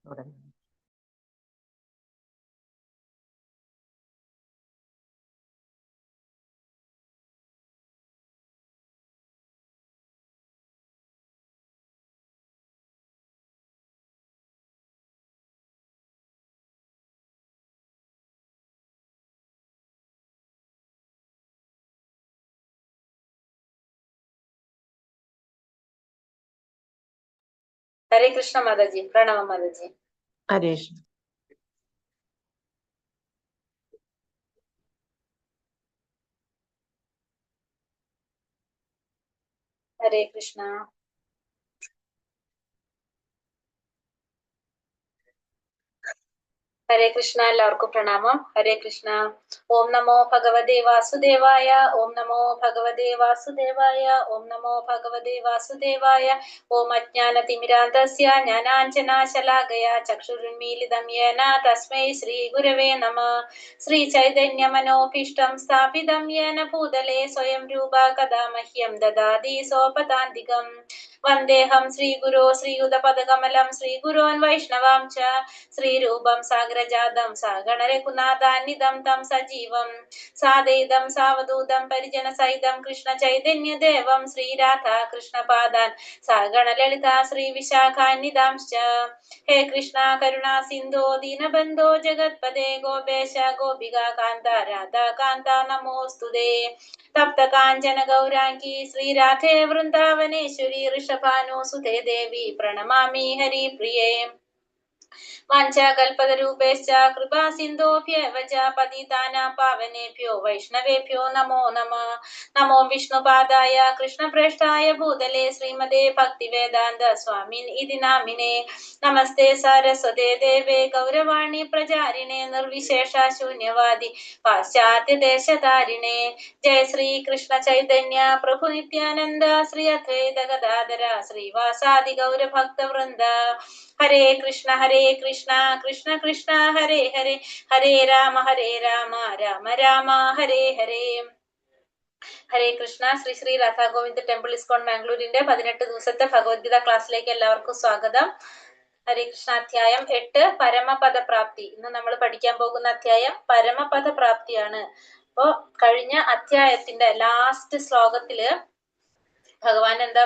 തുടങ്ങി. हरे कृष्ण माताजी, प्रणाम माताजी। ഹരീഷ് हरे कृष्ण। हरे कृष्ण എല്ലാവർക്കും പ്രണാമം. ഹരേ കൃഷ്ണ. ഓം നമോ ഭഗവതേ വാസുദേവായ. ഓം നമോ ഭഗവതേ വാസുദേവായ. ഓം നമോ ഭഗവതേ വാസുദേവായ. ഓം അജ്ഞാനതിമിരാന്തസ്യ ജ്ഞാനാഞ്ജനാശലാകയ ചക്ഷുരുന്മീലിതം യേന തസ്മൈ ശ്രീ ഗുരവേ നമഃ. ശ്രീ ചൈതന്യ മനോഭീഷ്ടം സ്ഥാപിതം യേന ഭൂതലേ സ്വയം രൂപ കഥാ മഹ്യം ദദാതി സോപതാന്തികം. വന്ദേഹം ശ്രീഗുരോ ശ്രീയുതപദകമലം ശ്രീഗുരോൻ വൈഷ്ണവാം ച ശ്രീരൂപം സാഗ്രജാതം സഗണരഘുനാഥാന്വിതം തം സജീവം സാദൈതം സാവധൂതം പരിജന സഹിതം കൃഷ്ണ ചൈതന്യദേവം ശ്രീരാധ കൃഷ്ണപാദാൻ സഗണലളിത ശ്രീ വിശാഖാന്വിതാംശ്ച. ഹേ കൃഷ്ണ കരുണാ സിന്ധോ ദീനബന്ധോ ജഗത്പദേ ഗോപേശ ഗോപിക കാന്ത രാധാ കാന്ത നമോസ്തുതേ. തപ്ത കാഞ്ചന ഗൗരാംഗി ശ്രീരാധേ വൃന്ദാവനേശ്വരി ഋഷഭാനുസുതേ ദേവി പ്രണമാമി ഹരിപ്രിയേ. വാഞ്ചാകൽപതരൂപേശ്ച കൃപാ സിന്ധോഭ്യവ ച പതിതാനാം പാവനേഭ്യോ വൈഷ്ണവേഭ്യോ നമോ നമഃ. നമോ വിഷ്ണുപാദായ കൃഷ്ണപ്രേഷ്ഠായ ഭൂതലേ ശ്രീമതേ ഭക്തിവേദാന്ത സ്വാമിൻ ഇതി നാമിനേ. നമസ്തേ സാരസ്വതേ ദേവേ ഗൗരവാണി പ്രചാരിണേ നിർവിശേഷ ശൂന്യവാദി പാശ്ചാത്യദേശധാരിണേ. ജയ ശ്രീ കൃഷ്ണ ചൈതന്യ പ്രഭു നിത്യാനന്ദ ശ്രീ അദ്വൈത ഗദാധര ശ്രീവാസാദി ഗൗരഭക്തവൃന്ദ. ഹരേ കൃഷ്ണ കൃഷ്ണ കൃഷ്ണ ഹരേ ഹരേ ഹരേ രാമ രാമ രാമ ഹരേ ഹരേ. ഹരേ കൃഷ്ണ. ശ്രീ ശ്രീ രാധാ ഗോവിന്ദ് ടെമ്പിൾ ഇസ്കോൺ ബാംഗ്ലൂരിന്റെ 18 ദിവസത്തെ ഭഗവത്ഗീത ക്ലാസ്സിലേക്ക് എല്ലാവർക്കും സ്വാഗതം. ഹരേ കൃഷ്ണ. അധ്യായം 8 പരമപദ പ്രാപ്തി. ഇന്ന് നമ്മൾ പഠിക്കാൻ പോകുന്ന അധ്യായം പരമപദ പ്രാപ്തിയാണ്. അപ്പോ കഴിഞ്ഞ അധ്യായത്തിന്റെ ലാസ്റ്റ് ശ്ലോകത്തില് ഭഗവാൻ എന്താ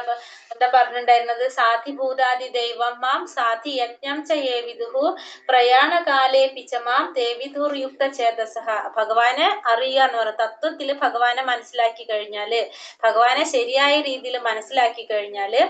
പറഞ്ഞിട്ടുണ്ടായിരുന്നത്? സാധിഭൂതാദി ദൈവം മാം സാധി യജ്ഞം ചയേ വിദുഹു പ്രയാണകാലേ പിച്ചമാം ദേവിധൂർ യുക്ത ചേതസഹ. ഭഗവാനെ അറിയുക എന്ന് പറയുന്നത് തത്വത്തില് ഭഗവാനെ മനസ്സിലാക്കി കഴിഞ്ഞാല്, ഭഗവാനെ ശരിയായ രീതിയിൽ മനസ്സിലാക്കി കഴിഞ്ഞാല്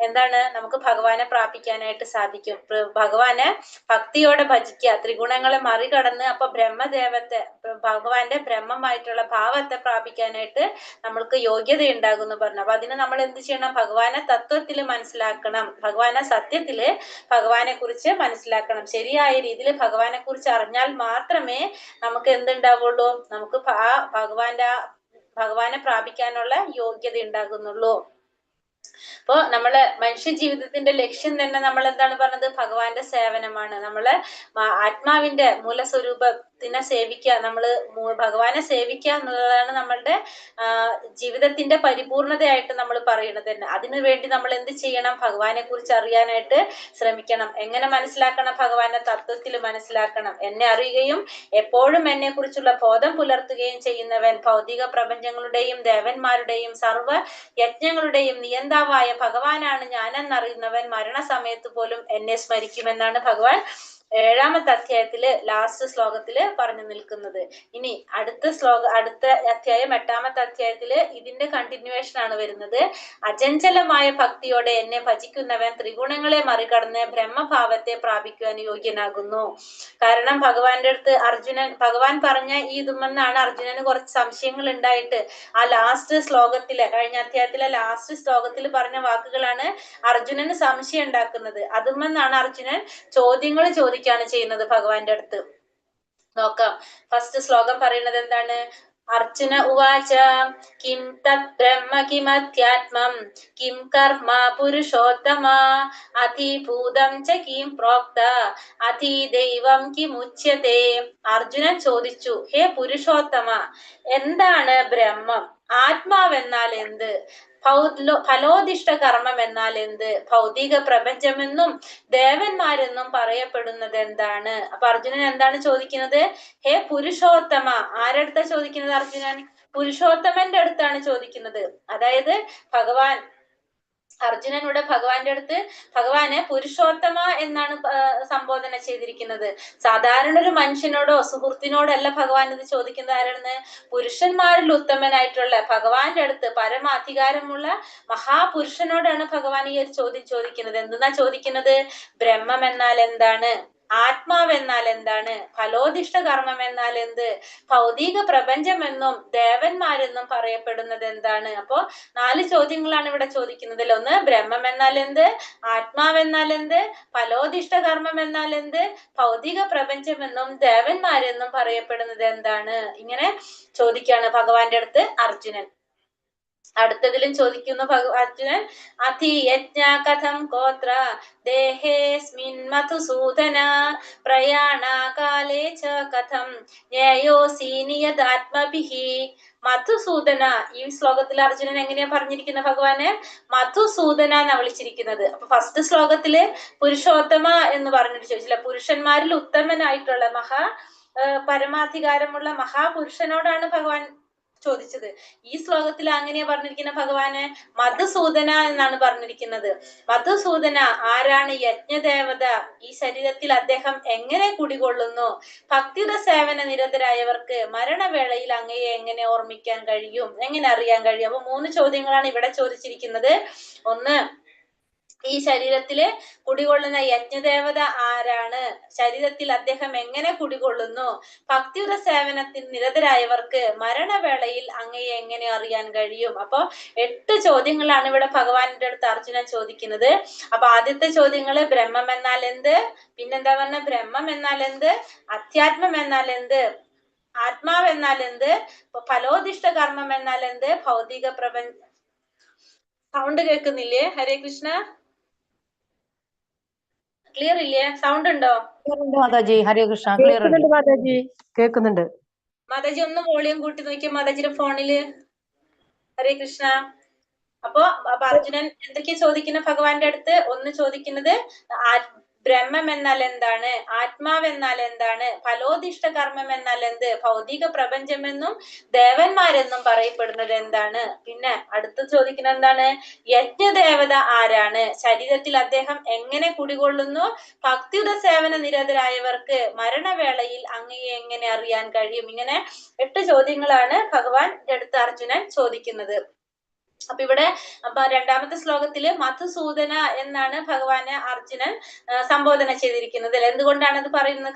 എന്താണ് നമുക്ക് ഭഗവാനെ പ്രാപിക്കാനായിട്ട് സാധിക്കും. ഭഗവാനെ ഭക്തിയോടെ ഭജിക്കുക, ത്രിഗുണങ്ങളെ മറികടന്ന് അപ്പൊ ബ്രഹ്മദേവത്തെ ഭഗവാന്റെ ബ്രഹ്മമായിട്ടുള്ള ഭാവത്തെ പ്രാപിക്കാനായിട്ട് നമ്മൾക്ക് യോഗ്യത ഉണ്ടാകുന്നു പറഞ്ഞു. അപ്പൊ അതിന് നമ്മൾ എന്ത് ചെയ്യണം? ഭഗവാനെ തത്വത്തില് മനസ്സിലാക്കണം, ഭഗവാനെ സത്യത്തില് ഭഗവാനെ കുറിച്ച് മനസ്സിലാക്കണം. ശരിയായ രീതിയിൽ ഭഗവാനെ കുറിച്ച് അറിഞ്ഞാൽ മാത്രമേ നമുക്ക് എന്തുണ്ടാവുള്ളൂ? നമുക്ക് ഭഗവാനെ പ്രാപിക്കാനുള്ള യോഗ്യത ഉണ്ടാകുന്നുള്ളൂ. അപ്പൊ നമ്മള് മനുഷ്യ ജീവിതത്തിന്റെ ലക്ഷ്യം തന്നെ നമ്മൾ എന്താണ് പറഞ്ഞത്? ഭഗവാന്റെ സേവനമാണ്. നമ്മള് ആത്മാവിന്റെ മൂലസ്വരൂപത്തിനെ സേവിക്കുക, നമ്മള് ഭഗവാനെ സേവിക്കുക എന്നുള്ളതാണ് നമ്മളുടെ ജീവിതത്തിന്റെ പരിപൂർണതയായിട്ട് നമ്മൾ പറയുന്നത് തന്നെ. അതിനു വേണ്ടി നമ്മൾ എന്ത് ചെയ്യണം? ഭഗവാനെ കുറിച്ച് അറിയാനായിട്ട് ശ്രമിക്കണം. എങ്ങനെ മനസ്സിലാക്കണം? ഭഗവാനെ തത്വത്തിൽ മനസ്സിലാക്കണം. എന്നെ അറിയുകയും എപ്പോഴും എന്നെ കുറിച്ചുള്ള ബോധം പുലർത്തുകയും ചെയ്യുന്നവൻ, ഭൗതിക പ്രപഞ്ചങ്ങളുടെയും ദേവന്മാരുടെയും സർവ യജ്ഞങ്ങളുടെയും നിയന്താവായ ഭഗവാനാണ് ഞാനെന്നറിയുന്നവൻ മരണസമയത്ത് പോലും എന്നെ സ്മരിക്കുമെന്നാണ് ഭഗവാൻ 7ാമത്തെ അധ്യായത്തില് ലാസ്റ്റ് ശ്ലോകത്തില് പറഞ്ഞു നിൽക്കുന്നത്. ഇനി അടുത്ത അധ്യായം 8ാമത്തെ അധ്യായത്തില് ഇതിന്റെ കണ്ടിന്യൂവേഷൻ ആണ് വരുന്നത്. അചഞ്ചലമായ ഭക്തിയോടെ എന്നെ ഭജിക്കുന്നവൻ ത്രിഗുണങ്ങളെ മറികടന്ന് ബ്രഹ്മഭാവത്തെ പ്രാപിക്കുവാൻ യോഗ്യനാകുന്നു. കാരണം ഭഗവാന്റെ അടുത്ത് ഭഗവാൻ പറഞ്ഞ ഈ ഇതുമെന്നാണ് അർജുനന് കുറച്ച് സംശയങ്ങൾ ഉണ്ടായിട്ട് ആ ലാസ്റ്റ് ശ്ലോകത്തിലെ, കഴിഞ്ഞ അധ്യായത്തിലെ ലാസ്റ്റ് ശ്ലോകത്തിൽ പറഞ്ഞ വാക്കുകളാണ് അർജുനന് സംശയം ഉണ്ടാക്കുന്നത്. അതുമെന്നാണ് അർജുനൻ ചോദ്യങ്ങൾ ചോദിക്കുകയാണ് ചെയ്യുന്നത് ഭഗവാന്റെ അടുത്ത്. നോക്കാം. ഫസ്റ്റ് ശ്ലോകം പറയുന്നത് എന്താണ്? അർജുന ഉവാച കിം തത് ബ്രഹ്മ കിമധ്യാത്മം കിം കർമ്മ പുരുഷോത്തമ അധിഭൂതം ച കിം പ്രോക്ത അധിദൈവം കിമുച്യത്തെ. അർജുനൻ ചോദിച്ചു, ഹേ പുരുഷോത്തമ, എന്താണ് ബ്രഹ്മം? ആത്മാവെന്നാൽ എന്ത്? ഫലോദിഷ്ട കർമ്മം എന്നാൽ എന്ത്? ഭൗതിക പ്രപഞ്ചമെന്നും ദേവന്മാരെന്നും പറയപ്പെടുന്നത് എന്താണ്? അപ്പൊ അർജുനൻ എന്താണ് ചോദിക്കുന്നത്? ഹേ പുരുഷോത്തമ. ആരടുത്താ ചോദിക്കുന്നത് അർജുനൻ? പുരുഷോത്തമന്റെ അടുത്താണ് ചോദിക്കുന്നത്. അതായത് ഭഗവാൻ അർജുനനോട് ഭഗവാന്റെ അടുത്ത് ഭഗവാനെ പുരുഷോത്തമ എന്നാണ് സംബോധന ചെയ്തിരിക്കുന്നത്. സാധാരണ ഒരു മനുഷ്യനോടോ സുഹൃത്തിനോടല്ല ഭഗവാൻ ഇത് ചോദിക്കുന്നത്. ആരാണ്? പുരുഷന്മാരിൽ ഉത്തമനായിട്ടുള്ള ഭഗവാന്റെ അടുത്ത് പരമാധികാരമുള്ള മഹാപുരുഷനോടാണ് ഭഗവാൻ ഈ ഒരു ചോദ്യം ചോദിക്കുന്നത്. എന്തെന്നാ ചോദിക്കുന്നത്? ബ്രഹ്മം എന്നാൽ എന്താണ്? ആത്മാവ് എന്നാൽ എന്താണ്? ഫലോദിഷ്ട കർമ്മം എന്നാൽ എന്ത്? ഭൗതിക പ്രപഞ്ചമെന്നും ദേവന്മാരെന്നും പറയപ്പെടുന്നത് എന്താണ്? അപ്പോ 4 ചോദ്യങ്ങളാണ് ഇവിടെ ചോദിക്കുന്നത്. ഒന്ന്, ബ്രഹ്മം എന്നാൽ എന്ത്? ആത്മാവ് എന്നാൽ എന്ത്? ഫലോദിഷ്ട കർമ്മം എന്നാൽ എന്ത്? ഭൗതിക പ്രപഞ്ചമെന്നും ദേവന്മാരെന്നും പറയപ്പെടുന്നത് എന്താണ്? ഇങ്ങനെ ചോദിക്കാണ് ഭഗവാന്റെ അടുത്ത് അർജുനൻ. അടുത്തതിലും ചോദിക്കുന്നു അർജുനൻ, അധിയജ്ഞ കഥം ഗോത്ര ദേഹേസ്മിൻ മധുസൂദന പ്രയാണകാലേ ച കഥം ജ്ഞേയോസി നിയതാത്മഭിഹി. മധുസൂദന, ഈ ശ്ലോകത്തിൽ അർജുനൻ എങ്ങനെയാ പറഞ്ഞിരിക്കുന്ന ഭഗവാന്? മധുസൂദന എന്നാ വിളിച്ചിരിക്കുന്നത്. അപ്പൊ ഫസ്റ്റ് ശ്ലോകത്തില് പുരുഷോത്തമ എന്ന് പറഞ്ഞിട്ട് ചോദിച്ചില്ല, പുരുഷന്മാരിൽ ഉത്തമനായിട്ടുള്ള പരമാധികാരമുള്ള മഹാപുരുഷനോടാണ് ഭഗവാൻ ചോദിച്ചത്. ഈ ശ്ലോകത്തിൽ അങ്ങനെയാ പറഞ്ഞിരിക്കുന്ന ഭഗവാന് മധുസൂദന എന്നാണ് പറഞ്ഞിരിക്കുന്നത്. മധുസൂദന ആരാണ്? യജ്ഞദേവത. ഈ ശരീരത്തിൽ അദ്ദേഹം എങ്ങനെ കുടികൊള്ളുന്നു? ഭക്തിയുടെ സേവന നിരതരായവർക്ക് മരണവേളയിൽ അങ്ങയെ എങ്ങനെ ഓർമ്മിക്കാൻ കഴിയും? എങ്ങനെ അറിയാൻ കഴിയും? അപ്പൊ 3 ചോദ്യങ്ങളാണ് ഇവിടെ ചോദിച്ചിരിക്കുന്നത്. ഒന്ന്, ഈ ശരീരത്തില് കുടികൊള്ളുന്ന യജ്ഞദേവത ആരാണ്? ശരീരത്തിൽ അദ്ദേഹം എങ്ങനെ കുടികൊള്ളുന്നു? ഭക്തിയുടെ സേവനത്തിൽ നിരതരായവർക്ക് മരണവേളയിൽ അങ്ങയെ എങ്ങനെ അറിയാൻ കഴിയും? അപ്പൊ 8 ചോദ്യങ്ങളാണ് ഇവിടെ ഭഗവാന്റെ അടുത്ത് അർജുനൻ ചോദിക്കുന്നത്. അപ്പൊ ആദ്യത്തെ ചോദ്യങ്ങള് ബ്രഹ്മം എന്നാൽ എന്ത്? പിന്നെന്താ പറഞ്ഞ? ബ്രഹ്മം എന്നാൽ എന്ത്? അധ്യാത്മം എന്നാൽ എന്ത്? ആത്മാവ് എന്നാൽ എന്ത്? ഫലോദിഷ്ട കർമ്മം എന്നാൽ എന്ത്? ഭൗതിക പ്രപഞ്ച. സൗണ്ട് കേൾക്കുന്നില്ലേ? ഹരേ കൃഷ്ണ. ക്ലിയർ ഇല്ലേ? സൗണ്ട് ഉണ്ടോ? മാതാജി. ഹരേ കൃഷ്ണ. ക്ലിയർ ഉണ്ട് മാതാജി, കേൾക്കുന്നുണ്ട്. മാതാജി ഒന്ന് വോളിയം കൂട്ടി നോക്കിയ മാതാജിയുടെ ഫോണില്. ഹരേ കൃഷ്ണ. അപ്പൊ അർജുനൻ എന്തൊക്കെയാ ചോദിക്കുന്ന ഭഗവാന്റെ അടുത്ത്? ഒന്ന് ചോദിക്കുന്നത് ബ്രഹ്മം എന്നാൽ എന്താണ്? ആത്മാവ് എന്നാൽ എന്താണ്? ഫലോദിഷ്ട കർമ്മം എന്നാൽ എന്ത്? ഭൗതിക പ്രപഞ്ചമെന്നും ദേവന്മാരെന്നും പറയപ്പെടുന്നത് എന്താണ്? പിന്നെ അടുത്ത് ചോദിക്കുന്നത് എന്താണ്? യജ്ഞദേവത ആരാണ്? ശരീരത്തിൽ അദ്ദേഹം എങ്ങനെ കുടികൊള്ളുന്നു? ഭക്തിയുടെ സേവന നിരതരായവർക്ക് മരണവേളയിൽ അങ്ങയെ എങ്ങനെ അറിയാൻ കഴിയും? ഇങ്ങനെ 8 ചോദ്യങ്ങളാണ് ഭഗവാന്റെ അടുത്ത് അർജുനൻ ചോദിക്കുന്നത്. അപ്പൊ ഇവിടെ രണ്ടാമത്തെ ശ്ലോകത്തില് മധുസൂദന എന്നാണ് ഭഗവാന് അർജുനൻ സംബോധന ചെയ്തിരിക്കുന്നത്. എന്തുകൊണ്ടാണ് അത് പറയുന്നത്?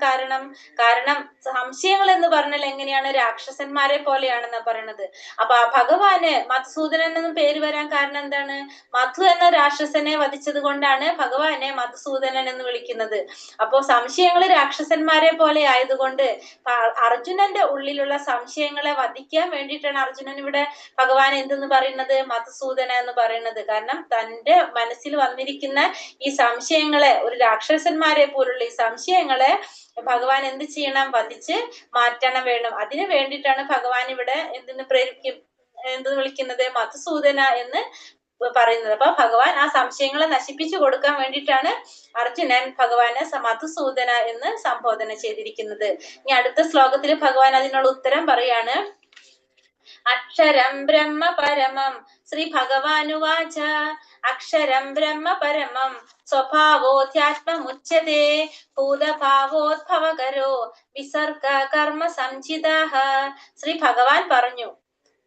കാരണം സംശയങ്ങൾ എന്ന് പറഞ്ഞാൽ എങ്ങനെയാണ്? രാക്ഷസന്മാരെ പോലെയാണെന്ന് പറയുന്നത്. അപ്പൊ ഭഗവാന് മധുസൂദനൻ എന്നും പേര് വരാൻ കാരണം എന്താണ്? മധു എന്ന രാക്ഷസനെ വധിച്ചത് കൊണ്ടാണ് ഭഗവാനെ മധുസൂദനൻ എന്ന് വിളിക്കുന്നത്. അപ്പോ സംശയങ്ങള് രാക്ഷസന്മാരെ പോലെ ആയതുകൊണ്ട് അർജുനന്റെ ഉള്ളിലുള്ള സംശയങ്ങളെ വധിക്കാൻ വേണ്ടിയിട്ടാണ് അർജുനൻ ഇവിടെ ഭഗവാൻ എന്തെന്ന് പറയുന്നത്? മധുസൂദന എന്ന് പറയുന്നത്. കാരണം തന്റെ മനസ്സിൽ വന്നിരിക്കുന്ന ഈ സംശയങ്ങളെ, ഒരു രാക്ഷസന്മാരെ പോലുള്ള ഈ സംശയങ്ങളെ ഭഗവാൻ എന്ത് ചെയ്യണം? വധിച്ച് മാറ്റണം വേണം. അതിനു വേണ്ടിയിട്ടാണ് ഭഗവാൻ ഇവിടെ എന്തെന്ന് വിളിക്കുന്നത്? മധുസൂദന എന്ന് പറയുന്നത്. അപ്പൊ ഭഗവാൻ ആ സംശയങ്ങളെ നശിപ്പിച്ചു കൊടുക്കാൻ വേണ്ടിയിട്ടാണ് അർജുനൻ ഭഗവാനെ മധുസൂദന എന്ന് സംബോധന ചെയ്തിരിക്കുന്നത്. ഇനി അടുത്ത ശ്ലോകത്തിൽ ഭഗവാൻ അതിനുള്ള ഉത്തരം പറയാണ്. അക്ഷരം ബ്രഹ്മ പരമം ശ്രീ ഭഗവാനുവാച അക്ഷരം ബ്രഹ്മ പരമം സ്വഭാവോധ്യാത്മമുച്യതേ ഭൂതഭാവോദ്ഭവകരോ വിസർഗ കർമ്മ സംചിതഃ. ശ്രീ ഭഗവാൻ പറഞ്ഞു,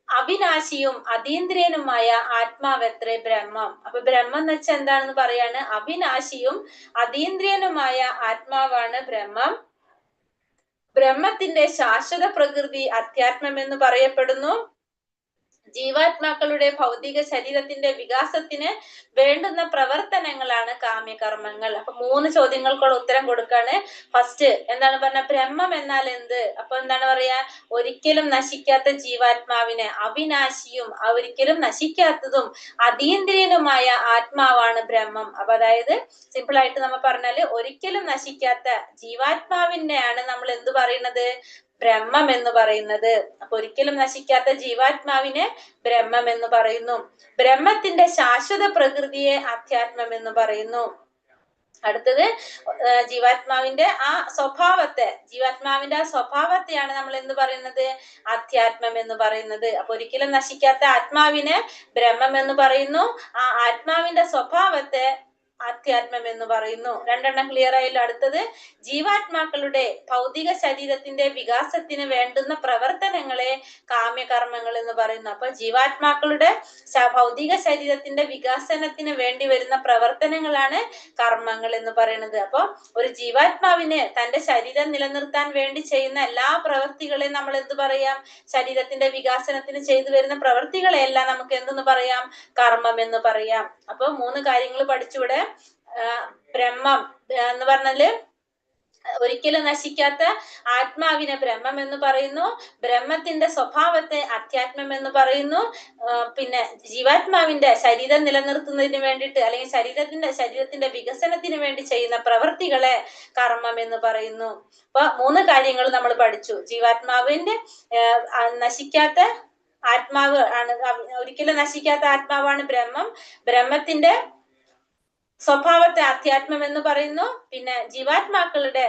അവിനാശിയും അതീന്ദ്രിയനുമായ ആത്മാവത്രേ ബ്രഹ്മം. അപ്പൊ ബ്രഹ്മം എന്ന് വെച്ചാൽ എന്താണെന്ന് പറയാണ്. അവിനാശിയും അതീന്ദ്രിയനുമായ ആത്മാവാണ് ബ്രഹ്മം. ബ്രഹ്മത്തിന്റെ ശാശ്വത പ്രകൃതി അധ്യാത്മം എന്ന് പറയപ്പെടുന്നു. ജീവാത്മാക്കളുടെ ഭൗതിക ശരീരത്തിന്റെ വികാസത്തിന് വേണ്ടുന്ന പ്രവർത്തനങ്ങളാണ് കാമ്യകർമ്മങ്ങൾ. അപ്പൊ 3 ചോദ്യങ്ങൾക്കുള്ള ഉത്തരം കൊടുക്കാണ്. ഫസ്റ്റ് എന്താണ് പറഞ്ഞ? ബ്രഹ്മം എന്നാൽ എന്ത്? അപ്പൊ എന്താണ് പറയാ? ഒരിക്കലും നശിക്കാത്ത ജീവാത്മാവിനെ, അവിനാശിയും ഒരിക്കലും നശിക്കാത്തതും അതീന്ദ്രിയനുമായ ആത്മാവാണ് ബ്രഹ്മം. അപ്പൊ അതായത് സിമ്പിൾ ആയിട്ട് നമ്മൾ പറഞ്ഞാല് ഒരിക്കലും നശിക്കാത്ത ജീവാത്മാവിനെയാണ് നമ്മൾ എന്ത് പറയുന്നത്? ബ്രഹ്മം എന്ന് പറയുന്നത്. അപ്പൊ ഒരിക്കലും നശിക്കാത്ത ജീവാത്മാവിനെ ബ്രഹ്മം എന്ന് പറയുന്നു. ബ്രഹ്മത്തിന്റെ ശാശ്വത പ്രകൃതിയെ അധ്യാത്മം എന്ന് പറയുന്നു. അടുത്തത് ജീവാത്മാവിന്റെ ആ സ്വഭാവത്തെയാണ് നമ്മൾ എന്ത് പറയുന്നത്? അധ്യാത്മം എന്ന് പറയുന്നത്. അപ്പൊ ഒരിക്കലും നശിക്കാത്ത ആത്മാവിനെ ബ്രഹ്മം എന്ന് പറയുന്നു. ആ ആത്മാവിന്റെ സ്വഭാവത്തെ അധ്യാത്മം എന്ന് പറയുന്നു. രണ്ടെണ്ണം ക്ലിയർ ആയല്ലോ. അടുത്തത് ജീവാത്മാക്കളുടെ ഭൗതിക ശരീരത്തിന്റെ വികാസത്തിന് വേണ്ടുന്ന പ്രവർത്തനങ്ങളെ കാമ്യകർമ്മങ്ങൾ എന്ന് പറയുന്നു. അപ്പൊ ജീവാത്മാക്കളുടെ ഭൗതിക ശരീരത്തിന്റെ വികാസനത്തിന് വേണ്ടി വരുന്ന പ്രവർത്തനങ്ങളാണ് കർമ്മങ്ങൾ എന്ന് പറയുന്നത്. അപ്പൊ ഒരു ജീവാത്മാവിന് തന്റെ ശരീരം നിലനിർത്താൻ വേണ്ടി ചെയ്യുന്ന എല്ലാ പ്രവൃത്തികളെയും നമ്മൾ എന്ത് പറയാം? ശരീരത്തിന്റെ വികാസനത്തിന് ചെയ്തു വരുന്ന പ്രവൃത്തികളെയെല്ലാം നമുക്ക് എന്തെന്ന് പറയാം? കർമ്മം എന്ന് പറയാം. അപ്പൊ 3 കാര്യങ്ങൾ പഠിച്ചൂടെ. ബ്രഹ്മം എന്ന് പറഞ്ഞാല് ഒരിക്കലും നശിക്കാത്ത ആത്മാവിനെ ബ്രഹ്മം എന്ന് പറയുന്നു. ബ്രഹ്മത്തിന്റെ സ്വഭാവത്തെ അധ്യാത്മം എന്ന് പറയുന്നു. പിന്നെ ജീവാത്മാവിന്റെ ശരീരം നിലനിർത്തുന്നതിന് വേണ്ടിയിട്ട് അല്ലെങ്കിൽ ശരീരത്തിന്റെ വികസനത്തിന് വേണ്ടി ചെയ്യുന്ന പ്രവൃത്തികളെ കർമ്മം എന്ന് പറയുന്നു. അപ്പൊ 3 കാര്യങ്ങൾ നമ്മൾ പഠിച്ചു. ജീവാത്മാവിന്റെ നശിക്കാത്ത ആത്മാവ് ആണ്, ഒരിക്കലും നശിക്കാത്ത ആത്മാവാണ് ബ്രഹ്മം. ബ്രഹ്മത്തിന്റെ സ്വഭാവത്തെ അധ്യാത്മം എന്ന് പറയുന്നു. പിന്നെ ജീവാത്മാക്കളുടെ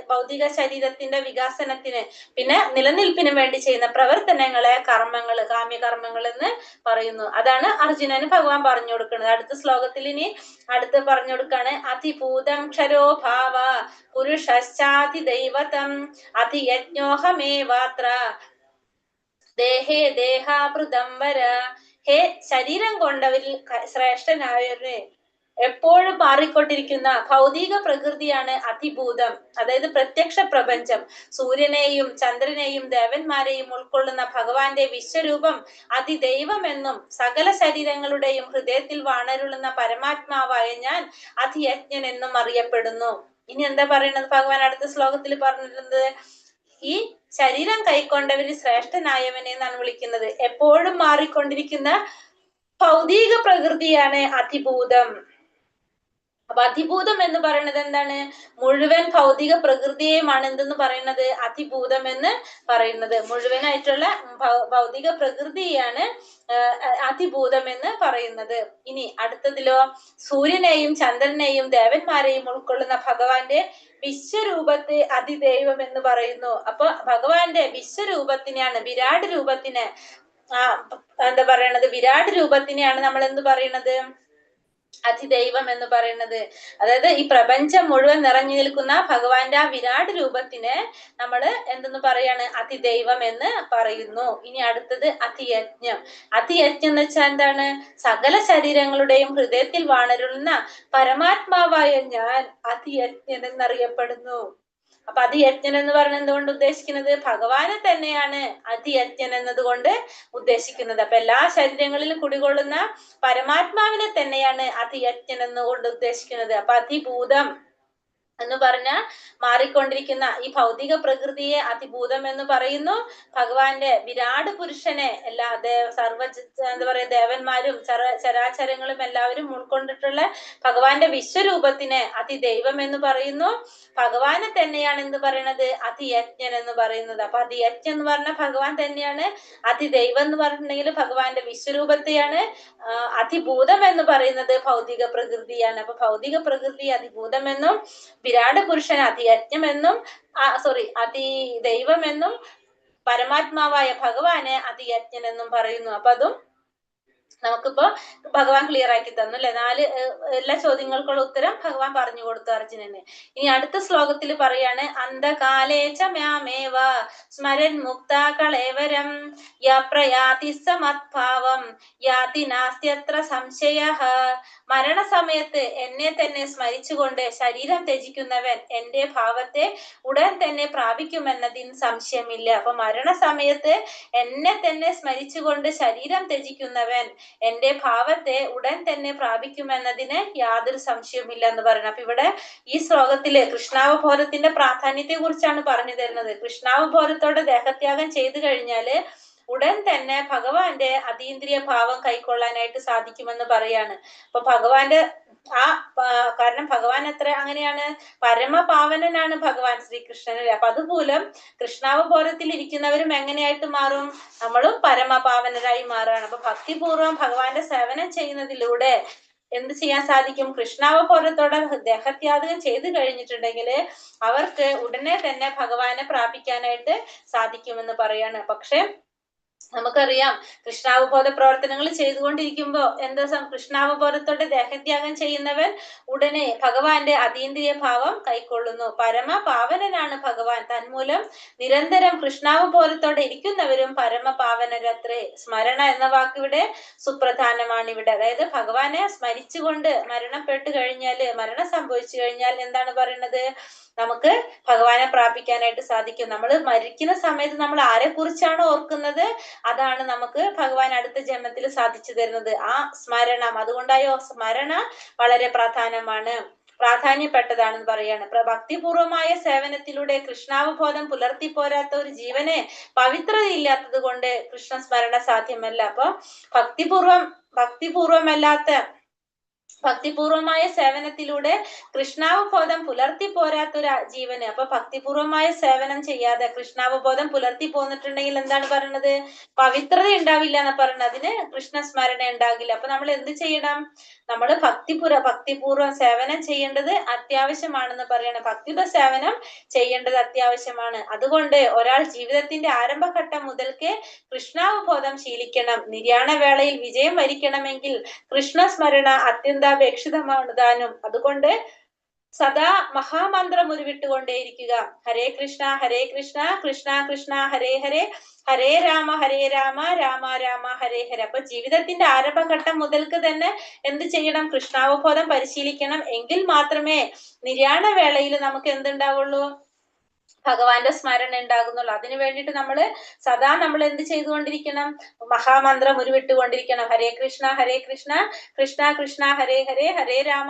ഭൗതിക ശരീരത്തിന്റെ വികാസനത്തിന് പിന്നെ നിലനിൽപ്പിന് വേണ്ടി ചെയ്യുന്ന പ്രവർത്തനങ്ങളെ കർമ്മങ്ങൾ, കാമ്യകർമ്മങ്ങൾ എന്ന് പറയുന്നു. അതാണ് അർജുനന് ഭഗവാൻ പറഞ്ഞു കൊടുക്കുന്നത്. അടുത്ത ശ്ലോകത്തിൽ ഇനി അടുത്ത് പറഞ്ഞു കൊടുക്കാണ്. അതിഭൂതം ക്ഷരോ ഭാവ പുരുഷാതി ദൈവതം അതിയജ്ഞോഹമേവാത്ര ദേഹേ ദേഹാഭൃതം വര. ഹേ ശരീരം കൊണ്ടവരിൽ ശ്രേഷ്ഠനായവരെ എപ്പോഴും മാറിക്കൊണ്ടിരിക്കുന്ന ഭൗതിക പ്രകൃതിയാണ് അതിഭൂതം, അതായത് പ്രത്യക്ഷ പ്രപഞ്ചം. സൂര്യനെയും ചന്ദ്രനെയും ദേവന്മാരെയും ഉൾക്കൊള്ളുന്ന ഭഗവാന്റെ വിശ്വരൂപം അതിദൈവമെന്നും സകല ശരീരങ്ങളുടെയും ഹൃദയത്തിൽ വാണരുളുന്ന പരമാത്മാവായ ഞാൻ അതിയജ്ഞൻ എന്നും അറിയപ്പെടുന്നു. ഇനി എന്താ പറയുന്നത് ഭഗവാൻ അടുത്ത ശ്ലോകത്തിൽ പറഞ്ഞിരുന്നത്? ഈ ശരീരം കൈക്കൊണ്ടവര് ശ്രേഷ്ഠനായവനെ എന്നാണ് വിളിക്കുന്നത്. എപ്പോഴും മാറിക്കൊണ്ടിരിക്കുന്ന ഭൗതിക പ്രകൃതിയാണ് അതിഭൂതം. അപ്പൊ അതിഭൂതം എന്ന് പറയുന്നത് എന്താണ്? മുഴുവൻ ഭൗതിക പ്രകൃതിയെയുമാണ് എന്തെന്ന് പറയുന്നത്? അതിഭൂതം എന്ന് പറയുന്നത്. മുഴുവനായിട്ടുള്ള ഭൗതിക പ്രകൃതിയാണ് അതിഭൂതം എന്ന് പറയുന്നത്. ഇനി അടുത്തതിലോ സൂര്യനെയും ചന്ദ്രനെയും ദേവന്മാരെയും ഉൾക്കൊള്ളുന്ന ഭഗവാന്റെ വിശ്വരൂപത്തെ അതിദൈവം എന്ന് പറയുന്നു. അപ്പൊ ഭഗവാന്റെ വിശ്വരൂപത്തിനെയാണ്, വിരാട് രൂപത്തിനെ എന്താ പറയണത്? വിരാട് രൂപത്തിനെയാണ് നമ്മൾ എന്ത് പറയണത്? അതിദൈവം എന്ന് പറയുന്നത്. അതായത് ഈ പ്രപഞ്ചം മുഴുവൻ നിറഞ്ഞു നിൽക്കുന്ന ഭഗവാന്റെ ആ വിരാട് രൂപത്തിനെ നമ്മള് എന്തെന്ന് പറയാണ്? അതിദൈവം എന്ന് പറയുന്നു. ഇനി അടുത്തത് അതിയജ്ഞം. അതിയജ്ഞം എന്ന് വെച്ചാൽ എന്താണ്? സകല ശരീരങ്ങളുടെയും ഹൃദയത്തിൽ വാണരുളുന്ന പരമാത്മാവായ ഞാൻ അതിയജ്ഞൻ എന്നറിയപ്പെടുന്നു. അപ്പൊ അതിയജ്ഞൻ എന്ന് പറയുന്നത് എന്തുകൊണ്ട് ഉദ്ദേശിക്കുന്നത്? ഭഗവാനെ തന്നെയാണ് അതിയജ്ഞൻ എന്നതുകൊണ്ട് ഉദ്ദേശിക്കുന്നത്. അപ്പൊ എല്ലാ ശരീരങ്ങളിലും കുടികൊള്ളുന്ന പരമാത്മാവിനെ തന്നെയാണ് അതിയജ്ഞൻ എന്നുകൊണ്ട് ഉദ്ദേശിക്കുന്നത്. അപ്പൊ അതിഭൂതം എന്ന് പറഞ്ഞാൽ മാറിക്കൊണ്ടിരിക്കുന്ന ഈ ഭൗതിക പ്രകൃതിയെ അതിഭൂതം എന്ന് പറയുന്നു. ഭഗവാന്റെ വിരാട് പുരുഷനെ എല്ലാ എന്താ പറയാ ദേവന്മാരും ചരാചരങ്ങളും എല്ലാവരും ഉൾക്കൊണ്ടിട്ടുള്ള ഭഗവാന്റെ വിശ്വരൂപത്തിനെ അതിദൈവം എന്ന് പറയുന്നു. ഭഗവാനെ തന്നെയാണ് എന്ത് പറയണത്? അതിയജ്ഞൻ എന്ന് പറയുന്നത്. അപ്പൊ അതിയജ്ഞൻ എന്ന് പറഞ്ഞാൽ ഭഗവാൻ തന്നെയാണ്. അതിദൈവം എന്ന് പറഞ്ഞിട്ടുണ്ടെങ്കിൽ ഭഗവാന്റെ വിശ്വരൂപത്തെയാണ്. അതിഭൂതം എന്ന് പറയുന്നത് ഭൗതിക പ്രകൃതിയാണ്. അപ്പൊ ഭൗതിക പ്രകൃതി അതിഭൂതമെന്നും വിരാട് പുരുഷൻ അതിയജ്ഞമെന്നും അതിദൈവമെന്നും പരമാത്മാവായ ഭഗവാനെ അതിയജ്ഞൻ എന്നും പറയുന്നു. അപ്പൊ അതും നമുക്കിപ്പോ ഭഗവാൻ ക്ലിയർ ആക്കി തന്നു അല്ലെ? 4 എല്ലാ ചോദ്യങ്ങൾക്കുള്ള ഉത്തരം ഭഗവാൻ പറഞ്ഞു കൊടുത്തു അർജുനന്. ഇനി അടുത്ത ശ്ലോകത്തിൽ പറയാണ് അന്ധകാലേച മ്യാമേവ സ്മരൻ മുക്താ കളേവരം യാപ്രയാതി സമദ്ഭാവം യാതി നാസ്ത്യത്ര സംശയഃ. മരണസമയത്ത് എന്നെ തന്നെ സ്മരിച്ചുകൊണ്ട് ശരീരം ത്യജിക്കുന്നവൻ എന്റെ ഭാവത്തെ ഉടൻ തന്നെ പ്രാപിക്കുമെന്നതിന് സംശയമില്ല. അപ്പൊ മരണസമയത്ത് എന്നെ തന്നെ സ്മരിച്ചുകൊണ്ട് ശരീരം ത്യജിക്കുന്നവൻ എന്റെ ഭാവത്തെ ഉടൻ തന്നെ പ്രാപിക്കുമെന്നതിന് യാതൊരു സംശയവുമില്ല എന്ന് പറയുന്നത്. അപ്പൊ ഇവിടെ ഈ ശ്ലോകത്തില് കൃഷ്ണാവബോധത്തിന്റെ പ്രാധാന്യത്തെ കുറിച്ചാണ് പറഞ്ഞു തരുന്നത്. കൃഷ്ണാവബോധത്തോടെ ദേഹത്യാഗം ചെയ്തു കഴിഞ്ഞാല് ഉടൻ തന്നെ ഭഗവാന്റെ അതീന്ദ്രിയ ഭാവം കൈക്കൊള്ളാനായിട്ട് സാധിക്കുമെന്ന് പറയാണ്. അപ്പൊ ഭഗവാന്റെ ആ കാരണം ഭഗവാൻ എത്ര അങ്ങനെയാണ്, പരമപാവനനാണ് ഭഗവാൻ ശ്രീകൃഷ്ണൻ. അപ്പൊ അതുമൂലം കൃഷ്ണാവബോധത്തിൽ ഇരിക്കുന്നവരും എങ്ങനെയായിട്ട് മാറും, നമ്മളും പരമപാവനരായി മാറുകയാണ്. അപ്പൊ ഭക്തിപൂർവ്വം ഭഗവാന്റെ സേവനം ചെയ്യുന്നതിലൂടെ എന്ത് ചെയ്യാൻ സാധിക്കും, കൃഷ്ണാവബോധത്തോടെ ദേഹത്യാഗം ചെയ്തു കഴിഞ്ഞിട്ടുണ്ടെങ്കിൽ അവർക്ക് ഉടനെ തന്നെ ഭഗവാനെ പ്രാപിക്കാനായിട്ട് സാധിക്കുമെന്ന് പറയാണ്. പക്ഷെ നമുക്കറിയാം കൃഷ്ണാവബോധ പ്രവർത്തനങ്ങൾ ചെയ്തുകൊണ്ടിരിക്കുമ്പോ എന്താ കൃഷ്ണാവബോധത്തോടെ ദേഹത്യാഗം ചെയ്യുന്നവൻ ഉടനെ ഭഗവാന്റെ അതീന്ദ്രിയ ഭാവം കൈക്കൊള്ളുന്നു. പരമപാവനനാണ് ഭഗവാൻ. തന്മൂലം നിരന്തരം കൃഷ്ണാവബോധത്തോടെ ഇരിക്കുന്നവരും പരമപാവനരത്രേ. സ്മരണ എന്ന വാക്കിവിടെ സുപ്രധാനമാണ്. ഇവിടെ അതായത് ഭഗവാനെ സ്മരിച്ചുകൊണ്ട് മരണപ്പെട്ടു കഴിഞ്ഞാല്, മരണം സംഭവിച്ചു കഴിഞ്ഞാൽ എന്താണ് പറയുന്നത്, നമുക്ക് ഭഗവാനെ പ്രാപിക്കാനായിട്ട് സാധിക്കും. നമ്മൾ മരിക്കുന്ന സമയത്ത് നമ്മൾ ആരെ കുറിച്ചാണ് ഓർക്കുന്നത്, അതാണ് നമുക്ക് ഭഗവാൻ അടുത്ത ജന്മത്തിൽ സാധിച്ചു തരുന്നത്, ആ സ്മരണം. അതുകൊണ്ടായോ സ്മരണ വളരെ പ്രാധാന്യപ്പെട്ടതാണെന്ന് പറയാണ്. ഭക്തിപൂർവമായ സേവനത്തിലൂടെ കൃഷ്ണാവബോധം പുലർത്തി പോരാത്ത ഒരു ജീവനെ പവിത്രതയില്ലാത്തത് കൊണ്ട് കൃഷ്ണസ്മരണ സാധ്യമല്ല. അപ്പൊ ഭക്തിപൂർവമായ സേവനത്തിലൂടെ കൃഷ്ണാവബോധം പുലർത്തി പോരാത്തൊരു ജീവന്, അപ്പൊ ഭക്തിപൂർവമായ സേവനം ചെയ്യാതെ കൃഷ്ണാവബോധം പുലർത്തി പോന്നിട്ടുണ്ടെങ്കിൽ എന്താണ് പറയുന്നത്, പവിത്രത ഉണ്ടാവില്ല എന്ന് പറയുന്നത്. അതിന് കൃഷ്ണസ്മരണ ഉണ്ടാകില്ല. അപ്പൊ നമ്മൾ എന്ത് ചെയ്യണം, നമ്മൾ ഭക്തിപൂർവ്വം സേവനം ചെയ്യേണ്ടത് അത്യാവശ്യമാണെന്ന് പറയണം. ഭക്തിയുടെ സേവനം ചെയ്യേണ്ടത് അത്യാവശ്യമാണ്. അതുകൊണ്ട് ഒരാൾ ജീവിതത്തിന്റെ ആരംഭഘട്ടം മുതൽക്കേ കൃഷ്ണാവബോധം ശീലിക്കണം. നിര്യാണ വേളയിൽ വിജയം വരിക്കണമെങ്കിൽ കൃഷ്ണസ്മരണ അത്യന്താപേക്ഷിതമാണ് താനും. അതുകൊണ്ട് സദാ മഹാമന്ത്രം ഉരുവിട്ടുകൊണ്ടേയിരിക്കുക. ഹരേ കൃഷ്ണ കൃഷ്ണ കൃഷ്ണ ഹരേ ഹരേ, ഹരേ രാമ രാമ രാമ ഹരേ ഹരേ. അപ്പൊ ജീവിതത്തിന്റെ ആരംഭഘട്ടം മുതൽക്ക് തന്നെ എന്ത് ചെയ്യണം, കൃഷ്ണാവബോധം പരിശീലിക്കണം. എങ്കിൽ മാത്രമേ നിര്യാണ വേളയിൽ നമുക്ക് എന്തുണ്ടാവുള്ളൂ, ഭഗവാന്റെ സ്മരണ ഉണ്ടാകുന്നുള്ളൂ. അതിനു വേണ്ടിയിട്ട് സദാ നമ്മൾ എന്ത് ചെയ്തുകൊണ്ടിരിക്കണം, മഹാമന്ത്രം ഉരുവിട്ടുകൊണ്ടിരിക്കണം. ഹരേ കൃഷ്ണ കൃഷ്ണ കൃഷ്ണ ഹരേ ഹരേ, ഹരേ രാമ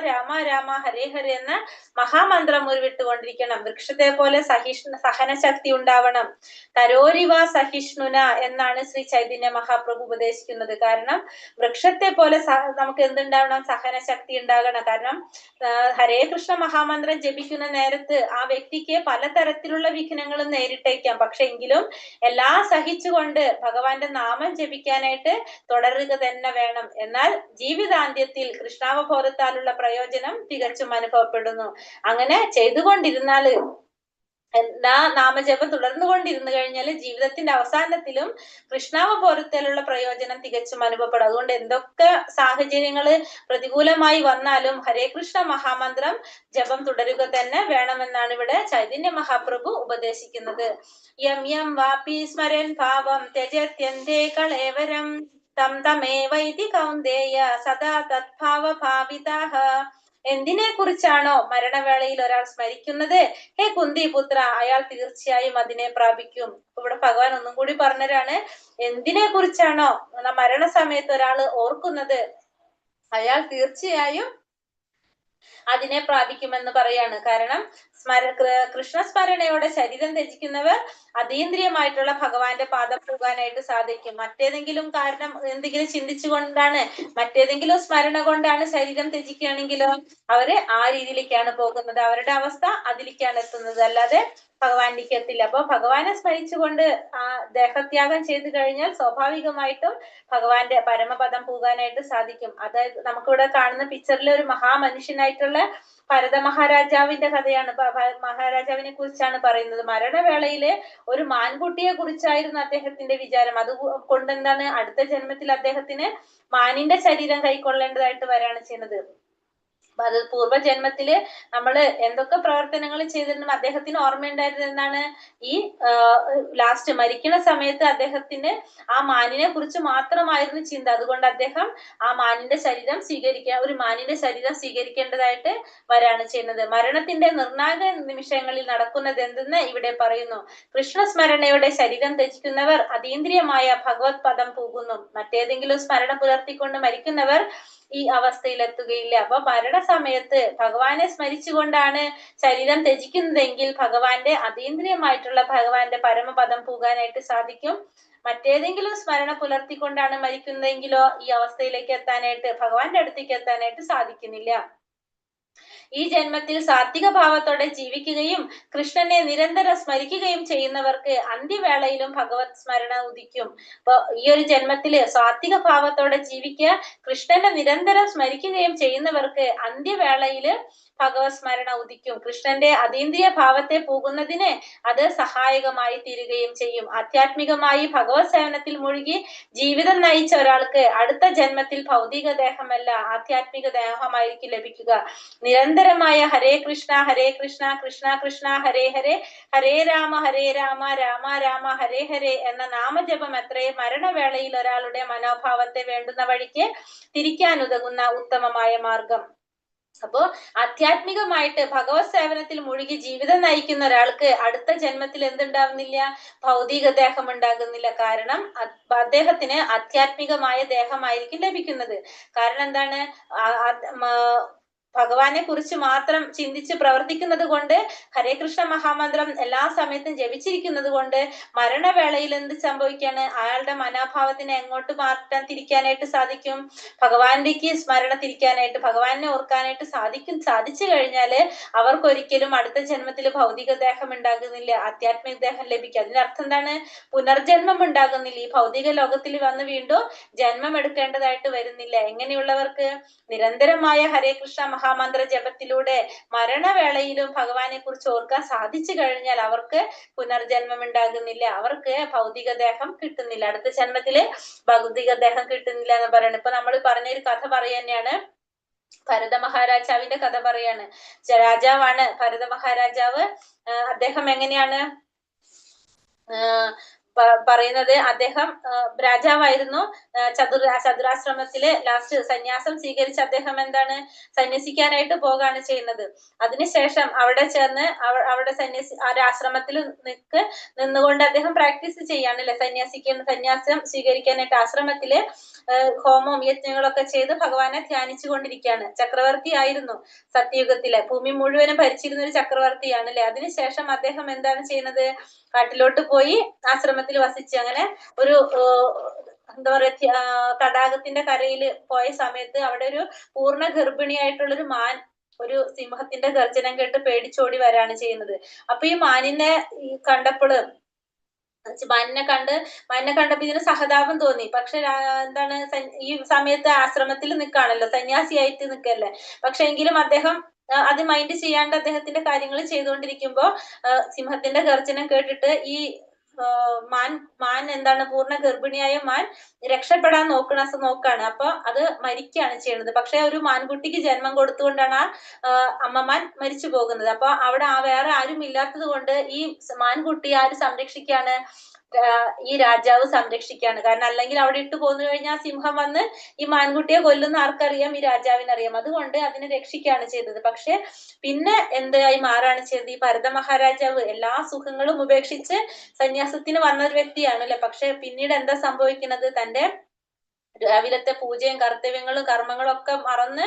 രാമ രാമ ഹരേ ഹരേ എന്ന മഹാമന്ത്രം ഉരുവിട്ടുകൊണ്ടിരിക്കണം. വൃക്ഷത്തെ പോലെ സഹനശക്തി ഉണ്ടാവണം. തരോരിവ സഹിഷ്ണുന എന്നാണ് ശ്രീ ചൈതന്യ മഹാപ്രഭു ഉപദേശിക്കുന്നത്. കാരണം വൃക്ഷത്തെ പോലെ നമുക്ക് എന്തുണ്ടാവണം, സഹനശക്തി ഉണ്ടാകണം. കാരണം ഹരേ കൃഷ്ണ മഹാമന്ത്രം ജപിക്കുന്ന നേരത്ത് ആ വ്യക്തിക്ക് പലതരത്തിലുള്ള വിഘ്നങ്ങളും നേരിട്ടേക്കാം. പക്ഷെ എങ്കിലും എല്ലാം സഹിച്ചുകൊണ്ട് ഭഗവാന്റെ നാമം ജപിക്കാനായിട്ട് തുടരുക തന്നെ വേണം. എന്നാൽ ജീവിതാന്ത്യത്തിൽ കൃഷ്ണാവബോധത്താലുള്ള പ്രയോജനം തികച്ചും അനുഭവപ്പെടുന്നു. അങ്ങനെ ചെയ്തുകൊണ്ടിരുന്നാൽ, നാമജപം തുടർന്നുകൊണ്ടിരുന്നു കഴിഞ്ഞാൽ ജീവിതത്തിന്റെ അവസാനത്തിലും കൃഷ്ണാവബോധത്തിലുള്ള പ്രയോജനം തികച്ചും അനുഭവപ്പെടും. അതുകൊണ്ട് എന്തൊക്കെ സാഹചര്യങ്ങള് പ്രതികൂലമായി വന്നാലും ഹരേ കൃഷ്ണ മഹാമന്ത്രം ജപം തുടരുക തന്നെ വേണമെന്നാണ് ഇവിടെ ചൈതന്യ മഹാപ്രഭു ഉപദേശിക്കുന്നത്. യം യം വാപി സ്മരൻ ഭാവം ത്യജത്യന്തേ കളേവരം തം തമേവൈതി കൗന്ദേയ സദാ തദ്ഭാവ ഭാവിതാഃ. എന്തിനെ കുറിച്ചാണോ മരണവേളയിൽ ഒരാൾ സ്മരിക്കുന്നത്, ഹേ കുന്തിപുത്ര, അയാൾ തീർച്ചയായും അതിനെ പ്രാപിക്കും. ഇവിടെ ഭഗവാൻ ഒന്നും കൂടി പറഞ്ഞതാണ്, എന്തിനെ കുറിച്ചാണോ മരണസമയത്ത് ഒരാൾ ഓർക്കുന്നത്, അയാൾ തീർച്ചയായും അതിനെ പ്രാപിക്കുമെന്ന് പറയാണ്. കാരണം കൃഷ്ണസ്മരണയോടെ ശരീരം ത്യജിക്കുന്നവർ അതീന്ദ്രിയമായിട്ടുള്ള ഭഗവാന്റെ പാദം പോകാനായിട്ട് സാധിക്കും. മറ്റേതെങ്കിലും കാരണം എന്തെങ്കിലും ചിന്തിച്ചുകൊണ്ടാണ്, മറ്റേതെങ്കിലും സ്മരണ കൊണ്ടാണ് ശരീരം ത്യജിക്കുകയാണെങ്കിലോ അവര് ആ രീതിയിലേക്കാണ് പോകുന്നത്. അവരുടെ അവസ്ഥ അതിലേക്കാണ് എത്തുന്നത്, അല്ലാതെ ഭഗവാനിലേക്ക് എത്തില്ല. അപ്പൊ ഭഗവാനെ സ്മരിച്ചുകൊണ്ട് ആ ദേഹത്യാഗം ചെയ്തു കഴിഞ്ഞാൽ സ്വാഭാവികമായിട്ടും ഭഗവാന്റെ പരമപദം പോകാനായിട്ട് സാധിക്കും. അതായത് നമുക്കിവിടെ കാണുന്ന പിക്ചറിലെ ഒരു മഹാമനുഷ്യനായിട്ടുള്ള ഭരത മഹാരാജാവിന്റെ കഥയാണ്, മഹാരാജാവിനെ കുറിച്ചാണ് പറയുന്നത്. മരണവേളയിലെ ഒരു മാൻകുട്ടിയെ കുറിച്ചായിരുന്നു അദ്ദേഹത്തിന്റെ വിചാരം. അതുകൊണ്ട് എന്താണ്, അടുത്ത ജന്മത്തിൽ അദ്ദേഹത്തിന് മാനിന്റെ ശരീരം കൈക്കൊള്ളേണ്ടതായിട്ട് വരാണ് ചെയ്യുന്നത്. അത് പൂർവ്വജന്മത്തില് നമ്മള് എന്തൊക്കെ പ്രവർത്തനങ്ങൾ ചെയ്തിരുന്നു അദ്ദേഹത്തിന് ഓർമ്മയുണ്ടായിരുന്നത് എന്താണ്, ഈ ലാസ്റ്റ് മരിക്കുന്ന സമയത്ത് അദ്ദേഹത്തിന് ആ മാനിനെ കുറിച്ച് മാത്രമായിരുന്നു ചിന്ത. അതുകൊണ്ട് അദ്ദേഹം ആ മാനിന്റെ ശരീരം ഒരു മാനിന്റെ ശരീരം സ്വീകരിക്കേണ്ടതായിട്ട് വരാണ് ചെയ്യുന്നത്. മരണത്തിന്റെ നിർണായക നിമിഷങ്ങളിൽ നടക്കുന്നത് എന്തെന്ന് ഇവിടെ പറയുന്നു. കൃഷ്ണസ്മരണയുടെ ശരീരം ത്യജിക്കുന്നവർ അതീന്ദ്രിയമായ ഭഗവത് പദം പോകുന്നു. മറ്റേതെങ്കിലും സ്മരണ പുലർത്തിക്കൊണ്ട് മരിക്കുന്നവർ ഈ അവസ്ഥയിലെത്തുകയില്ല. അപ്പൊ മരണസമയത്ത് ഭഗവാനെ സ്മരിച്ചുകൊണ്ടാണ് ശരീരം ത്യജിക്കുന്നതെങ്കിൽ ഭഗവാന്റെ അതീന്ദ്രിയമായിട്ടുള്ള ഭഗവാന്റെ പരമപദം പോകാനായിട്ട് സാധിക്കും. മറ്റേതെങ്കിലും സ്മരണ പുലർത്തിക്കൊണ്ടാണ് മരിക്കുന്നതെങ്കിലോ ഈ അവസ്ഥയിലേക്ക് എത്താനായിട്ട്, ഭഗവാന്റെ അടുത്തേക്ക് എത്താനായിട്ട് സാധിക്കുന്നില്ല. ഈ ജന്മത്തിൽ സാത്വിക ഭാവത്തോടെ ജീവിക്കുകയും കൃഷ്ണനെ നിരന്തരം സ്മരിക്കുകയും ചെയ്യുന്നവർക്ക് അന്ത്യവേളയിലും ഭഗവത് സ്മരണ ഉദിക്കും. അപ്പൊ ഈ ഒരു ജന്മത്തില് സാത്വിക ഭാവത്തോടെ ജീവിക്കുക, കൃഷ്ണനെ നിരന്തരം സ്മരിക്കുകയും ചെയ്യുന്നവർക്ക് അന്ത്യവേളയില് ഭഗവത് സ്മരണ ഉദിക്കും. കൃഷ്ണന്റെ അതീന്ദ്രിയ ഭാവത്തെ പോകുന്നതിന് അത് സഹായകമായി തീരുകയും ചെയ്യും. ആധ്യാത്മികമായി ഭഗവത് സേവനത്തിൽ മുഴുകി ജീവിതം നയിച്ച ഒരാൾക്ക് അടുത്ത ജന്മത്തിൽ ഭൗതിക ദേഹമല്ല ആധ്യാത്മിക ദേഹമായിരിക്കും ലഭിക്കുക. നിരന്തരമായ ഹരേ കൃഷ്ണ കൃഷ്ണ കൃഷ്ണ ഹരേ ഹരേ, ഹരേ രാമ രാമ രാമ ഹരേ ഹരേ എന്ന നാമജപം എത്രേ മരണവേളയിൽ ഒരാളുടെ മനോഭാവത്തെ വേണ്ടുന്ന വഴിക്ക് തിരിക്കാനുതകുന്ന ഉത്തമമായ മാർഗം. അപ്പോ ആധ്യാത്മികമായിട്ട് ഭഗവത് സേവനത്തിൽ മുഴുകി ജീവിതം നയിക്കുന്ന ഒരാൾക്ക് അടുത്ത ജന്മത്തിൽ എന്തുണ്ടാവുന്നില്ല? ഭൗതിക ദേഹം ഉണ്ടാകുന്നില്ല. കാരണം അദ്ദേഹത്തിന് ആധ്യാത്മികമായ ദേഹമായിരിക്കും ലഭിക്കുന്നത്. കാരണം എന്താണ്? ഭഗവാനെ കുറിച്ച് മാത്രം ചിന്തിച്ച് പ്രവർത്തിക്കുന്നത് കൊണ്ട്, ഹരേ കൃഷ്ണ മഹാമന്ത്രം എല്ലാ സമയത്തും ജപിച്ചിരിക്കുന്നത് കൊണ്ട് മരണവേളയിൽ എന്ത് സംഭവിക്കാണ്? അയാളുടെ മനോഭാവത്തിനെ എങ്ങോട്ട് മാറ്റാൻ തിരിക്കാനായിട്ട് സാധിക്കും? ഭഗവാനിലേക്ക് സ്മരണ തിരിക്കാനായിട്ട്, ഭഗവാനെ ഓർക്കാനായിട്ട് സാധിച്ചു കഴിഞ്ഞാല് അവർക്കൊരിക്കലും അടുത്ത ജന്മത്തിൽ ഭൗതിക ദേഹം ഉണ്ടാകുന്നില്ല, ആധ്യാത്മിക ദേഹം ലഭിക്കും. അതിന്റെ അർത്ഥം എന്താണ്? പുനർജന്മം ഉണ്ടാകുന്നില്ല. ഈ ഭൗതിക ലോകത്തിൽ വന്ന് വീണ്ടും ജന്മം എടുക്കേണ്ടതായിട്ട് വരുന്നില്ല. എങ്ങനെയുള്ളവർക്ക്? നിരന്തരമായ ഹരേ കൃഷ്ണ മഹാമന്ത്ര ജപത്തിലൂടെ മരണവേളയിലും ഭഗവാനെ കുറിച്ച് ഓർക്കാൻ സാധിച്ചു കഴിഞ്ഞാൽ അവർക്ക് പുനർജന്മം ഉണ്ടാകുന്നില്ല, അവർക്ക് ഭൗതിക ദേഹം കിട്ടുന്നില്ല, അടുത്ത ജന്മത്തില് ഭൗതിക ദേഹം കിട്ടുന്നില്ല എന്ന് പറയുന്നത്. ഇപ്പൊ നമ്മൾ പറഞ്ഞൊരു കഥ പറയുകയാണ്. ഭരത മഹാരാജാവിന്റെ കഥ പറയാണ്. രാജാവാണ് ഭരത മഹാരാജാവ്. അദ്ദേഹം എങ്ങനെയാണ് പറയുന്നത്? അദ്ദേഹം രാജാവായിരുന്നു. ചതുരാശ്രമത്തില് ലാസ്റ്റ് സന്യാസം സ്വീകരിച്ച് അദ്ദേഹം എന്താണ്? സന്യസിക്കാനായിട്ട് പോകാണ് ചെയ്യുന്നത്. അതിനുശേഷം അവിടെ ചെന്ന് അവിടെ ആ ആശ്രമത്തിൽ നിന്നുകൊണ്ട് അദ്ദേഹം പ്രാക്ടീസ് ചെയ്യാണല്ലേ, സന്യാസം സ്വീകരിക്കാനായിട്ട് ആശ്രമത്തില് ഹോമവും യജ്ഞങ്ങളൊക്കെ ചെയ്ത് ഭഗവാനെ ധ്യാനിച്ചു കൊണ്ടിരിക്കുകയാണ്. ചക്രവർത്തി ആയിരുന്നു സത്യയുഗത്തിലെ, ഭൂമി മുഴുവനും ഭരിച്ചിരുന്ന ഒരു ചക്രവർത്തിയാണ് അല്ലെ. അതിനുശേഷം അദ്ദേഹം എന്താണ് ചെയ്യുന്നത്? കാട്ടിലോട്ട് പോയി ആശ്രമത്തിൽ വസിച്ച് അങ്ങനെ ഒരു എന്താ പറയാ തടാകത്തിന്റെ കരയിൽ പോയ സമയത്ത് അവിടെ ഒരു പൂർണ്ണ ഗർഭിണിയായിട്ടുള്ളൊരു മാൻ ഒരു സിംഹത്തിന്റെ ഗർജനം കേട്ട് പേടിച്ചോടി വരാണ് ചെയ്യുന്നത്. അപ്പൊ ഈ മാനിനെ കണ്ടപ്പോള് മാനിനെ കണ്ടപ്പോ ഇതിന് സഹതാപം തോന്നി. പക്ഷെ എന്താണ്, ഈ സമയത്ത് ആശ്രമത്തിൽ നിൽക്കാണല്ലോ, സന്യാസിയായിട്ട് നിൽക്കല്ലേ. പക്ഷെ എങ്കിലും അദ്ദേഹം അത് മൈൻഡ് ചെയ്യാണ്ട് അദ്ദേഹത്തിന്റെ കാര്യങ്ങൾ ചെയ്തുകൊണ്ടിരിക്കുമ്പോ സിംഹത്തിന്റെ ഗർജനം കേട്ടിട്ട് ഈ മാൻ എന്താണ്, പൂർണ്ണ ഗർഭിണിയായ മാൻ രക്ഷപ്പെടാൻ നോക്കാണ്. അപ്പൊ അത് മരിക്കുകയാണ് ചെയ്യുന്നത്. പക്ഷെ ഒരു മാൻകുട്ടിക്ക് ജന്മം കൊടുത്തുകൊണ്ടാണ് ആ അമ്മമാൻ മരിച്ചു പോകുന്നത്. അപ്പൊ അവിടെ വേറെ ആരും ഇല്ലാത്തത് കൊണ്ട് ഈ മാൻകുട്ടി ആര് സംരക്ഷിക്കാണ്? ഈ രാജാവ് സംരക്ഷിക്കാണ്. കാരണം അല്ലെങ്കിൽ അവിടെ ഇട്ട് പോന്നു കഴിഞ്ഞാൽ സിംഹം വന്ന് ഈ മാൻകുട്ടിയെ കൊല്ലുന്ന ആർക്കറിയാം? ഈ രാജാവിനറിയാം. അതുകൊണ്ട് അതിനെ രക്ഷിക്കുകയാണ് ചെയ്തത്. പക്ഷെ പിന്നെ എന്തായി മാറാണ് ചെയ്തത്? ഈ ഭരത മഹാരാജാവ് എല്ലാ സുഖങ്ങളും ഉപേക്ഷിച്ച് സന്യാസത്തിന് വന്ന ഒരു വ്യക്തിയാണ് അല്ലെ. പക്ഷെ പിന്നീട് എന്താ സംഭവിക്കുന്നത്? തന്റെ രാവിലത്തെ പൂജയും കർത്തവ്യങ്ങളും കർമ്മങ്ങളും ഒക്കെ മറന്ന്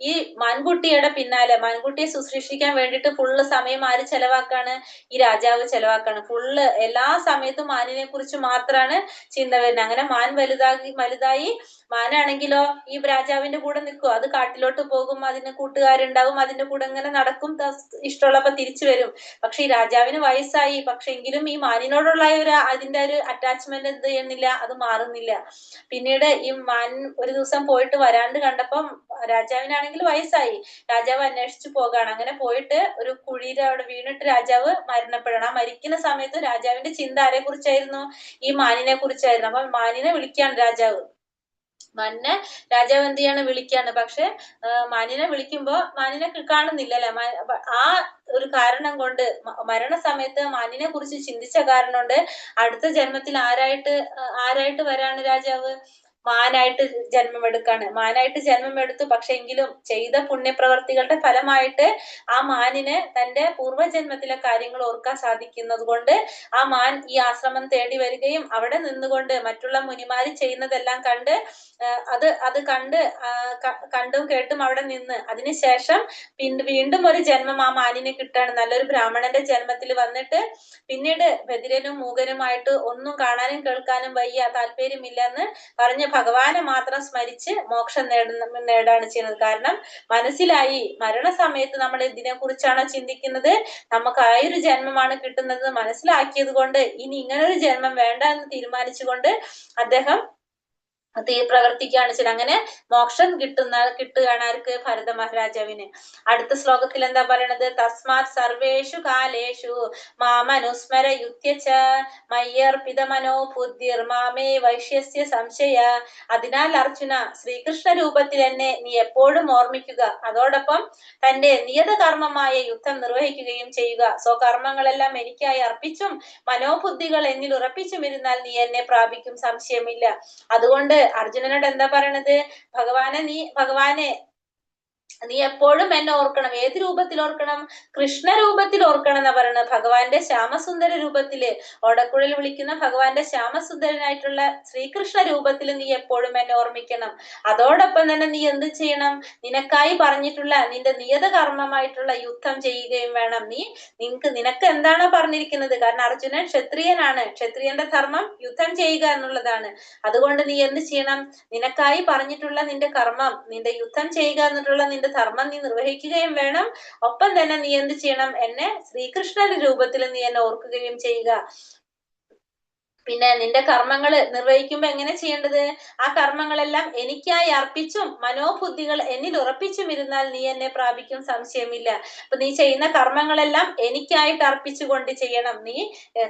ഈ മാൻകുട്ടിയുടെ പിന്നാലെ, മാൻകുട്ടിയെ ശുശ്രൂഷിക്കാൻ വേണ്ടിയിട്ട് ഫുള്ള് സമയം ആര് ചെലവാക്കാണ്? ഈ രാജാവ് ചെലവാക്കാണ്. ഫുള്ള് എല്ലാ സമയത്തും മാനിനെ കുറിച്ച് മാത്രമാണ് ചിന്ത വരുന്നത്. അങ്ങനെ മാൻ വലുതായി മാനാണെങ്കിലോ ഈ രാജാവിന്റെ കൂടെ നിൽക്കും. അത് കാട്ടിലോട്ട് പോകും, അതിന് കൂട്ടുകാരുണ്ടാവും, അതിന്റെ കൂടെ ഇങ്ങനെ നടക്കും, ഇഷ്ടമുള്ളപ്പോ തിരിച്ചു വരും. പക്ഷെ ഈ രാജാവിന് വയസ്സായി. പക്ഷെ എങ്കിലും ഈ മാനിനോടുള്ള അതിന്റെ ഒരു അറ്റാച്ച്മെന്റ് എന്ത് ചെയ്യുന്നില്ല? അത് മാറുന്നില്ല. പിന്നീട് ഈ മാൻ ഒരു ദിവസം പോയിട്ട് വരാണ്ട് കണ്ടപ്പം രാജാവിനാണെങ്കിൽ വയസ്സായി. രാജാവ് അന്വേഷിച്ചു പോകാണ്. അങ്ങനെ പോയിട്ട് ഒരു കുഴിയിൽ അവിടെ വീണിട്ട് രാജാവ് മരണപ്പെടണം. ആ മരിക്കുന്ന സമയത്ത് രാജാവിന്റെ ചിന്ത ആരെ കുറിച്ചായിരുന്നു? ഈ മാനിനെ കുറിച്ചായിരുന്നു. അപ്പൊ മാനിനെ വിളിക്കാണ് രാജാവ്. മാനിനെ രാജാവ് എന്ത് ചെയ്യാണ്? വിളിക്കാണ്. പക്ഷെ മാനിനെ വിളിക്കുമ്പോ മാനിനെ കാണുന്നില്ല അല്ലെ. ആ ഒരു കാരണം കൊണ്ട്, മരണസമയത്ത് മാനിനെ കുറിച്ച് ചിന്തിച്ച കാരണം കൊണ്ട് അടുത്ത ജന്മത്തിൽ ആരായിട്ട് വരാണ് രാജാവ്? മാനായിട്ട് ജന്മമെടുക്കാണ്. മാനായിട്ട് ജന്മമെടുത്തു. പക്ഷെ എങ്കിലും ചെയ്ത പുണ്യപ്രവർത്തികളുടെ ഫലമായിട്ട് ആ മാനിന് തന്റെ പൂർവ്വജന്മത്തിലെ കാര്യങ്ങൾ ഓർക്കാൻ സാധിക്കുന്നത് കൊണ്ട് ആ മാൻ ഈ ആശ്രമം തേടി വരികയും അവിടെ നിന്നുകൊണ്ട് മറ്റുള്ള മുനിമാര് ചെയ്യുന്നതെല്ലാം കണ്ട് അത് കണ്ടും കേട്ടും അവിടെ നിന്ന് അതിനുശേഷം വീണ്ടും ഒരു ജന്മം ആ മാനിന് കിട്ടാണ്. നല്ലൊരു ബ്രാഹ്മണന്റെ ജന്മത്തിൽ വന്നിട്ട് പിന്നീട് ബധിരനും മൂകനുമായിട്ട് ഒന്നും കാണാനും കേൾക്കാനും വയ്യ, താല്പര്യമില്ലെന്ന് പറഞ്ഞ് ഭഗവാനെ മാത്രം സ്മരിച്ച് മോക്ഷം നേടാണ് ചെയ്യുന്നത്. കാരണം മനസ്സിലായി മരണസമയത്ത് നമ്മൾ ഇതിനെ കുറിച്ചാണോ ചിന്തിക്കുന്നത്, നമുക്ക് ആ ഒരു ജന്മമാണ് കിട്ടുന്നത് മനസ്സിലാക്കിയത് കൊണ്ട് ഇനി ഇങ്ങനൊരു ജന്മം വേണ്ട എന്ന് തീരുമാനിച്ചുകൊണ്ട് അദ്ദേഹം പ്രവർത്തിക്കുകയാണ് ചെയ്യുന്നത്. അങ്ങനെ മോക്ഷം കിട്ടുകയാണ് ആർക്ക്? ഭരത മഹാരാജാവിന്. അടുത്ത ശ്ലോകത്തിൽ എന്താ പറയണത്? തസ്മാത് സർവേഷു കാലേഷു മാമനുസ്മര യുത്യച മയ്യർപിത മനോ ബുദ്ധിർ മാമേ വൈശ്യസ്യ സംശയ. അതിനാൽ അർജുന, ശ്രീകൃഷ്ണ രൂപത്തിൽ എന്നെ നീ എപ്പോഴും ഓർമ്മിക്കുക, അതോടൊപ്പം തന്റെ നിയത കർമ്മമായ യുദ്ധം നിർവഹിക്കുകയും ചെയ്യുക. സ്വകർമ്മങ്ങളെല്ലാം എനിക്കായി അർപ്പിച്ചും മനോബുദ്ധികൾ എന്നിൽ ഉറപ്പിച്ചും ഇരുന്നാൽ നീ എന്നെ പ്രാപിക്കും, സംശയമില്ല. അതുകൊണ്ട് അർജുനനോട് എന്താ പറയണത്? ഭഗവാനെ നീ എപ്പോഴും എന്നെ ഓർക്കണം. ഏത് രൂപത്തിൽ ഓർക്കണം? കൃഷ്ണ രൂപത്തിൽ ഓർക്കണം എന്നാ പറയണത്. ഭഗവാന്റെ ശ്യാമസുന്ദര രൂപത്തില്, ഓടക്കുഴൽ വിളിക്കുന്ന ഭഗവാന്റെ ശ്യാമസുന്ദരനായിട്ടുള്ള ശ്രീകൃഷ്ണ രൂപത്തിൽ നീ എപ്പോഴും എന്നെ ഓർമ്മിക്കണം. അതോടൊപ്പം തന്നെ നീ എന്ത് ചെയ്യണം? നിനക്കായി പറഞ്ഞിട്ടുള്ള നിന്റെ നിയത കർമ്മമായിട്ടുള്ള യുദ്ധം ചെയ്യുകയും വേണം. നിനക്ക് എന്താണോ പറഞ്ഞിരിക്കുന്നത്, കാരണം അർജുനൻ ക്ഷത്രിയനാണ്, ക്ഷത്രിയന്റെ ധർമ്മം യുദ്ധം ചെയ്യുക എന്നുള്ളതാണ്. അതുകൊണ്ട് നീ എന്ത് ചെയ്യണം? നിനക്കായി പറഞ്ഞിട്ടുള്ള നിന്റെ കർമ്മം, നിന്റെ യുദ്ധം ചെയ്യുക എന്നിട്ടുള്ള നിന്റെ ധർമ്മം നീ നിർവഹിക്കുകയും വേണം. ഒപ്പം തന്നെ നീ എന്ത് ചെയ്യണം? എന്നെ ശ്രീകൃഷ്ണന്റെ രൂപത്തിൽ നീ എന്നെ ഓർക്കുകയും ചെയ്യുക. പിന്നെ നിന്റെ കർമ്മങ്ങൾ നിർവഹിക്കുമ്പോ എങ്ങനെ ചെയ്യേണ്ടത്? ആ കർമ്മങ്ങളെല്ലാം എനിക്കായി അർപ്പിച്ചും മനോബുദ്ധികൾ എന്നിൽ ഉറപ്പിച്ചും ഇരുന്നാൽ നീ എന്നെ പ്രാപിക്കും, സംശയമില്ല. അപ്പൊ നീ ചെയ്യുന്ന കർമ്മങ്ങളെല്ലാം എനിക്കായിട്ട് അർപ്പിച്ചുകൊണ്ട് ചെയ്യണം. നീ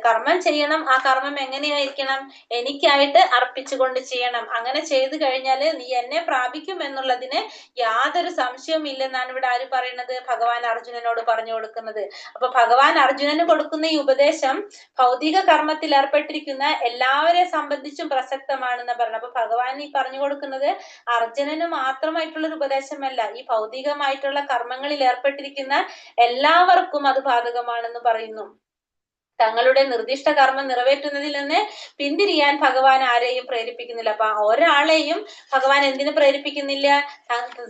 കർമ്മം ചെയ്യണം. ആ കർമ്മം എങ്ങനെയായിരിക്കണം? എനിക്കായിട്ട് അർപ്പിച്ചുകൊണ്ട് ചെയ്യണം. അങ്ങനെ ചെയ്തു കഴിഞ്ഞാല് നീ എന്നെ പ്രാപിക്കും എന്നുള്ളതിന് യാതൊരു സംശയവും ഇല്ലെന്നാണ് ഇവിടെ ആര് പറയുന്നത്? ഭഗവാൻ അർജുനനോട് പറഞ്ഞു കൊടുക്കുന്നത്. അപ്പൊ ഭഗവാൻ അർജുനന് കൊടുക്കുന്ന ഈ ഉപദേശം ഭൗതിക കർമ്മത്തിൽ ഏർപ്പെട്ടിരിക്കുന്ന എല്ലാവരെ സംബന്ധിച്ചും പ്രസക്തമാണെന്ന് പറഞ്ഞു. അപ്പൊ ഭഗവാൻ ഈ പറഞ്ഞു കൊടുക്കുന്നത് അർജുനന് മാത്രമായിട്ടുള്ള ഒരു ഉപദേശമല്ല, ഈ ഭൗതികമായിട്ടുള്ള കർമ്മങ്ങളിൽ ഏർപ്പെട്ടിരിക്കുന്ന എല്ലാവർക്കും അത് ബാധകമാണെന്ന് പറയുന്നു. തങ്ങളുടെ നിർദ്ദിഷ്ട കർമ്മം നിറവേറ്റുന്നതിൽ നിന്ന് പിന്തിരിയാൻ ഭഗവാൻ ആരെയും പ്രേരിപ്പിക്കുന്നില്ല. അപ്പൊ ഒരാളെയും ഭഗവാൻ എന്തിനു പ്രേരിപ്പിക്കുന്നില്ല?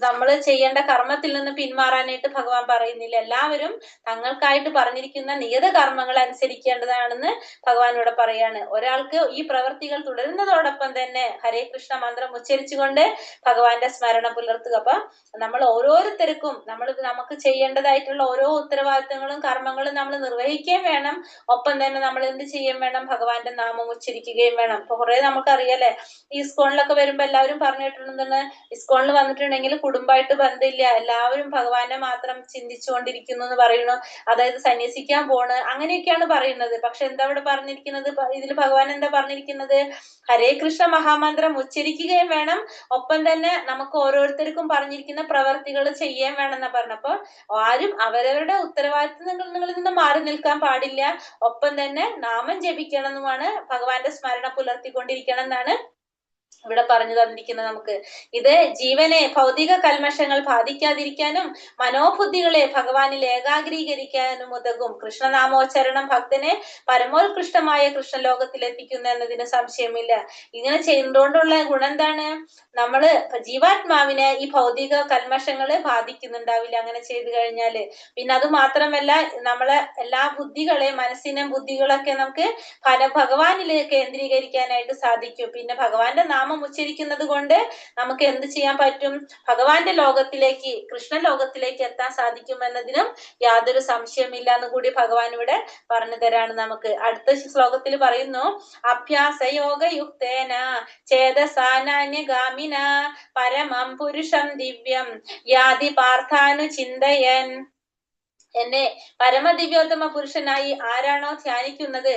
നമ്മൾ ചെയ്യേണ്ട കർമ്മത്തിൽ നിന്ന് പിന്മാറാനായിട്ട് ഭഗവാൻ പറയുന്നില്ല. എല്ലാവരും തങ്ങൾക്കായിട്ട് പറഞ്ഞിരിക്കുന്ന നിയത കർമ്മങ്ങൾ അനുസരിക്കേണ്ടതാണെന്ന് ഭഗവാൻ ഇവിടെ പറയാണ്. ഒരാൾക്ക് ഈ പ്രവൃത്തികൾ തുടരുന്നതോടൊപ്പം തന്നെ ഹരേ കൃഷ്ണ മന്ത്രം ഉച്ചരിച്ചുകൊണ്ട് ഭഗവാന്റെ സ്മരണ പുലർത്തുക. അപ്പൊ നമ്മൾ ഓരോരുത്തർക്കും നമുക്ക് ചെയ്യേണ്ടതായിട്ടുള്ള ഓരോ ഉത്തരവാദിത്തങ്ങളും കർമ്മങ്ങളും നമ്മൾ നിർവഹിക്കുകയും വേണം. ഒപ്പം തന്നെ നമ്മൾ എന്ത് ചെയ്യും വേണം? ഭഗവാന്റെ നാമം ഉച്ചരിക്കുകയും വേണം. ഇപ്പൊ കുറെ നമുക്കറിയാലേ, ഈ ഇസ്കോണിലൊക്കെ വരുമ്പോ എല്ലാവരും പറഞ്ഞിട്ടുണ്ടെന്ന്, ഇസ്കോണിൽ വന്നിട്ടുണ്ടെങ്കിൽ കുടുംബമായിട്ട് ബന്ധമില്ല, എല്ലാവരും ഭഗവാനെ മാത്രം ചിന്തിച്ചുകൊണ്ടിരിക്കുന്നു എന്ന് പറയുന്നു. അതായത് സന്യസിക്കാൻ പോണ്, അങ്ങനെയൊക്കെയാണ് പറയുന്നത്. പക്ഷെ എന്താ ഇവിടെ പറഞ്ഞിരിക്കുന്നത്? ഇതിൽ ഭഗവാൻ എന്താ പറഞ്ഞിരിക്കുന്നത്? ഹരേ കൃഷ്ണ മഹാമന്ത്രം ഉച്ചരിക്കുകയും വേണം, ഒപ്പം തന്നെ നമുക്ക് ഓരോരുത്തർക്കും പറഞ്ഞിരിക്കുന്ന പ്രവർത്തികൾ ചെയ്യാൻ വേണം എന്നാ പറഞ്ഞു. അപ്പൊ ആരും അവരവരുടെ ഉത്തരവാദിത്തങ്ങളിൽ നിന്ന് മാറി നിൽക്കാൻ പാടില്ല. ഒപ്പം തന്നെ നാമം ജപിക്കണം എന്നുമാണ്, ഭഗവാന്റെ സ്മരണ പുലർത്തിക്കൊണ്ടിരിക്കണം എന്നാണ് ഇവിടെ പറഞ്ഞു തന്നിരിക്കുന്നത് നമുക്ക്. ഇത് ജീവനെ ഭൗതിക കൽമഷങ്ങൾ ബാധിക്കാതിരിക്കാനും മനോബുദ്ധികളെ ഭഗവാനിൽ ഏകാഗ്രീകരിക്കാനും ഉതകും. കൃഷ്ണനാമോച്ചരണം ഭക്തനെ പരമോത്കൃഷ്ടമായ കൃഷ്ണലോകത്തിൽ എത്തിക്കുന്നു എന്നതിന് സംശയമില്ല. ഇങ്ങനെ ചെയ്യുന്നതുകൊണ്ടുള്ള ഗുണം എന്താണ്? നമ്മള് ജീവാത്മാവിനെ ഈ ഭൗതിക കൽമഷങ്ങള് ബാധിക്കുന്നുണ്ടാവില്ല അങ്ങനെ ചെയ്തു കഴിഞ്ഞാല്. പിന്നെ അത് മാത്രമല്ല, നമ്മളെ എല്ലാ മനസ്സിനെ ബുദ്ധികളൊക്കെ നമുക്ക് ഭഗവാനില് കേന്ദ്രീകരിക്കാനായിട്ട് സാധിക്കും. പിന്നെ ഭഗവാന്റെ നാമം ഉച്ചരിക്കുന്നത് കൊണ്ട് നമുക്ക് എന്ത് ചെയ്യാൻ പറ്റും? ഭഗവാന്റെ ലോകത്തിലേക്ക്, കൃഷ്ണ ലോകത്തിലേക്ക് എത്താൻ സാധിക്കും എന്നതിനും യാതൊരു സംശയമില്ല എന്ന് കൂടി ഭഗവാൻ ഇവിടെ പറഞ്ഞു തരാണ് നമുക്ക്. അടുത്ത ശ്ലോകത്തിൽ പറയുന്നു, അഭ്യാസയോഗയുക്തേന ചേതസാനാന്യഗാമിന പരമം പുരുഷം ദിവ്യം യാതി പാർത്ഥാനുചിന്തയൻ. എന്നെ പരമദിവ്യോത്തമ പുരുഷനായി ആരാണോ ധ്യാനിക്കുന്നത്,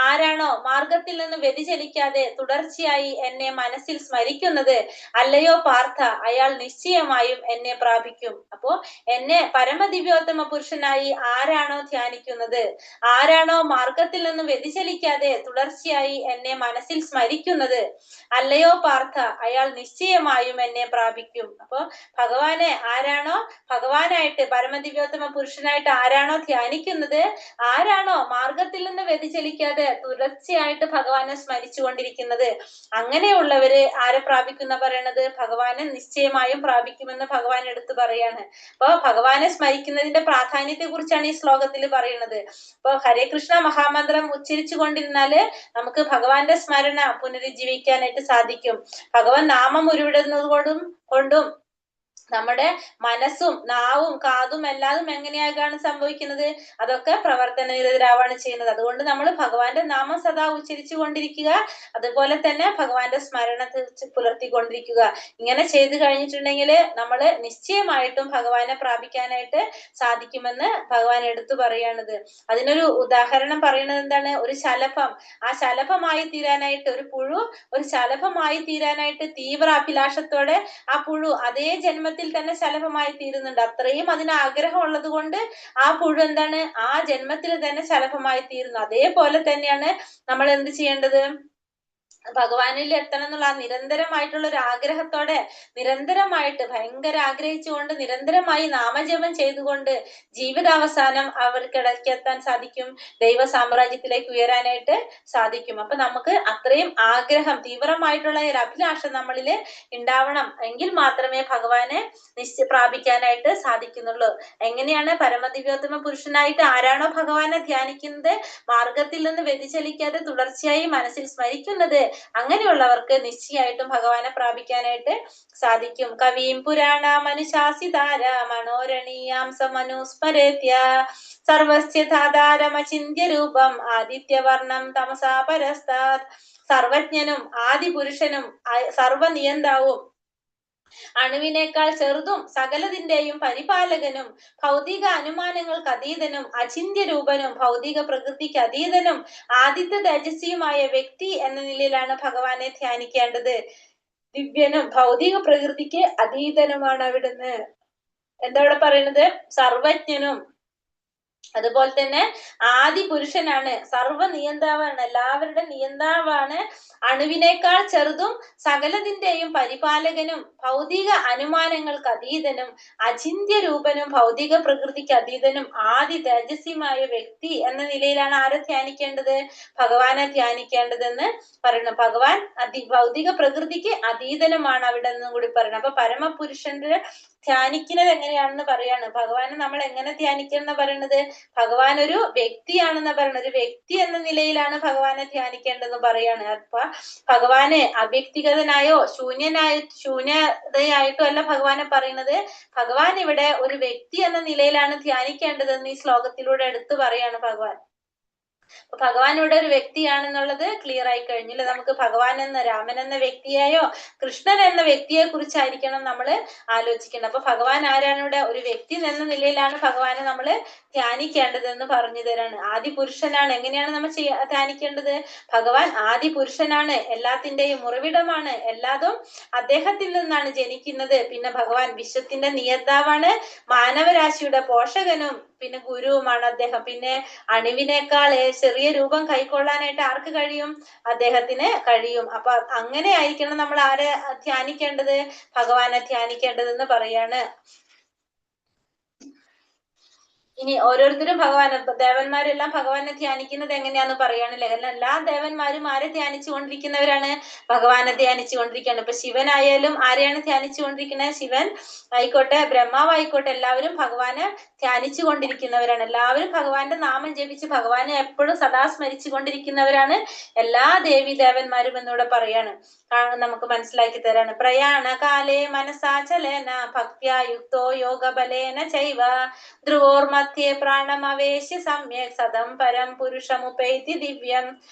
ആരാണോ മാർഗത്തിൽ നിന്ന് വ്യതിചലിക്കാതെ തുടർച്ചയായി എന്നെ മനസ്സിൽ സ്മരിക്കുന്നത്, അല്ലയോ പാർത്ഥ, അയാൾ നിശ്ചയമായും എന്നെ പ്രാപിക്കും. അപ്പോ എന്നെ പരമദിവ്യോത്തമ പുരുഷനായി ആരാണോ ധ്യാനിക്കുന്നത്, ആരാണോ മാർഗത്തിൽ നിന്ന് വ്യതിചലിക്കാതെ തുടർച്ചയായി എന്നെ മനസ്സിൽ സ്മരിക്കുന്നത്, അല്ലയോ പാർത്ഥ, അയാൾ നിശ്ചയമായും എന്നെ പ്രാപിക്കും. അപ്പോ ഭഗവാനെ ആരാണോ ഭഗവാനായിട്ട് പരമദിവ്യോത്തമ പുരുഷനായിട്ട് ആരാണോ ധ്യാനിക്കുന്നത്, ആരാണോ മാർഗത്തിൽ നിന്ന് വ്യതിചലിക്കാതെ തുടർച്ചയായിട്ട് ഭഗവാനെ സ്മരിച്ചു കൊണ്ടിരിക്കുന്നത്, അങ്ങനെയുള്ളവര് ആരെ പ്രാപിക്കുന്ന പറയണത്, ഭഗവാനെ നിശ്ചയമായും പ്രാപിക്കുമെന്ന് ഭഗവാൻ എടുത്തു പറയാണ്. അപ്പൊ ഭഗവാനെ സ്മരിക്കുന്നതിന്റെ പ്രാധാന്യത്തെ കുറിച്ചാണ് ഈ ശ്ലോകത്തിൽ പറയുന്നത്. അപ്പൊ ഹരേ കൃഷ്ണ മഹാമന്ത്രം ഉച്ചരിച്ചു കൊണ്ടിരുന്നാല് നമുക്ക് ഭഗവാന്റെ സ്മരണ പുനരുജ്ജീവിക്കാനായിട്ട് സാധിക്കും. ഭഗവാൻ നാമം ഉരുവിടുന്നത് കൊണ്ടും നമ്മുടെ മനസ്സും നാവും കാതും എല്ലാതും എങ്ങനെയാകാണ് സംഭവിക്കുന്നത്, അതൊക്കെ പ്രവർത്തനനിരതരാവാണ് ചെയ്യുന്നത്. അതുകൊണ്ട് നമ്മൾ ഭഗവാന്റെ നാമം സദാ ഉച്ചരിച്ചു കൊണ്ടിരിക്കുക, അതുപോലെ തന്നെ ഭഗവാന്റെ സ്മരണ പുലർത്തിക്കൊണ്ടിരിക്കുക. ഇങ്ങനെ ചെയ്തു കഴിഞ്ഞിട്ടുണ്ടെങ്കിൽ നമ്മൾ നിശ്ചയമായിട്ടും ഭഗവാനെ പ്രാപിക്കാനായിട്ട് സാധിക്കുമെന്ന് ഭഗവാൻ എടുത്തു പറയാണത്. അതിനൊരു ഉദാഹരണം പറയുന്നത് എന്താണ്, ഒരു ശലഭം, ആ ശലഭമായി തീരാനായിട്ട്, ഒരു പുഴു ഒരു ശലഭമായി തീരാനായിട്ട് തീവ്ര അഭിലാഷത്തോടെ ആ പുഴു അതേ ജന്മത്തിൽ തന്നെ ശലഭമായി തീരുന്നുണ്ട്. അത്രയും അതിന് ആഗ്രഹം ഉള്ളത് കൊണ്ട് ആ പുഴു എന്താണ്, ആ ജന്മത്തിൽ തന്നെ ശലഭമായി തീരുന്നു. അതേപോലെ തന്നെയാണ് നമ്മൾ എന്ത് ചെയ്യേണ്ടത്, ഭഗവാനിൽ എത്തണം എന്നുള്ള ആ നിരന്തരമായിട്ടുള്ള ഒരു ആഗ്രഹത്തോടെ, നിരന്തരമായിട്ട് ഭയങ്കര ആഗ്രഹിച്ചുകൊണ്ട് നിരന്തരമായി നാമജപം ചെയ്തുകൊണ്ട് ജീവിതാവസാനം അവർക്കിടയ്ക്കെത്താൻ സാധിക്കും, ദൈവ സാമ്രാജ്യത്തിലേക്ക് ഉയരാനായിട്ട് സാധിക്കും. അപ്പൊ നമുക്ക് അത്രയും ആഗ്രഹം, തീവ്രമായിട്ടുള്ള ഒരു അഭിലാഷം നമ്മളില് ഉണ്ടാവണം, എങ്കിൽ മാത്രമേ ഭഗവാനെ പ്രാപിക്കാനായിട്ട് സാധിക്കുന്നുള്ളൂ. എങ്ങനെയാണ് പരമദിവ്യോത്തമ പുരുഷനായിട്ട് ആരാണോ ഭഗവാനെ ധ്യാനിക്കുന്നത്, മാർഗത്തിൽ നിന്ന് വ്യതിചലിക്കാതെ തുടർച്ചയായി മനസ്സിൽ സ്മരിക്കുന്നത്, അങ്ങനെയുള്ളവർക്ക് നിശ്ചയമായിട്ടും ഭഗവാനെ പ്രാപിക്കാനായിട്ട് സാധിക്കും. കവീം പുരാണ മനുശാസിതാര മനോരണീയാം സമനുസ്മരേത്യ സർവസ്യ ധാതാരമചിന്യ രൂപം ആദിത്യവർണം തമസാ പരസ്താത്. സർവജ്ഞനും ആദിപുരുഷനും സർവനിയന്താവും അണുവിനേക്കാൾ ചെറുതും സകലതിന്റെയും പരിപാലകനും ഭൗതിക അനുമാനങ്ങൾക്ക് അതീതനും അചിന്യ രൂപനും ഭൗതിക പ്രകൃതിക്ക് അതീതനും ആദിത്യ തേജസ്വിയുമായ വ്യക്തി എന്ന നിലയിലാണ് ഭഗവാനെ ധ്യാനിക്കേണ്ടത്. ദിവ്യനും ഭൗതിക പ്രകൃതിക്ക് അതീതനുമാണ് അവിടുന്ന്. എന്താ ഇവിടെ പറയുന്നത്, സർവജ്ഞനും അതുപോലെ തന്നെ ആദി പുരുഷനാണ്, സർവ നിയന്താവാണ്, എല്ലാവരുടെ നിയന്താവാണ്, അണുവിനേക്കാൾ ചെറുതും സകലതിന്റെയും പരിപാലകനും ഭൗതിക അനുമാനങ്ങൾക്ക് അതീതനും അചിന്യ രൂപനും ഭൗതിക പ്രകൃതിക്ക് അതീതനും ആദി തേജസ്വിയുമായ വ്യക്തി എന്ന നിലയിലാണ് ആരെ ധ്യാനിക്കേണ്ടത്, ഭഗവാനെ ധ്യാനിക്കേണ്ടതെന്ന് പറയണം. ഭഗവാൻ ഭൗതിക പ്രകൃതിക്ക് അതീതനുമാണ് അവിടെ നിന്നും കൂടി പറയണം. അപ്പൊ പരമപുരുഷന്റെ ധ്യാനിക്കുന്നത് എങ്ങനെയാണെന്ന് പറയാണ്. ഭഗവാനെ നമ്മൾ എങ്ങനെ ധ്യാനിക്കണം എന്ന് പറയുന്നത്, ഭഗവാൻ ഒരു വ്യക്തിയാണെന്ന് പറയുന്നത്, ഒരു വ്യക്തി എന്ന നിലയിലാണ് ഭഗവാനെ ധ്യാനിക്കേണ്ടതെന്ന് പറയാണ്. അപ്പൊ ഭഗവാനെ അവ്യക്തിഗതനായോ ശൂന്യതയായിട്ടോ അല്ല ഭഗവാനെ പറയുന്നത്, ഭഗവാൻ ഇവിടെ ഒരു വ്യക്തി എന്ന നിലയിലാണ് ധ്യാനിക്കേണ്ടതെന്ന് ഈ ശ്ലോകത്തിലൂടെ എടുത്തു പറയാണ് ഭഗവാൻ. അപ്പൊ ഭഗവാൻ ഇവിടെ ഒരു വ്യക്തിയാണെന്നുള്ളത് ക്ലിയർ ആയി കഴിഞ്ഞില്ല. നമുക്ക് ഭഗവാൻ എന്ന രാമൻ എന്ന വ്യക്തിയെയോ കൃഷ്ണൻ എന്ന വ്യക്തിയെ കുറിച്ചായിരിക്കണം നമ്മൾ ആലോചിക്കേണ്ടത്. അപ്പൊ ഭഗവാൻ ആരാണ്, ഇവിടെ ഒരു വ്യക്തി എന്ന നിലയിലാണ് ഭഗവാനെ നമ്മൾ ധ്യാനിക്കേണ്ടതെന്ന് പറഞ്ഞു തരാണ്. ആദി പുരുഷനാണ്. എങ്ങനെയാണ് നമ്മൾ ധ്യാനിക്കേണ്ടത്, ഭഗവാൻ ആദി പുരുഷനാണ്, എല്ലാത്തിന്റെയും ഉറവിടമാണ്, എല്ലാതും അദ്ദേഹത്തിൽ നിന്നാണ് ജനിക്കുന്നത്. പിന്നെ ഭഗവാൻ വിശ്വത്തിന്റെ നിയന്താവാണ്, മാനവരാശിയുടെ പോഷകനും പിന്നെ ഗുരുവുമാണ് അദ്ദേഹം. പിന്നെ അണുവിനേക്കാൾ ചെറിയ രൂപം കൈക്കൊള്ളാനായിട്ട് ആർക്ക് കഴിയും, അദ്ദേഹത്തിന് കഴിയും. അപ്പൊ അങ്ങനെ ആയിരിക്കണം നമ്മൾ ആരെ ധ്യാനിക്കേണ്ടത്, ഭഗവാനെ ധ്യാനിക്കേണ്ടതെന്ന് പറയാണ്. ഇനി ഓരോരുത്തരും ദേവന്മാരെല്ലാം ഭഗവാനെ ധ്യാനിക്കുന്നത് എങ്ങനെയാന്ന് പറയാണല്ലേ. എല്ലാ ദേവന്മാരും ആരെ ധ്യാനിച്ചു കൊണ്ടിരിക്കുന്നവരാണ്, ഭഗവാനെ ധ്യാനിച്ചു കൊണ്ടിരിക്കുകയാണ്. ഇപ്പൊ ശിവനായാലും ആരെയാണ് ധ്യാനിച്ചു കൊണ്ടിരിക്കുന്നത്, ശിവൻ ആയിക്കോട്ടെ ബ്രഹ്മാവായിക്കോട്ടെ, എല്ലാവരും ഭഗവാനെ ധ്യാനിച്ചു കൊണ്ടിരിക്കുന്നവരാണ്. എല്ലാവരും ഭഗവാന്റെ നാമം ജപിച്ച് ഭഗവാനെ എപ്പോഴും സദാ സ്മരിച്ചു കൊണ്ടിരിക്കുന്നവരാണ് എല്ലാ ദേവി ദേവന്മാരും എന്നിവിടെ പറയാണ്, നമുക്ക് മനസ്സിലാക്കി തരാണ്. പ്രയാണ കാലേ മനസാചലേന ഭക്ത്യാ യുക്തോ യോഗബലേന ചൈവ ധ്രുവോർമധ്യേ പ്രാണമവേശ്യ സമ്യക് സദം പരം പുരുഷമുപൈതി ദിവ്യം.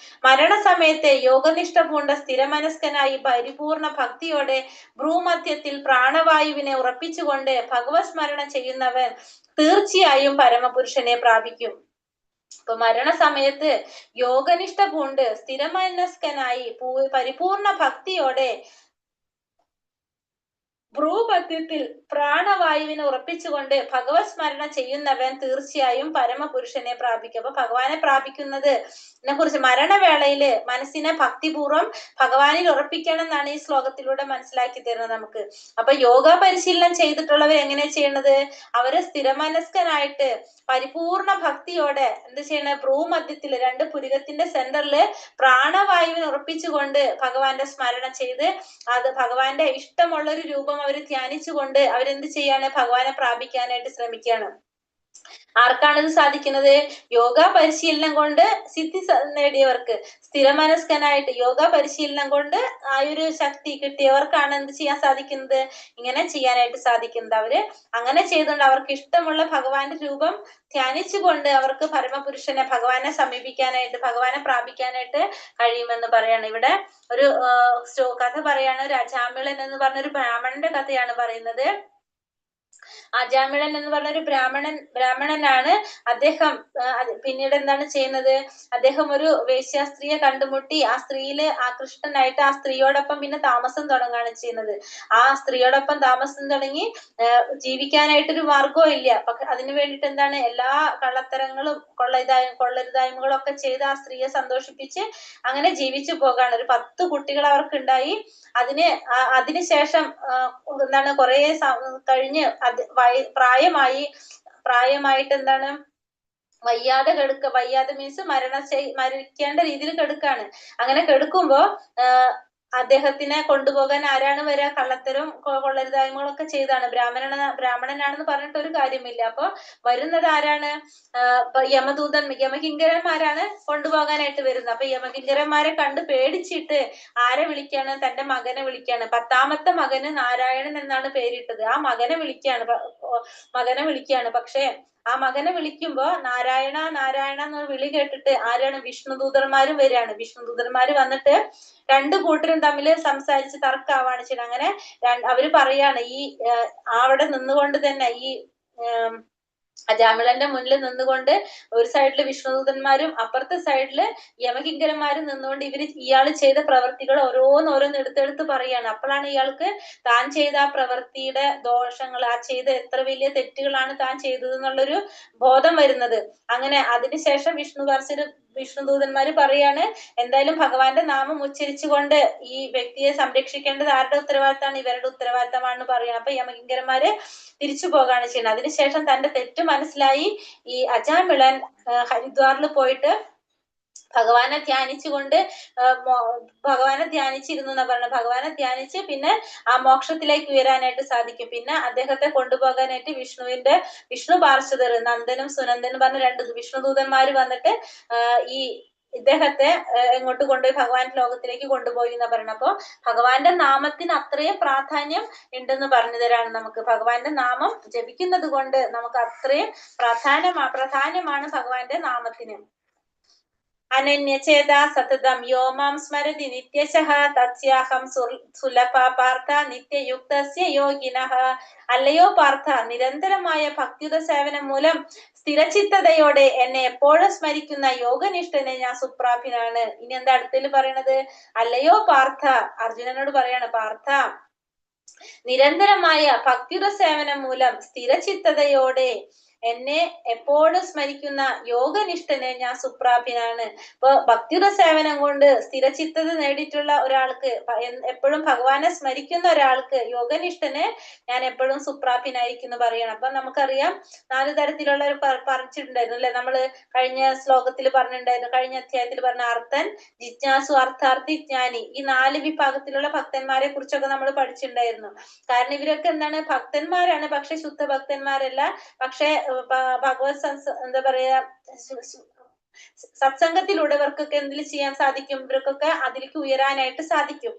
മരണസമയത്തെ യോഗനിഷ്ഠ പൂണ്ട സ്ഥിരമനസ്കനായി പരിപൂർണ ഭക്തിയോടെ ഭ്രൂമധ്യത്തിൽ പ്രാണവായുവിനെ ഉറപ്പിച്ചുകൊണ്ട് ഭഗവത് സ്മരണ ചെയ്യുന്നവൻ തീർച്ചയായും പരമപുരുഷനെ പ്രാപിക്കും. ഇപ്പൊ മരണസമയത്ത് യോഗനിഷ്ഠ പൂണ്ട് സ്ഥിരമനസ്കനായി പരിപൂർണ ഭക്തിയോടെ ഭ്രൂമധ്യത്തിൽ പ്രാണവായുവിനെ ഉറപ്പിച്ചുകൊണ്ട് ഭഗവത് സ്മരണ ചെയ്യുന്നവൻ തീർച്ചയായും പരമപുരുഷനെ പ്രാപിക്കും. അപ്പൊ ഭഗവാനെ പ്രാപിക്കുന്നത് കുറിച്ച് മരണവേളയില് മനസ്സിനെ ഭക്തിപൂർവ്വം ഭഗവാനിൽ ഉറപ്പിക്കണം എന്നാണ് ഈ ശ്ലോകത്തിലൂടെ മനസ്സിലാക്കി തരുന്നത് നമുക്ക്. അപ്പൊ യോഗ പരിശീലനം ചെയ്തിട്ടുള്ളവർ എങ്ങനെയാ ചെയ്യണത്? അവര് സ്ഥിരമനസ്കനായിട്ട് പരിപൂർണ ഭക്തിയോടെ എന്ത് ചെയ്യണ? ഭ്രൂമധ്യത്തില് രണ്ട് പുരികത്തിന്റെ സെന്ററില് പ്രാണവായുവിനെ ഉറപ്പിച്ചുകൊണ്ട് ഭഗവാന്റെ സ്മരണ ചെയ്ത് അത് ഭഗവാന്റെ ഇഷ്ടമുള്ളൊരു രൂപം അവര് ധ്യാനിച്ചുകൊണ്ട് അവരെന്ത് ചെയ്യാണ്? ഭഗവാനെ പ്രാപിക്കാനായിട്ട് ശ്രമിക്കുകയാണ്. ആർക്കാണ് ഇത് സാധിക്കുന്നത്? യോഗ പരിശീലനം കൊണ്ട് സിദ്ധി നേടിയവർക്ക്, സ്ഥിരമനസ്കനായിട്ട് യോഗ പരിശീലനം കൊണ്ട് ആ ഒരു ശക്തി കിട്ടിയവർക്കാണ് എന്ത് ചെയ്യാൻ സാധിക്കുന്നത്? ഇങ്ങനെ ചെയ്യാനായിട്ട് സാധിക്കുന്നത്. അവര് അങ്ങനെ ചെയ്തുകൊണ്ട് അവർക്ക് ഇഷ്ടമുള്ള ഭഗവാന്റെ രൂപം ധ്യാനിച്ചുകൊണ്ട് അവർക്ക് പരമപുരുഷനെ ഭഗവാനെ സമീപിക്കാനായിട്ട് ഭഗവാനെ പ്രാപിക്കാനായിട്ട് കഴിയുമെന്ന് പറയാണ്. ഇവിടെ ഒരു കഥ പറയാണ്. അജാമിളൻ എന്ന് പറഞ്ഞൊരു ബ്രാഹ്മണന്റെ കഥയാണ് പറയുന്നത്. അജാമിളൻ എന്ന് പറഞ്ഞൊരു ബ്രാഹ്മണനാണ്. അദ്ദേഹം പിന്നീട് എന്താണ് ചെയ്യുന്നത്? അദ്ദേഹം ഒരു വേശ്യാസ്ത്രീയെ കണ്ടുമുട്ടി ആ സ്ത്രീയില് ആകൃഷ്ടനായിട്ട് ആ സ്ത്രീയോടൊപ്പം പിന്നെ താമസം തുടങ്ങുകയാണ് ചെയ്യുന്നത്. ആ സ്ത്രീയോടൊപ്പം താമസം തുടങ്ങി ജീവിക്കാനായിട്ടൊരു മാർഗവും ഇല്ല. പക്ഷെ അതിനു വേണ്ടിയിട്ട് എന്താണ് എല്ലാ കള്ളത്തരങ്ങളും കൊള്ളരുതായ്മകളും ഒക്കെ ചെയ്ത് ആ സ്ത്രീയെ സന്തോഷിപ്പിച്ച് അങ്ങനെ ജീവിച്ചു പോകാണ്. ഒരു 10 കുട്ടികൾ അവർക്കുണ്ടായി. അതിനുശേഷം എന്താണ് കുറെ കഴിഞ്ഞ് പ്രായമായിട്ട് എന്താണ് വയ്യാതെ മീൻസ് മരിക്കേണ്ട രീതിയിൽ കെടുക്കാണ്. അങ്ങനെ കെടുക്കുമ്പോ അദ്ദേഹത്തിനെ കൊണ്ടുപോകാൻ ആരാണ് വരിക? കള്ളത്തരവും കൊള്ളരുതായ്മകളൊക്കെ ചെയ്താണ്. ബ്രാഹ്മണനാണെന്ന് പറഞ്ഞിട്ട് ഒരു കാര്യമില്ല. അപ്പൊ വരുന്നത് ആരാണ്? യമകിങ്കരന്മാരാണ് കൊണ്ടുപോകാനായിട്ട് വരുന്നത്. അപ്പൊ യമകിങ്കരന്മാരെ കണ്ട് പേടിച്ചിട്ട് ആരെ വിളിക്കാണ്? തന്റെ മകനെ വിളിക്കാണ്. 10ാമത്തെ മകന് നാരായണൻ എന്നാണ് പേരിട്ടത്. ആ മകനെ വിളിക്കാണ്. പക്ഷെ ആ മകനെ വിളിക്കുമ്പോ നാരായണ നാരായണ എന്ന വിളി കേട്ടിട്ട് ആരാണ്? വിഷ്ണുദൂതന്മാരും വരികയാണ്. വിഷ്ണുദൂതന്മാര് വന്നിട്ട് 2 കൂട്ടരും തമ്മിൽ സംസാരിച്ച് തർക്കാവാണ് ചെയ്യുന്നത്. അങ്ങനെ അവര് പറയാണ് ഈ അവിടെ നിന്നുകൊണ്ട് തന്നെ ഈ അജാമിളന്റെ മുന്നിൽ നിന്നുകൊണ്ട് ഒരു സൈഡില് വിഷ്ണുദൂതന്മാരും അപ്പുറത്തെ സൈഡില് യമകിങ്കരന്മാരും നിന്നുകൊണ്ട് ഇയാള് ചെയ്ത പ്രവൃത്തികൾ ഓരോന്ന് എടുത്തെടുത്ത് പറയാണ്. അപ്പോഴാണ് ഇയാൾക്ക് താൻ ചെയ്ത ആ പ്രവൃത്തിയുടെ ദോഷങ്ങൾ, ആ ചെയ്ത എത്ര വലിയ തെറ്റുകളാണ് താൻ ചെയ്തത് എന്നുള്ളൊരു ബോധം വരുന്നത്. അങ്ങനെ അതിനുശേഷം വിഷ്ണുദൂതന്മാര് പറയാണ്, എന്തായാലും ഭഗവാന്റെ നാമം ഉച്ചരിച്ചുകൊണ്ട് ഈ വ്യക്തിയെ സംരക്ഷിക്കേണ്ടത് ആരുടെ ഉത്തരവാദിത്തമാണ്? ഇവരുടെ ഉത്തരവാദിത്തമാണെന്ന് പറയണം. അപ്പൊ യമകിങ്കരന്മാര് തിരിച്ചു പോകാണ് ചെയ്യുന്നത്. അതിനുശേഷം തന്റെ തെറ്റ് മനസ്സിലായി ഈ അജാമിളൻ ഹരിദ്വാറിൽ പോയിട്ട് ഭഗവാനെ ധ്യാനിച്ചിരുന്നു എന്നാ പറഞ്ഞത്. ഭഗവാനെ ധ്യാനിച്ച് പിന്നെ ആ മോക്ഷത്തിലേക്ക് ഉയരാനായിട്ട് സാധിക്കും. പിന്നെ അദ്ദേഹത്തെ കൊണ്ടുപോകാനായിട്ട് വിഷ്ണു പാർശ്വതർ നന്ദനും സുനന്ദനും പറഞ്ഞ 2 വിഷ്ണുദൂതന്മാര് വന്നിട്ട് ഇദ്ദേഹത്തെ എങ്ങോട്ട് കൊണ്ടുപോയി? ഭഗവാന്റെ ലോകത്തിലേക്ക് കൊണ്ടുപോയി എന്നാ പറയുന്നത്. അപ്പൊ ഭഗവാന്റെ നാമത്തിന് അത്രയും പ്രാധാന്യം ഉണ്ടെന്ന് പറഞ്ഞു തരാണ് നമുക്ക്. ഭഗവാന്റെ നാമം ജപിക്കുന്നത് കൊണ്ട് നമുക്ക് അത്രയും പ്രാധാന്യമാണ് ഭഗവാന്റെ നാമത്തിന്. അനന്യചേതാ സതതം യോ മാം സ്മരതി നിത്യശഃ തസ്യാഹം സുലഭ പാർത്ഥ നിത്യയുക്തസ്യ യോഗിനഃ. അല്ലയോ പാർത്ഥ, നിരന്തരമായ ഭക്തിയുത സേവനം മൂലം സ്ഥിരചിത്തതയോടെ എന്നെ എപ്പോഴും സ്മരിക്കുന്ന യോഗനിഷ്ഠനെ ഞാൻ സുപ്രാപ്യനാണ്. ഇനി എന്താ അടുത്തതിൽ പറയണത്? അല്ലയോ പാർത്ഥ, അർജുനനോട് പറയാണ്, പാർത്ഥ നിരന്തരമായ ഭക്തിയുത സേവനം മൂലം സ്ഥിരചിത്തതയോടെ എന്നെ എപ്പോഴും സ്മരിക്കുന്ന യോഗനിഷ്ഠന് ഞാൻ സുപ്രാപ്യനാണ്. ഇപ്പൊ ഭക്തിയുത സേവനം കൊണ്ട് സ്ഥിരചിത്തത നേടിയിട്ടുള്ള ഒരാൾക്ക്, എപ്പോഴും ഭഗവാനെ സ്മരിക്കുന്ന ഒരാൾക്ക്, യോഗനിഷ്ഠന് ഞാൻ എപ്പോഴും സുപ്രാപ്യനായിരിക്കും എന്ന് പറയണം. അപ്പൊ നമുക്കറിയാം 4 തരത്തിലുള്ള പറഞ്ഞിട്ടുണ്ടായിരുന്നു അല്ലെ? നമ്മള് കഴിഞ്ഞ ശ്ലോകത്തിൽ പറഞ്ഞിട്ടുണ്ടായിരുന്നു, കഴിഞ്ഞ അധ്യായത്തിൽ പറഞ്ഞ അർത്ഥൻ, ജിജ്ഞാസു, അർത്ഥാർത്ഥി, ജ്ഞാനി. ഈ 4 വിഭാഗത്തിലുള്ള ഭക്തന്മാരെ കുറിച്ചൊക്കെ നമ്മൾ പഠിച്ചിട്ടുണ്ടായിരുന്നു. കാരണം ഇവരൊക്കെ എന്താണ്? ഭക്തന്മാരാണ്, പക്ഷെ ശുദ്ധ ഭക്തന്മാരല്ല. പക്ഷെ ഭഗവത് എന്താ പറയാ സത്സംഗത്തിലൂടെ ഇവർക്കൊക്കെ എന്തിൽ ചെയ്യാൻ സാധിക്കും? ഇവർക്കൊക്കെ അതിലേക്ക് ഉയരാനായിട്ട് സാധിക്കും.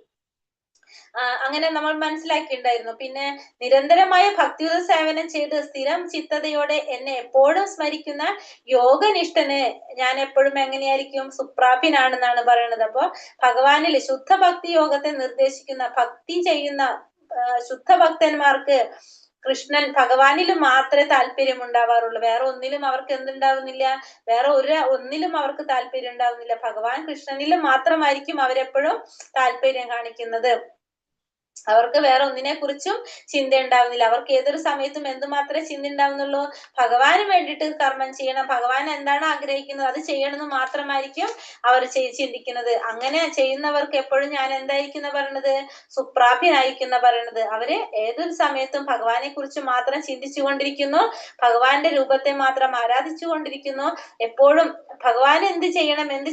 അങ്ങനെ നമ്മൾ മനസ്സിലാക്കിയിട്ടുണ്ടായിരുന്നു. പിന്നെ നിരന്തരമായ ഭക്തിയുത സേവനം ചെയ്ത് സ്ഥിരം ചിത്തതയോടെ എന്നെ എപ്പോഴും സ്മരിക്കുന്ന യോഗനിഷ്ഠന് ഞാൻ എപ്പോഴും എങ്ങനെയായിരിക്കും? സുപ്രാപ്യനാണെന്നാണ് പറയുന്നത്. അപ്പൊ ഭഗവാനിൽ ശുദ്ധ ഭക്തി യോഗത്തെ നിർദ്ദേശിക്കുന്ന ഭക്തി ചെയ്യുന്ന ശുദ്ധ ഭക്തന്മാർക്ക് കൃഷ്ണൻ ഭഗവാനിലും മാത്രമേ താല്പര്യം ഉണ്ടാവാറുള്ളൂ. വേറെ ഒന്നിലും അവർക്ക് എന്തുണ്ടാവുന്നില്ല? വേറെ ഒന്നിലും അവർക്ക് താല്പര്യം ഉണ്ടാവുന്നില്ല. ഭഗവാൻ കൃഷ്ണനിലും മാത്രമായിരിക്കും അവരെപ്പോഴും താല്പര്യം കാണിക്കുന്നത്. അവർക്ക് വേറെ ഒന്നിനെ കുറിച്ചും ചിന്ത ഉണ്ടാവുന്നില്ല. അവർക്ക് ഏതൊരു സമയത്തും എന്തുമാത്രമേ ചിന്ത ഉണ്ടാവുന്നുള്ളൂ? ഭഗവാന് വേണ്ടിയിട്ട് കർമ്മം ചെയ്യണം, ഭഗവാൻ എന്താണ് ആഗ്രഹിക്കുന്നത് അത് ചെയ്യണമെന്ന് മാത്രമായിരിക്കും അവർ ചിന്തിക്കുന്നത്. അങ്ങനെ ചെയ്യുന്നവർക്ക് എപ്പോഴും ഞാൻ എന്തായിരിക്കും പറയണത്? സുപ്രാപ്യനായിരിക്കുന്ന പറയണത്. അവര് ഏതൊരു സമയത്തും ഭഗവാനെ കുറിച്ച് മാത്രം ചിന്തിച്ചു കൊണ്ടിരിക്കുന്നു, ഭഗവാന്റെ രൂപത്തെ മാത്രം ആരാധിച്ചു കൊണ്ടിരിക്കുന്നു, എപ്പോഴും ഭഗവാൻ എന്ത് ചെയ്യണം എന്ന്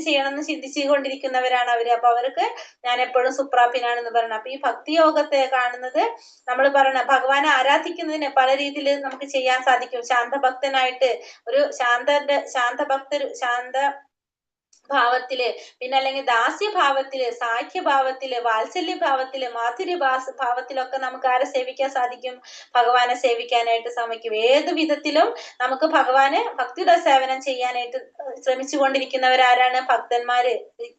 ചിന്തിച്ചു കൊണ്ടിരിക്കുന്നവരാണ് അവര്. അപ്പൊ അവർക്ക് ഞാൻ എപ്പോഴും സുപ്രാപ്യനാണെന്ന് പറയണം. അപ്പൊ ഈ ഭക്തിയോഗത്തെ കാണുന്നത് നമ്മൾ പറയണ ഭഗവാനെ ആരാധിക്കുന്നതിന് പല രീതിയിൽ നമുക്ക് ചെയ്യാൻ സാധിക്കും. ശാന്തഭക്തനായിട്ട് ഒരു ശാന്ത ഭാവത്തില്, പിന്നെ അല്ലെങ്കിൽ ദാസ്യഭാവത്തില്, സാഖ്യഭാവത്തില്, വാത്സല്യഭാവത്തില്, ഭാവത്തിലൊക്കെ നമുക്ക് ആരെ സേവിക്കാൻ സാധിക്കും? ഭഗവാനെ സേവിക്കാനായിട്ട് സാധിക്കും. ഏത് വിധത്തിലും നമുക്ക് ഭഗവാന് ഭക്തിയുടെ സേവനം ചെയ്യാനായിട്ട് ശ്രമിച്ചു കൊണ്ടിരിക്കുന്നവരാരാണ്? ഭക്തന്മാര്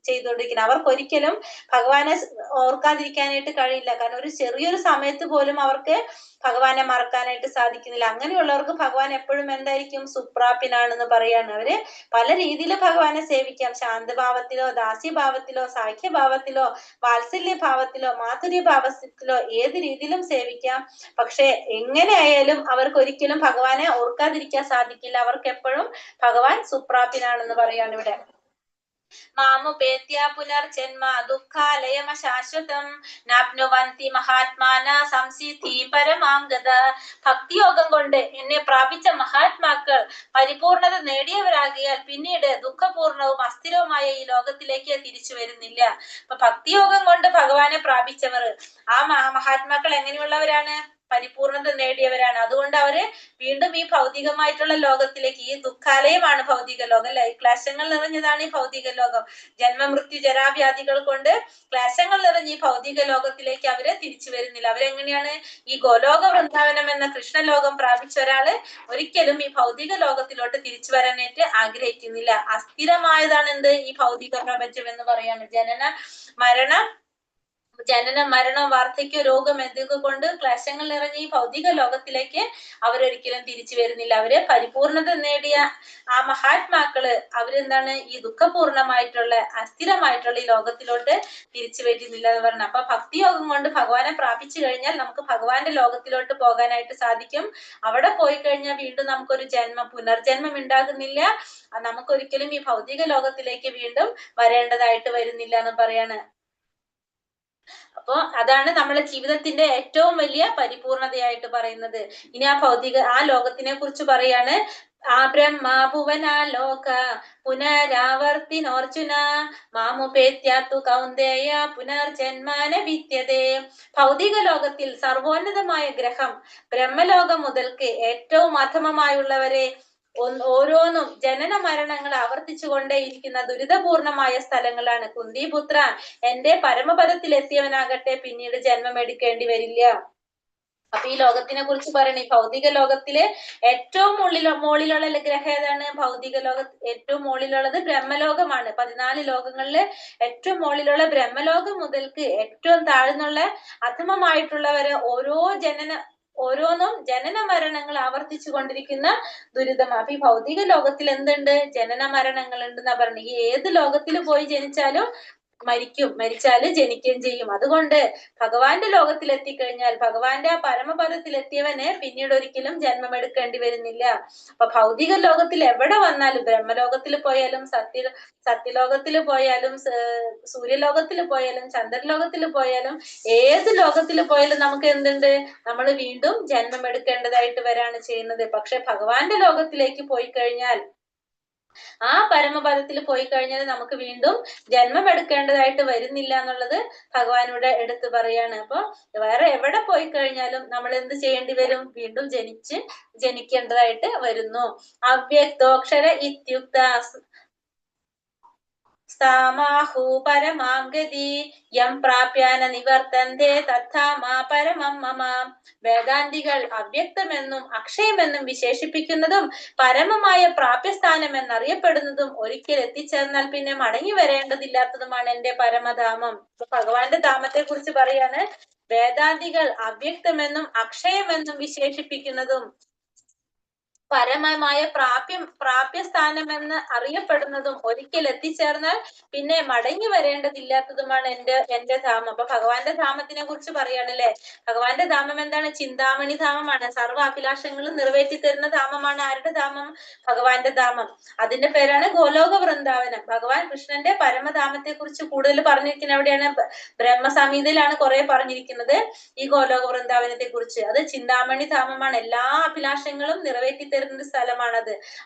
ചെയ്തുകൊണ്ടിരിക്കുന്നത്. അവർക്കൊരിക്കലും ഭഗവാനെ ഓർക്കാതിരിക്കാനായിട്ട് കഴിയില്ല. കാരണം ഒരു ചെറിയൊരു സമയത്ത് പോലും അവർക്ക് ഭഗവാനെ മറക്കാനായിട്ട് സാധിക്കുന്നില്ല. അങ്ങനെയുള്ളവർക്ക് ഭഗവാൻ എപ്പോഴും എന്തായിരിക്കും? സുപ്രാപ്യനാണെന്ന് പറയാണ്. അവര് പല രീതിയിൽ ഭഗവാനെ സേവിക്കാം. ശാന്തഭാവത്തിലോ, ദാസ്യഭാവത്തിലോ, സാഖ്യഭാവത്തിലോ, വാത്സല്യഭാവത്തിലോ, മാധുര്യഭാവത്തിലോ ഏത് രീതിയിലും സേവിക്കാം. പക്ഷെ എങ്ങനെയായാലും അവർക്ക് ഒരിക്കലും ഭഗവാനെ ഓർക്കാതിരിക്കാൻ സാധിക്കില്ല. അവർക്ക് എപ്പോഴും ഭഗവാൻ സുപ്രാപ്യനാണെന്ന് പറയാണ് ഇവിടെ. മാമുപേത്യ പുനർജന്മ ദുഃഖാലയമ ശാശ്വതം നാപ്നുവന്തി മഹാത്മാന സംസിദ്ധി പരമാം ഗത. ഭക്തിയോഗം കൊണ്ട് എന്നെ പ്രാപിച്ച മഹാത്മാക്കൾ പരിപൂർണത നേടിയവരാകിയാൽ പിന്നീട് ദുഃഖപൂർണവും അസ്ഥിരവുമായ ഈ ലോകത്തിലേക്ക് തിരിച്ചു വരുന്നില്ല. അപ്പൊ ഭക്തിയോഗം കൊണ്ട് ഭഗവാനെ പ്രാപിച്ചവർ, ആ മഹാത്മാക്കൾ എങ്ങനെയുള്ളവരാണ്? പരിപൂർണത നേടിയവരാണ്. അതുകൊണ്ട് അവര് വീണ്ടും ഈ ഭൗതികമായിട്ടുള്ള ലോകത്തിലേക്ക്, ഈ ദുഃഖാലയമാണ് ഭൗതിക ലോകം അല്ലെ, ക്ലേശങ്ങൾ നിറഞ്ഞതാണ് ഈ ഭൗതിക ലോകം. ജന്മമൃത്യു ജരാവ്യാധികൾ കൊണ്ട് ക്ലേശങ്ങൾ നിറഞ്ഞ ഈ ഭൗതിക ലോകത്തിലേക്ക് അവര് തിരിച്ചു വരുന്നില്ല. അവരെങ്ങനെയാണ്? ഈ ഗോലോക വൃന്ദാവനം എന്ന കൃഷ്ണലോകം പ്രാപിച്ച ഒരാള് ഒരിക്കലും ഈ ഭൗതിക ലോകത്തിലോട്ട് തിരിച്ചു വരാനായിട്ട് ആഗ്രഹിക്കുന്നില്ല. അസ്ഥിരമായതാണ് എന്ത്? ഈ ഭൗതിക പ്രപഞ്ചം എന്ന് പറയാണ്. ജനനം, മരണം, വാർദ്ധക്യ, രോഗം എന്തൊക്കെ കൊണ്ട് ക്ലേശങ്ങൾ നിറഞ്ഞ ഈ ഭൗതിക ലോകത്തിലേക്ക് അവരൊരിക്കലും തിരിച്ചു വരുന്നില്ല. അവര് പരിപൂർണത നേടിയ ആ മഹാത്മാക്കള് അവരെന്താണ്? ഈ ദുഃഖപൂർണമായിട്ടുള്ള അസ്ഥിരമായിട്ടുള്ള ഈ ലോകത്തിലോട്ട് തിരിച്ചു വരുന്നില്ല എന്ന് പറഞ്ഞു. അപ്പൊ ഭക്തിയോഗം കൊണ്ട് ഭഗവാനെ പ്രാപിച്ചു കഴിഞ്ഞാൽ നമുക്ക് ഭഗവാന്റെ ലോകത്തിലോട്ട് പോകാനായിട്ട് സാധിക്കും. അവിടെ പോയി കഴിഞ്ഞാൽ വീണ്ടും നമുക്കൊരു പുനർജന്മം ഉണ്ടാകുന്നില്ല. നമുക്കൊരിക്കലും ഈ ഭൗതിക ലോകത്തിലേക്ക് വീണ്ടും വരേണ്ടതായിട്ട് വരുന്നില്ല എന്ന് പറയാണ്. അപ്പൊ അതാണ് നമ്മുടെ ജീവിതത്തിന്റെ ഏറ്റവും വലിയ പരിപൂർണതയായിട്ട് പറയുന്നത്. ഇനി ആ ലോകത്തിനെ കുറിച്ച് പറയാണ്. ആ ബ്രഹ്മഭുവനാലോക പുനരാവർത്തിനോർജുന മാമുപേത്യാത്തു കൗന്ദേയ പുനർജന്മാന വിദ്യതേ. ഭൗതിക ലോകത്തിൽ സർവോന്നതമായ ഗ്രഹം ബ്രഹ്മലോകം മുതൽക്ക് ഏറ്റവും അധമമായുള്ളവരെ ഓരോന്നും ജനന മരണങ്ങൾ ആവർത്തിച്ചു കൊണ്ടേയിരിക്കുന്ന ദുരിതപൂർണമായ സ്ഥലങ്ങളാണ്. കുന്തിപുത്ര, എന്റെ പരമപദത്തിൽ എത്തിയവനാകട്ടെ പിന്നീട് ജന്മം എടുക്കേണ്ടി വരില്ല. അപ്പൊ ഈ ലോകത്തിനെ കുറിച്ച് പറയണ ഈ ഭൗതിക ലോകത്തിലെ ഏറ്റവും മുകളിലുള്ള ഗ്രഹം ഏതാണ്? ഭൗതിക ഏറ്റവും മുകളിലുള്ളത് ബ്രഹ്മലോകമാണ്. 14 ലോകങ്ങളില് ഏറ്റവും മുകളിലുള്ള ബ്രഹ്മലോകം മുതൽക്ക് ഏറ്റവും താഴ്ന്നുള്ള അധമമായിട്ടുള്ളവരെ ഓരോന്നും ജനന മരണങ്ങൾ ആവർത്തിച്ചു കൊണ്ടിരിക്കുന്ന ദുരിതമാണ്. അപ്പൊ ഈ ഭൗതിക ലോകത്തിൽ എന്തുണ്ട്? ജനന മരണങ്ങൾ ഉണ്ടെന്നാ പറഞ്ഞു. ഈ ഏത് ലോകത്തിൽ പോയി ജനിച്ചാലും മരിച്ചാല് ജനിക്കുകയും ചെയ്യും. അതുകൊണ്ട് ഭഗവാന്റെ ലോകത്തിൽ എത്തിക്കഴിഞ്ഞാൽ, ഭഗവാന്റെ ആ പരമപദത്തിൽ എത്തിയവന് പിന്നീട് ഒരിക്കലും ജന്മം എടുക്കേണ്ടി വരുന്നില്ല. അപ്പൊ ഭൗതിക ലോകത്തിൽ എവിടെ വന്നാലും, ബ്രഹ്മലോകത്തിൽ പോയാലും, സത്യലോകത്തിൽ പോയാലും, സൂര്യലോകത്തിൽ പോയാലും, ചന്ദ്രലോകത്തിൽ പോയാലും, ഏത് ലോകത്തിൽ പോയാലും നമുക്ക് എന്തുണ്ട്? നമ്മൾ വീണ്ടും ജന്മം എടുക്കേണ്ടതായിട്ട് വരാണ് ചെയ്യുന്നത്. പക്ഷെ ഭഗവാന്റെ ലോകത്തിലേക്ക് പോയി കഴിഞ്ഞാൽ, ആ പരമപദത്തിൽ പോയി കഴിഞ്ഞാൽ നമുക്ക് വീണ്ടും ജന്മം എടുക്കേണ്ടതായിട്ട് വരുന്നില്ല എന്നുള്ളത് ഭഗവാനോട് എടുത്തു പറയാണ്. അപ്പൊ വേറെ എവിടെ പോയി കഴിഞ്ഞാലും നമ്മൾ എന്ത് ചെയ്യേണ്ടി വരും? വീണ്ടും ജനിക്കേണ്ടതായിട്ട് വരുന്നു. അവ്യക്തോക്ഷര ഇത്യുക്ത താമാഹു പരമാം ഗതി യം പ്രാപ്യാന നിവർത്തന്തേ തഥാമാ പരമം മമ. വേദാന്തികൾ അവ്യക്തമെന്നും അക്ഷയമെന്നും വിശേഷിപ്പിക്കുന്നതും പരമമായ പ്രാപ്യസ്ഥാനം എന്നറിയപ്പെടുന്നതും ഒരിക്കൽ എത്തിച്ചേർന്നാൽ പിന്നെ മടങ്ങി വരേണ്ടതില്ലാത്തതുമാണ് എന്റെ പരമധാമം. ഭഗവാന്റെ ധാമത്തെ കുറിച്ച് പറയാണ്, വേദാന്തികൾ അവ്യക്തമെന്നും അക്ഷയമെന്നും വിശേഷിപ്പിക്കുന്നതും പരമമായ പ്രാപ്യസ്ഥാനമെന്ന് അറിയപ്പെടുന്നതും ഒരിക്കൽ എത്തിച്ചേർന്നാൽ പിന്നെ മടങ്ങി വരേണ്ടതില്ലാത്തതുമാണ് എന്റെ ധാമം. അപ്പൊ ഭഗവാന്റെ ധാമത്തിനെ കുറിച്ച് പറയാണല്ലേ. ഭഗവാന്റെ ധാമം എന്താണ്? ചിന്താമണി ധാമമാണ്. സർവ്വ അഭിലാഷങ്ങളും നിറവേറ്റി തരുന്ന ധാമമാണ്. ആരുടെ ധാമം? ഭഗവാന്റെ ധാമം. അതിന്റെ പേരാണ് ഗോലോക വൃന്ദാവനം. ഭഗവാൻ കൃഷ്ണന്റെ പരമധാമത്തെ കുറിച്ച് കൂടുതൽ പറഞ്ഞിരിക്കുന്നത് എവിടെയാണ്? ബ്രഹ്മസംഹിതയിലാണ് കുറെ പറഞ്ഞിരിക്കുന്നത് ഈ ഗോലോക വൃന്ദാവനത്തെ കുറിച്ച്. അത് ചിന്താമണി ധാമമാണ്. എല്ലാ അഭിലാഷങ്ങളും നിറവേറ്റി തരുന്ന സ്ഥലമാണത്.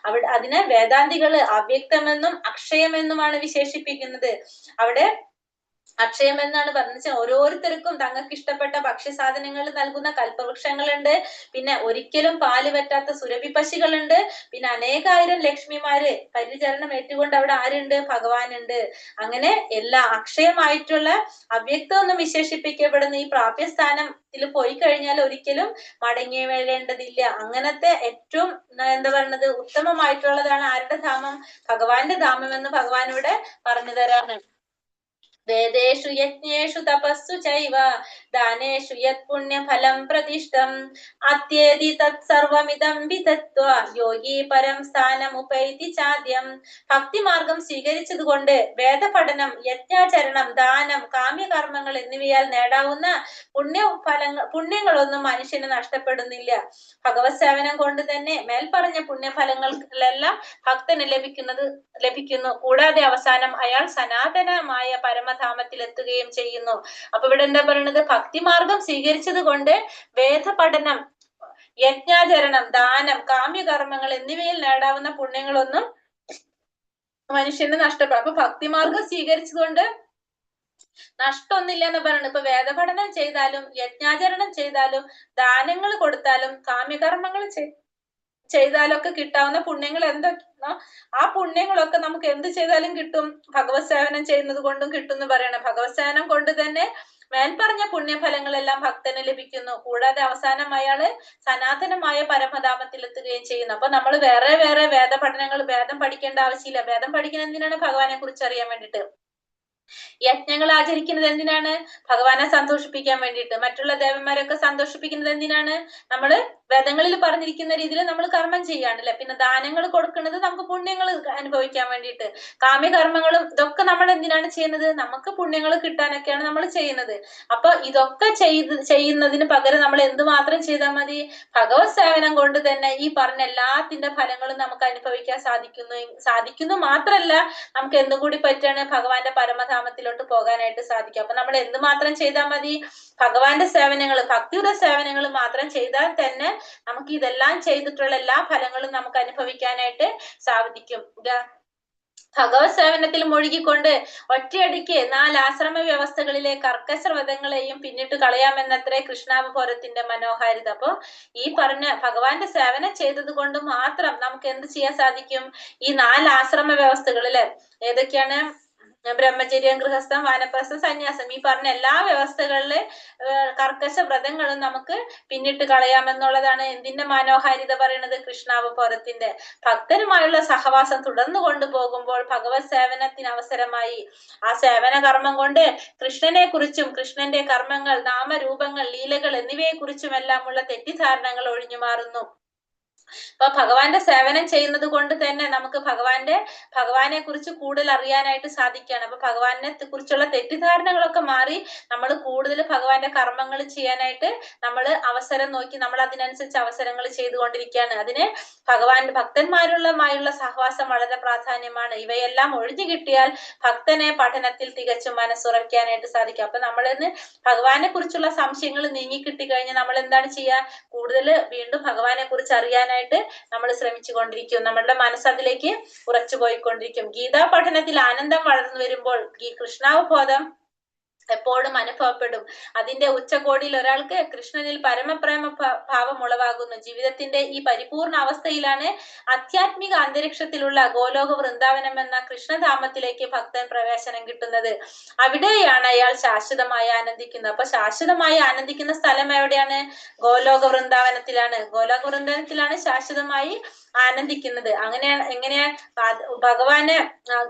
അതിനെ വേദാന്തികള് അവ്യക്തമെന്നും അക്ഷയമെന്നുമാണ് വിശേഷിപ്പിക്കുന്നത്. അവിടെ അക്ഷയം എന്നാണ് പറഞ്ഞത്. ഓരോരുത്തർക്കും തങ്ങൾക്ക് ഇഷ്ടപ്പെട്ട ഭക്ഷ്യസാധനങ്ങൾ നൽകുന്ന കൽപ്പവൃക്ഷങ്ങളുണ്ട്. പിന്നെ ഒരിക്കലും പാല് പറ്റാത്ത സുരഭി പശുകളുണ്ട്. പിന്നെ അനേകായിരം ലക്ഷ്മിമാര് പരിചരണം ഏറ്റുകൊണ്ട് അവിടെ ആരുണ്ട്? ഭഗവാനുണ്ട്. അങ്ങനെ എല്ലാ അക്ഷയമായിട്ടുള്ള അവ്യക്തമെന്നും വിശേഷിപ്പിക്കപ്പെടുന്ന ഈ പ്രാപ്യസ്ഥാനത്തിൽ പോയി കഴിഞ്ഞാൽ ഒരിക്കലും മടങ്ങി വരേണ്ടതില്ല. അങ്ങനത്തെ ഏറ്റവും എന്താ പറയുന്നത് ഉത്തമമായിട്ടുള്ളതാണ് ആരുടെ ധാമം? ഭഗവാന്റെ ധാമം എന്ന് ഭഗവാൻ ഇവിടെ പറഞ്ഞു തരാണ്. വേദേഷു യജ്ഞേഷു തപസ്സു ചൈവ ദാനേഷു യത് പുണ്യഫലം പ്രതിഷ്ഠം അത്യേതി തത് സർവമിദം വിദത്വ യോഗി പരം സ്ഥാനമുപൈതി ചാദ്യം. ഭക്തിമാർഗം സ്വീകരിച്ചതുകൊണ്ട് വേദപഠനം, യജ്ഞാചരണം, ദാനം, കാമ്യകർമ്മങ്ങൾ എന്നിവയാൽ നേടാവുന്ന പുണ്യങ്ങളൊന്നും മനുഷ്യന് നഷ്ടപ്പെടുന്നില്ല. ഭഗവത് സേവനം കൊണ്ട് തന്നെ മേൽപ്പറഞ്ഞ പുണ്യഫലങ്ങളെല്ലാം ഭക്തന് ലഭിക്കുന്നു. കൂടാതെ അവസാനം അയാൾ സനാതനമായ പരമധാമത്തിൽ എത്തുകയും ചെയ്യുന്നു. അപ്പൊ ഇവിടെ എന്താ പറയുന്നത്? ഭക്തിമാർഗം സ്വീകരിച്ചത് കൊണ്ട് വേദപഠനം, യജ്ഞാചരണം, ദാനം, കാമ്യകർമ്മങ്ങൾ എന്നിവയിൽ നേടാവുന്ന പുണ്യങ്ങളൊന്നും മനുഷ്യന് നഷ്ടപ്പെടും. അപ്പൊ ഭക്തിമാർഗം സ്വീകരിച്ചതുകൊണ്ട് നഷ്ടമൊന്നുമില്ല എന്ന് പറയുന്നത്. ഇപ്പൊ വേദപഠനം ചെയ്താലും യജ്ഞാചരണം ചെയ്താലും ദാനങ്ങൾ കൊടുത്താലും കാമ്യകർമ്മങ്ങൾ ചെയ്താലൊക്കെ കിട്ടാവുന്ന പുണ്യങ്ങൾ എന്തൊക്കെയാണോ ആ പുണ്യങ്ങളൊക്കെ നമുക്ക് എന്ത് ചെയ്താലും കിട്ടും. ഭഗവത് സേവനം ചെയ്യുന്നത് കൊണ്ടും കിട്ടും എന്ന് പറയണം. ഭഗവത് സേവനം കൊണ്ട് തന്നെ മേൽപ്പറഞ്ഞ പുണ്യഫലങ്ങളെല്ലാം ഭക്തന് ലഭിക്കുന്നു. കൂടാതെ അവസാനം അയാള് സനാതനമായ പരമധാമത്തിൽ എത്തുകയും ചെയ്യുന്നു. അപ്പൊ നമ്മൾ വേറെ വേറെ വേദം പഠിക്കേണ്ട ആവശ്യമില്ല. വേദം പഠിക്കുന്നത് എന്തിനാണ്? ഭഗവാനെ കുറിച്ച് അറിയാൻ വേണ്ടിയിട്ട്. യജ്ഞങ്ങൾ ആചരിക്കുന്നത് എന്തിനാണ്? ഭഗവാനെ സന്തോഷിപ്പിക്കാൻ വേണ്ടിയിട്ട്. മറ്റുള്ള ദേവന്മാരൊക്കെ സന്തോഷിപ്പിക്കുന്നത് എന്തിനാണ്? നമ്മള് വേദങ്ങളിൽ പറഞ്ഞിരിക്കുന്ന രീതിയിൽ നമ്മൾ കർമ്മം ചെയ്യാണല്ലേ. പിന്നെ ദാനങ്ങൾ കൊടുക്കുന്നത് നമുക്ക് പുണ്യങ്ങൾ അനുഭവിക്കാൻ വേണ്ടിയിട്ട്. കാമ്യകർമ്മങ്ങളും ഇതൊക്കെ നമ്മൾ എന്തിനാണ് ചെയ്യുന്നത്? നമുക്ക് പുണ്യങ്ങൾ കിട്ടാനൊക്കെയാണ് നമ്മൾ ചെയ്യുന്നത്. അപ്പൊ ഇതൊക്കെ ചെയ്യുന്നതിന് പകരം നമ്മൾ എന്തുമാത്രം ചെയ്താൽ മതി? ഭഗവത് സേവനം കൊണ്ട് തന്നെ ഈ പറഞ്ഞ എല്ലാത്തിന്റെ ഫലങ്ങളും നമുക്ക് അനുഭവിക്കാൻ സാധിക്കുന്നു മാത്രല്ല നമുക്ക് എന്തും കൂടി പറ്റാണ്? ഭഗവാന്റെ പരമധാമത്തിലോട്ട് പോകാനായിട്ട് സാധിക്കും. അപ്പൊ നമ്മൾ എന്തുമാത്രം ചെയ്താൽ മതി? ഭഗവാന്റെ സേവനങ്ങൾ, ഭക്തിയുടെ സേവനങ്ങൾ മാത്രം ചെയ്താൽ തന്നെ നമുക്ക് ഇതെല്ലാം ചെയ്തിട്ടുള്ള എല്ലാ ഫലങ്ങളും നമുക്ക് അനുഭവിക്കാനായിട്ട് സാധിക്കും. ഭഗവത് സേവനത്തിൽ മുഴുകിക്കൊണ്ട് ഒറ്റയടിക്ക് 4 ആശ്രമ വ്യവസ്ഥകളിലെ കർക്കശ വ്രതങ്ങളെയും പിന്നിട്ട് കളയാമെന്നത്രേ കൃഷ്ണാവതാരത്തിന്റെ മനോഹാരിത. അപ്പൊ ഈ പറഞ്ഞ ഭഗവാന്റെ സേവനം ചെയ്തത് കൊണ്ട് മാത്രം നമുക്ക് എന്ത് ചെയ്യാൻ സാധിക്കും? ഈ 4 ആശ്രമ വ്യവസ്ഥകളില് ഏതൊക്കെയാണ്? ബ്രഹ്മചര്യം, ഗൃഹസ്ഥം, വാനപ്രസ്ഥം, സന്യാസം. ഈ പറഞ്ഞ എല്ലാ വ്യവസ്ഥകളിലെ കർക്കശ വ്രതങ്ങളും നമുക്ക് പിന്നിട്ട് കളയാമെന്നുള്ളതാണ് എന്തിന്റെ മനോഹാരിത പറയുന്നത്? കൃഷ്ണാവതാരത്തിന്റെ. ഭക്തരുമായുള്ള സഹവാസം തുടർന്നു കൊണ്ടുപോകുമ്പോൾ ഭഗവത് സേവനത്തിന് അവസരമായി. ആ സേവന കർമ്മം കൊണ്ട് കൃഷ്ണനെ കുറിച്ചും കൃഷ്ണന്റെ കർമ്മങ്ങൾ, നാമരൂപങ്ങൾ, ലീലകൾ എന്നിവയെ കുറിച്ചുമെല്ലാം ഉള്ള തെറ്റിദ്ധാരണകൾ ഒഴിഞ്ഞു മാറുന്നു. അപ്പൊ ഭഗവാന്റെ സേവനം ചെയ്യുന്നത് കൊണ്ട് തന്നെ നമുക്ക് ഭഗവാനെ കുറിച്ച് കൂടുതൽ അറിയാനായിട്ട് സാധിക്കുകയാണ്. അപ്പൊ ഭഗവാനെ കുറിച്ചുള്ള തെറ്റിദ്ധാരണകളൊക്കെ മാറി നമ്മൾ കൂടുതൽ ഭഗവാന്റെ കർമ്മങ്ങൾ ചെയ്യാനായിട്ട് നമ്മൾ അവസരം നോക്കി നമ്മൾ അതിനനുസരിച്ച് അവസരങ്ങൾ ചെയ്തുകൊണ്ടിരിക്കുകയാണ്. അതിന് ഭക്തന്മാരുമായുള്ള സഹവാസം വളരെ പ്രാധാന്യമാണ്. ഇവയെല്ലാം ഒഴിഞ്ഞു കിട്ടിയാൽ ഭക്തനെ പഠനത്തിൽ തികച്ചും മനസ്സുറയ്ക്കാനായിട്ട് സാധിക്കും. അപ്പൊ നമ്മളിന്ന് ഭഗവാനെ കുറിച്ചുള്ള സംശയങ്ങൾ നീങ്ങി കിട്ടിക്കഴിഞ്ഞാൽ നമ്മൾ എന്താണ് ചെയ്യുക? കൂടുതൽ വീണ്ടും ഭഗവാനെ കുറിച്ച് അറിയാനായിട്ട് നമ്മൾ ശ്രമിച്ചു കൊണ്ടിരിക്കും. നമ്മളുടെ മനസ്സ് അതിലേക്ക് ഉറച്ചു പോയിക്കൊണ്ടിരിക്കും. ഗീതാ പഠനത്തിൽ ആനന്ദം വളർന്നു വരുമ്പോൾ ഈ കൃഷ്ണാവബോധം എപ്പോഴും അനുഭവപ്പെടും. അതിന്റെ ഉച്ചകോടിയിൽ ഒരാൾക്ക് കൃഷ്ണനിൽ പരമപ്രേമ ഭാവം ഉളവാകുന്നു. ജീവിതത്തിന്റെ ഈ പരിപൂർണ അവസ്ഥയിലാണ് ആധ്യാത്മിക അന്തരീക്ഷത്തിലുള്ള ഗോലോക വൃന്ദാവനം എന്ന കൃഷ്ണധാമത്തിലേക്ക് ഭക്തൻ പ്രവേശനം കിട്ടുന്നത്. അവിടെയാണ് അയാൾ ശാശ്വതമായി ആനന്ദിക്കുന്നത്. അപ്പൊ ശാശ്വതമായി ആനന്ദിക്കുന്ന സ്ഥലം എവിടെയാണ്? ഗോലോക വൃന്ദാവനത്തിലാണ്. ഗോലോക വൃന്ദാവനത്തിലാണ് ശാശ്വതമായി ആനന്ദിക്കുന്നത്. എങ്ങനെയാ ഭഗവാന്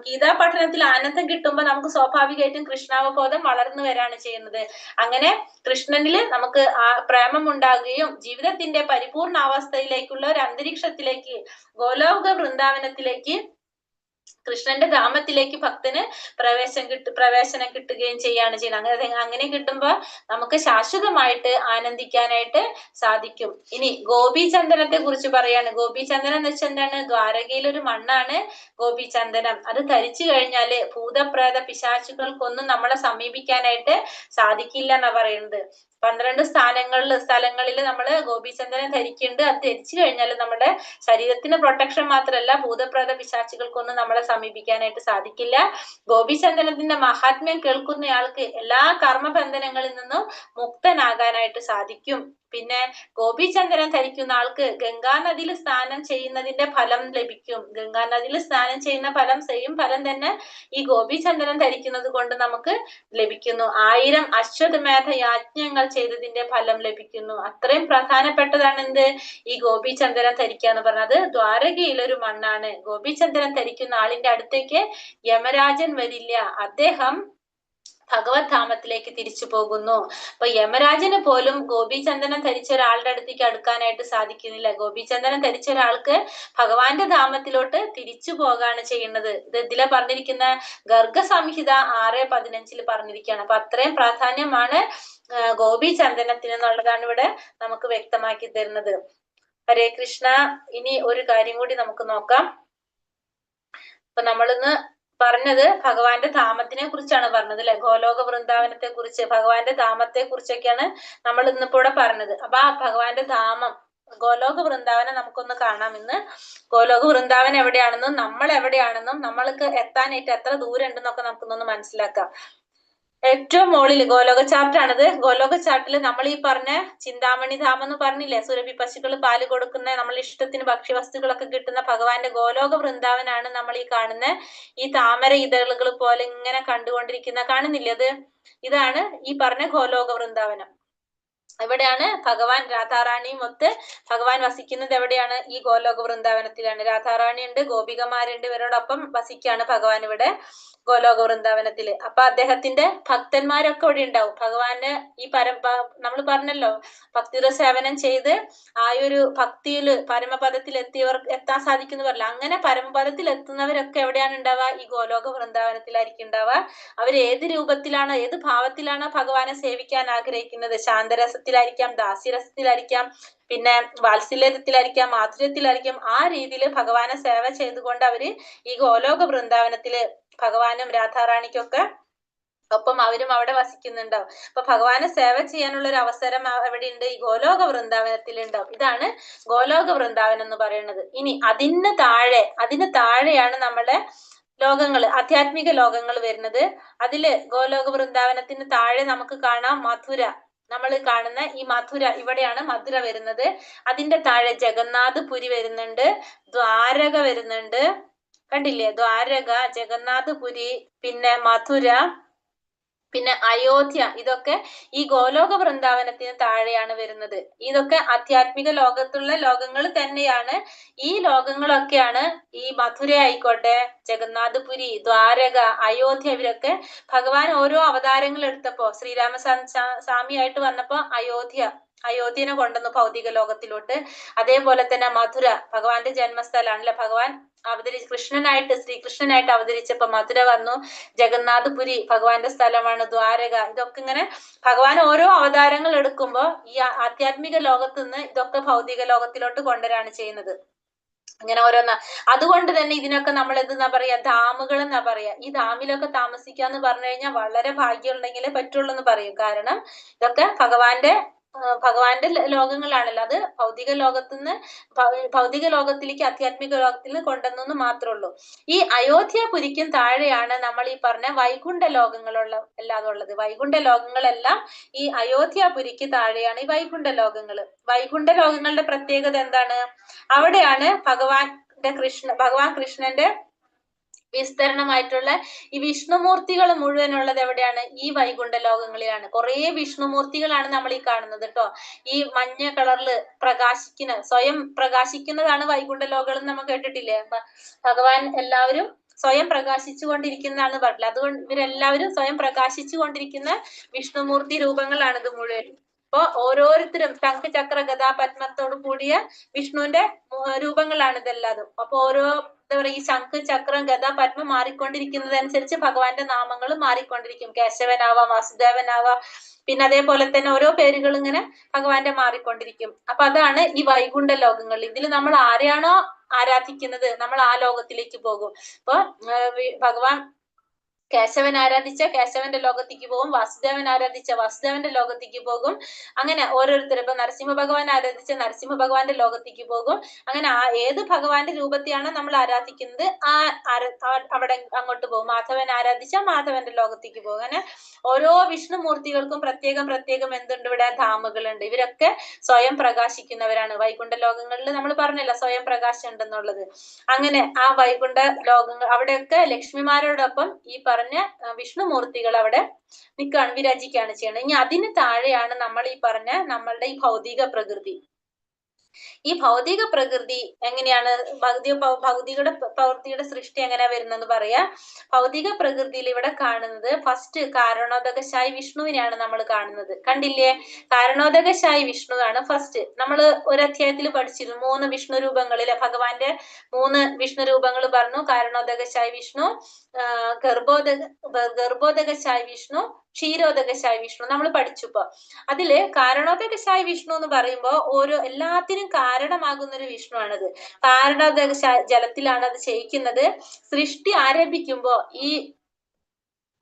ഗീതാ പഠനത്തിൽ ആനന്ദം കിട്ടുമ്പോൾ നമുക്ക് സ്വാഭാവികമായിട്ടും കൃഷ്ണാവബോധം വളർന്നു വരാണ് ചെയ്യുന്നത്. അങ്ങനെ കൃഷ്ണനില് നമുക്ക് ആ പ്രേമം ഉണ്ടാകുകയും ജീവിതത്തിന്റെ പരിപൂർണ അവസ്ഥയിലേക്കുള്ള ഒരു അന്തരീക്ഷത്തിലേക്ക്, ഗോലോക വൃന്ദാവനത്തിലേക്ക്, കൃഷ്ണന്റെ ധാമത്തിലേക്ക് ഭക്തന് പ്രവേശനം കിട്ടുകയും ചെയ്യാണ് ചെയ്യുന്നത്. അങ്ങനെ കിട്ടുമ്പോ നമുക്ക് ശാശ്വതമായിട്ട് ആനന്ദിക്കാനായിട്ട് സാധിക്കും. ഇനി ഗോപീചന്ദനത്തെ കുറിച്ച് പറയാണ്. ഗോപീചന്ദനം എന്ന് വെച്ചാൽ എന്താണ്? ദ്വാരകയിലൊരു മണ്ണാണ് ഗോപീചന്ദനം. അത് ധരിച്ചു കഴിഞ്ഞാല് ഭൂതപ്രേത പിശാചുകൾക്കൊന്നും നമ്മളെ സമീപിക്കാനായിട്ട് സാധിക്കില്ല എന്നാ പറയുന്നത്. 12 സ്ഥലങ്ങളിൽ നമ്മൾ ഗോപീചന്ദനം ധരിക്കുന്നുണ്ട്. അത് ധരിച്ചു കഴിഞ്ഞാൽ നമ്മുടെ ശരീരത്തിന് പ്രൊട്ടക്ഷൻ മാത്രമല്ല, ഭൂതപ്രേത പിശാചുകൾക്കൊന്നും നമ്മളെ സമീപിക്കാനായിട്ട് സാധിക്കില്ല. ഗോപീചന്ദനത്തിന്റെ മഹാത്മ്യം കേൾക്കുന്നയാൾക്ക് എല്ലാ കർമ്മബന്ധനങ്ങളിൽ നിന്നും മുക്തനാകാനായിട്ട് സാധിക്കും. പിന്നെ ഗോപീചന്ദനം ധരിക്കുന്ന ആൾക്ക് ഗംഗാനദിയിൽ സ്നാനം ചെയ്യുന്നതിന്റെ ഫലം ലഭിക്കും. ഗംഗാനദിയിൽ സ്നാനം ചെയ്യുന്ന സെയിം ഫലം തന്നെ ഈ ഗോപീചന്ദനം ധരിക്കുന്നത് കൊണ്ട് നമുക്ക് ലഭിക്കുന്നു. 1000 അശ്വത്ഥമേധ യാജ്ഞങ്ങൾ ചെയ്തതിന്റെ ഫലം ലഭിക്കുന്നു. അത്രയും പ്രധാനപ്പെട്ടതാണ് എന്ത്? ഈ ഗോപീചന്ദനം ധരിക്കുക എന്ന് പറഞ്ഞത്. ദ്വാരകയിലൊരു മണ്ണാണ്. ഗോപീചന്ദനം ധരിക്കുന്ന ആളിന്റെ അടുത്തേക്ക് യമരാജൻ വരില്ല. അദ്ദേഹം ഭഗവത് ധാമത്തിലേക്ക് തിരിച്ചു പോകുന്നു. അപ്പൊ യമരാജന് പോലും ഗോപീചന്ദനം ധരിച്ച ഒരാളുടെ അടുത്തേക്ക് അടുക്കാനായിട്ട് സാധിക്കുന്നില്ല. ഗോപീചന്ദനം ധരിച്ച ഒരാൾക്ക് ഭഗവാന്റെ ധാമത്തിലോട്ട് തിരിച്ചു പോകാണ് ചെയ്യുന്നത്. ഇത് ഇതിലെ പറഞ്ഞിരിക്കുന്ന ഗർഗസംഹിത 6:15 പറഞ്ഞിരിക്കുകയാണ്. അപ്പൊ അത്രയും പ്രാധാന്യമാണ് ഗോപീചന്ദനത്തിന് എന്നുള്ളതാണ് ഇവിടെ നമുക്ക് വ്യക്തമാക്കി തരുന്നത്. ഹരേ കൃഷ്ണ. ഇനി ഒരു കാര്യം കൂടി നമുക്ക് നോക്കാം. അപ്പൊ നമ്മളിന്ന് പറഞ്ഞത് ഭഗവാന്റെ ധാമത്തിനെ കുറിച്ചാണ് പറഞ്ഞത് അല്ലെ? ഗോലോക വൃന്ദാവനത്തെ കുറിച്ച്, ഭഗവാന്റെ ധാമത്തെ കുറിച്ചൊക്കെയാണ് നമ്മൾ ഇന്നിപ്പോ ഇവിടെ പറഞ്ഞത്. അപ്പൊ ആ ഭഗവാന്റെ ധാമം ഗോലോക വൃന്ദാവനം നമുക്കൊന്ന് കാണാം ഇന്ന്. ഗോലോക വൃന്ദാവനം എവിടെയാണെന്നും നമ്മൾ എവിടെയാണെന്നും നമ്മൾക്ക് എത്താനായിട്ട് എത്ര ദൂരം ഉണ്ടെന്നൊക്കെ നമുക്കൊന്ന് മനസ്സിലാക്കാം. ഏറ്റവും മുകളിൽ ഗോലോക ചാർട്ടാണിത്. ഗോലോക ചാർട്ടിൽ നമ്മൾ ഈ പറഞ്ഞ ചിന്താമണി ധാമം എന്ന് പറഞ്ഞില്ലേ, സുരഭി പശുക്കൾ പാല് കൊടുക്കുന്ന, നമ്മൾ ഇഷ്ടത്തിന് ഭക്ഷ്യവസ്തുക്കളൊക്കെ കിട്ടുന്ന ഭഗവാന്റെ ഗോലോക വൃന്ദാവനാണ് നമ്മൾ ഈ കാണുന്ന ഈ താമര ഇതളുകൾ പോലെ ഇങ്ങനെ കണ്ടുകൊണ്ടിരിക്കുന്ന, കാണുന്നില്ലേ അത്? ഇതാണ് ഈ പറഞ്ഞ ഗോലോക വൃന്ദാവനം. എവിടെയാണ്? ഭഗവാൻ രാധാറാണിയും ഒത്ത് ഭഗവാൻ വസിക്കുന്നത് എവിടെയാണ്? ഈ ഗോലോക വൃന്ദാവനത്തിലാണ്. രാധാറാണി ഉണ്ട്, ഗോപികമാരുണ്ട്, ഇവരോടൊപ്പം വസിക്കാണ് ഭഗവാൻ ഇവിടെ ഗോലോക വൃന്ദാവനത്തില്. അപ്പൊ അദ്ദേഹത്തിന്റെ ഭക്തന്മാരൊക്കെ ഇവിടെ ഉണ്ടാവും. ഭഗവാന് ഈ നമ്മൾ പറഞ്ഞല്ലോ, ഭക്തിയുടെ സേവനം ചെയ്ത് ആ ഒരു ഭക്തിയില് പരമപദത്തിൽ എത്താൻ സാധിക്കുന്നു പറയില്ല. അങ്ങനെ പരമപദത്തിൽ എത്തുന്നവരൊക്കെ എവിടെയാണ് ഉണ്ടാവുക? ഈ ഗോലോക വൃന്ദാവനത്തിലായിരിക്കും ഉണ്ടാവുക. അവർ ഏത് രൂപത്തിലാണോ, ഏത് ഭാവത്തിലാണോ ഭഗവാനെ സേവിക്കാൻ ആഗ്രഹിക്കുന്നത്, ശാന്തരസത്തിലായിരിക്കാം, ദാസ്യരസത്തിലായിരിക്കാം, പിന്നെ വാത്സല്യത്തിലായിരിക്കാം, മാധുര്യത്തിലായിരിക്കാം, ആ രീതിയിൽ ഭഗവാനെ സേവ ചെയ്തുകൊണ്ട് അവര് ഈ ഗോലോക വൃന്ദാവനത്തില് ഭഗവാനും രാധാറാണിക്കൊക്കെ ഒപ്പം അവരും അവിടെ വസിക്കുന്നുണ്ടാവും. അപ്പൊ ഭഗവാനെ സേവ ചെയ്യാനുള്ള ഒരു അവസരം എവിടെയുണ്ട്? ഈ ഗോലോക വൃന്ദാവനത്തിൽ ഉണ്ടാവും. ഇതാണ് ഗോലോക വൃന്ദാവനം എന്ന് പറയുന്നത്. ഇനി അതിന് താഴെയാണ് നമ്മുടെ ലോകങ്ങള്, ആധ്യാത്മിക ലോകങ്ങൾ വരുന്നത്. അതില് ഗോലോക വൃന്ദാവനത്തിന് താഴെ നമുക്ക് കാണാം മധുര. നമ്മൾ കാണുന്ന ഈ മധുര, ഇവിടെയാണ് മധുര വരുന്നത്. അതിന്റെ താഴെ ജഗന്നാഥപുരി വരുന്നുണ്ട്, ദ്വാരക വരുന്നുണ്ട്. കണ്ടില്ലേ? ദ്വാരക, ജഗന്നാഥപുരി, പിന്നെ മധുര, പിന്നെ അയോധ്യ. ഇതൊക്കെ ഈ ഗോലോക വൃന്ദാവനത്തിന് താഴെയാണ് വരുന്നത്. ഇതൊക്കെ ആധ്യാത്മിക ലോകത്തുള്ള ലോകങ്ങൾ തന്നെയാണ്. ഈ ലോകങ്ങളൊക്കെയാണ് ഈ മധുര ആയിക്കോട്ടെ, ജഗന്നാഥപുരി, ദ്വാരക, അയോധ്യ, ഇവരൊക്കെ ഭഗവാൻ ഓരോ അവതാരങ്ങൾ എടുത്തപ്പോ, സ്വാമിയായിട്ട് വന്നപ്പോ അയോധ്യനെ കൊണ്ടുവന്നു ഭൗതിക ലോകത്തിലോട്ട്. അതേപോലെ തന്നെ മധുര ഭഗവാന്റെ ജന്മസ്ഥലാണല്ലേ. ഭഗവാൻ ശ്രീകൃഷ്ണനായിട്ട് അവതരിച്ചപ്പോ മധുര വന്നു. ജഗന്നാഥപുരി ഭഗവാന്റെ സ്ഥലമാണ്. ദ്വാരക, ഇതൊക്കെ ഇങ്ങനെ ഭഗവാൻ ഓരോ അവതാരങ്ങൾ എടുക്കുമ്പോ ഈ ആധ്യാത്മിക ലോകത്തുനിന്ന് ഇതൊക്കെ ഭൗതിക ലോകത്തിലോട്ട് കൊണ്ടുവരാണ് ചെയ്യുന്നത്. അങ്ങനെ ഓരോന്ന. അതുകൊണ്ട് തന്നെ ഇതിനൊക്കെ നമ്മൾ എന്തെന്നാ പറയാ? ധാമുകൾ എന്നാ പറയാ. ഈ ധാമിലൊക്കെ താമസിക്കാന്ന് പറഞ്ഞു കഴിഞ്ഞാൽ വളരെ ഭാഗ്യം ഉണ്ടെങ്കിലേ പറ്റുള്ളൂ എന്ന് പറയും. കാരണം ഇതൊക്കെ ഭഗവാന്റെ ഭഗവാന്റെ ലോകങ്ങളാണല്ലോ, അത് ഭൗതിക ലോകത്തുനിന്ന് ഭൗതിക ലോകത്തിലേക്ക് ആധ്യാത്മിക ലോകത്തിൽ നിന്ന് കൊണ്ടുവന്നു മാത്രമേ ഉള്ളൂ. ഈ അയോധ്യാപുരിക്കും താഴെയാണ് നമ്മൾ ഈ പറഞ്ഞ വൈകുണ്ഠ ലോകങ്ങളുള്ള അല്ലാതെ ഉള്ളത്. വൈകുണ്ഠ ലോകങ്ങളെല്ലാം ഈ അയോധ്യാപുരിക്ക് താഴെയാണ് ഈ വൈകുണ്ഠ ലോകങ്ങള്. വൈകുണ്ഠ ലോകങ്ങളുടെ പ്രത്യേകത എന്താണ്? അവിടെയാണ് ഭഗവാൻ കൃഷ്ണന്റെ വിസ്തരണമായിട്ടുള്ള ഈ വിഷ്ണുമൂർത്തികൾ മുഴുവനുള്ളത് എവിടെയാണ്? ഈ വൈകുണ്ഠ ലോകങ്ങളിലാണ്. കുറെ വിഷ്ണുമൂർത്തികളാണ് നമ്മൾ ഈ കാണുന്നത് കേട്ടോ. ഈ മഞ്ഞ കളറില് സ്വയം പ്രകാശിക്കുന്നതാണ് വൈകുണ്ഠ ലോകങ്ങൾ നമ്മൾ കേട്ടിട്ടില്ലേ? ഭഗവാൻ എല്ലാവരും സ്വയം പ്രകാശിച്ചു കൊണ്ടിരിക്കുന്നതാണ് പറഞ്ഞില്ല. അതുകൊണ്ട് ഇവരെല്ലാവരും സ്വയം പ്രകാശിച്ചു കൊണ്ടിരിക്കുന്ന വിഷ്ണുമൂർത്തി രൂപങ്ങളാണ് ഇത് മുഴുവൻ. അപ്പൊ ഓരോരുത്തരും ശംഖ് ചക്ര ഗദാ പത്മത്തോട് കൂടിയ വിഷ്ണുവിന്റെ രൂപങ്ങളാണ് ഇതെല്ലാതും. അപ്പൊ ഓരോ എന്താ പറയാ, ഈ ശംഖ് ചക്രം ഗദ പത്മം മാറിക്കൊണ്ടിരിക്കുന്നതനുസരിച്ച് ഭഗവാന്റെ നാമങ്ങൾ മാറിക്കൊണ്ടിരിക്കും. കേശവനാവാം, വാസുദേവനാവാം, പിന്നെ അതേപോലെ തന്നെ ഓരോ പേരുകൾ ഇങ്ങനെ ഭഗവാന്റെ മാറിക്കൊണ്ടിരിക്കും. അപ്പൊ അതാണ് ഈ വൈകുണ്ഠ ലോകങ്ങൾ. ഇതിൽ നമ്മൾ ആരെയാണോ ആരാധിക്കുന്നത് നമ്മൾ ആ ലോകത്തിലേക്ക് പോകും. അപ്പൊ ഭഗവാൻ കേശവൻ ആരാധിച്ച കേശവന്റെ ലോകത്തേക്ക് പോകും, വാസുദേവൻ ആരാധിച്ച വാസുദേവന്റെ ലോകത്തേക്ക് പോകും. അങ്ങനെ ഓരോരുത്തർ, ഇപ്പൊ നരസിംഹ ഭഗവാൻ ആരാധിച്ച നരസിംഹ ഭഗവാന്റെ ലോകത്തേക്ക് പോകും. അങ്ങനെ ഏത് ഭഗവാന്റെ രൂപത്തെയാണോ നമ്മൾ ആരാധിക്കുന്നത് അവിടെ അങ്ങോട്ട് പോകും. മാധവൻ ആരാധിച്ച മാധവന്റെ ലോകത്തേക്ക് പോകും. അങ്ങനെ ഓരോ വിഷ്ണുമൂർത്തികൾക്കും പ്രത്യേകം എന്തുണ്ട്? ഇവിടെ ധാമകളുണ്ട്. ഇവരൊക്കെ സ്വയം പ്രകാശിക്കുന്നവരാണ്. വൈകുണ്ഠ ലോകങ്ങളിൽ നമ്മൾ പറഞ്ഞല്ലോ സ്വയം പ്രകാശം ഉണ്ടെന്നുള്ളത്. അങ്ങനെ ആ വൈകുണ്ഠ ലോകങ്ങൾ അവിടെയൊക്കെ ലക്ഷ്മിമാരോടൊപ്പം ഈ പറഞ്ഞ വിഷ്ണുമൂർത്തികൾ അവിടെ വിരാജിക്കുകയാണ് ചെയ്യുന്നത്. ഇനി അതിന് താഴെയാണ് നമ്മൾ ഈ പറഞ്ഞ നമ്മളുടെ ഈ ഭൗതിക പ്രകൃതി. ഈ ഭൗതിക പ്രകൃതി എങ്ങനെയാണ്? ഭൗതികയുടെ സൃഷ്ടി എങ്ങനെയാ വരുന്നെന്ന് പറയാ. ഭൗതിക പ്രകൃതിയിൽ ഇവിടെ കാണുന്നത് ഫസ്റ്റ് കാരണോദകശായി വിഷ്ണുവിനെയാണ് നമ്മൾ കാണുന്നത്. കണ്ടില്ലേ? കാരണോദകശായി വിഷ്ണുവാണ് ഫസ്റ്റ്. നമ്മൾ ഒരു അധ്യായത്തിൽ പഠിച്ചിരുന്നു 3 വിഷ്ണു രൂപങ്ങളിലെ ഭഗവാന്റെ 3 വിഷ്ണു രൂപങ്ങൾ പറഞ്ഞു. കാരണോദകശായി വിഷ്ണു, ഗർഭോദകശായി വിഷ്ണു, ക്ഷീരോദകശായി വിഷ്ണു നമ്മൾ പഠിച്ചു. ഇപ്പൊ അതില് കാരണോദകശായി വിഷ്ണു എന്ന് പറയുമ്പോ എല്ലാത്തിനും കാരണമാകുന്ന ഒരു വിഷ്ണുവാണത്. കാരണോദകശായി ജലത്തിലാണ് അത് ചെയ്യിക്കുന്നത്. സൃഷ്ടി ആരംഭിക്കുമ്പോ ഈ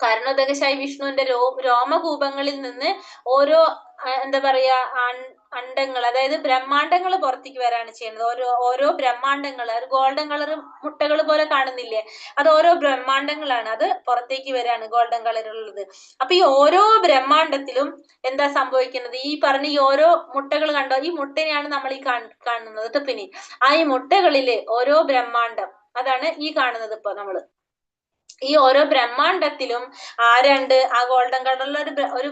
കാരണോദകശായി വിഷ്ണുവിന്റെ രോമകൂപങ്ങളിൽ നിന്ന് ഓരോ എന്താ പറയാ അണ്ടങ്ങൾ, അതായത് ബ്രഹ്മാണ്ടങ്ങൾ പുറത്തേക്ക് വരാണ് ചെയ്യുന്നത്. ഓരോ ബ്രഹ്മാണ്ടങ്ങൾ, അത് ഗോൾഡൻ കളർ മുട്ടകൾ പോലെ കാണുന്നില്ലേ? അത് ഓരോ ബ്രഹ്മാണ്ടങ്ങളാണ്. അത് പുറത്തേക്ക് വരാണ് ഗോൾഡൻ കളറിലുള്ളത്. അപ്പൊ ഈ ഓരോ ബ്രഹ്മാണ്ടത്തിലും എന്താ സംഭവിക്കുന്നത്? ഈ പറഞ്ഞ ഈ ഓരോ മുട്ടകൾ കണ്ടോ? ഈ മുട്ടനെയാണ് നമ്മൾ ഈ കാണുന്നത്. പിന്നെ ഈ മുട്ടകളില് ഓരോ ബ്രഹ്മാണ്ടം, അതാണ് ഈ കാണുന്നത്. ഇപ്പൊ നമ്മള് ഈ ഓരോ ബ്രഹ്മാണ്ടത്തിലും ആരുണ്ട്? ആ ഗോൾഡൻ കളറിലുള്ള ഒരു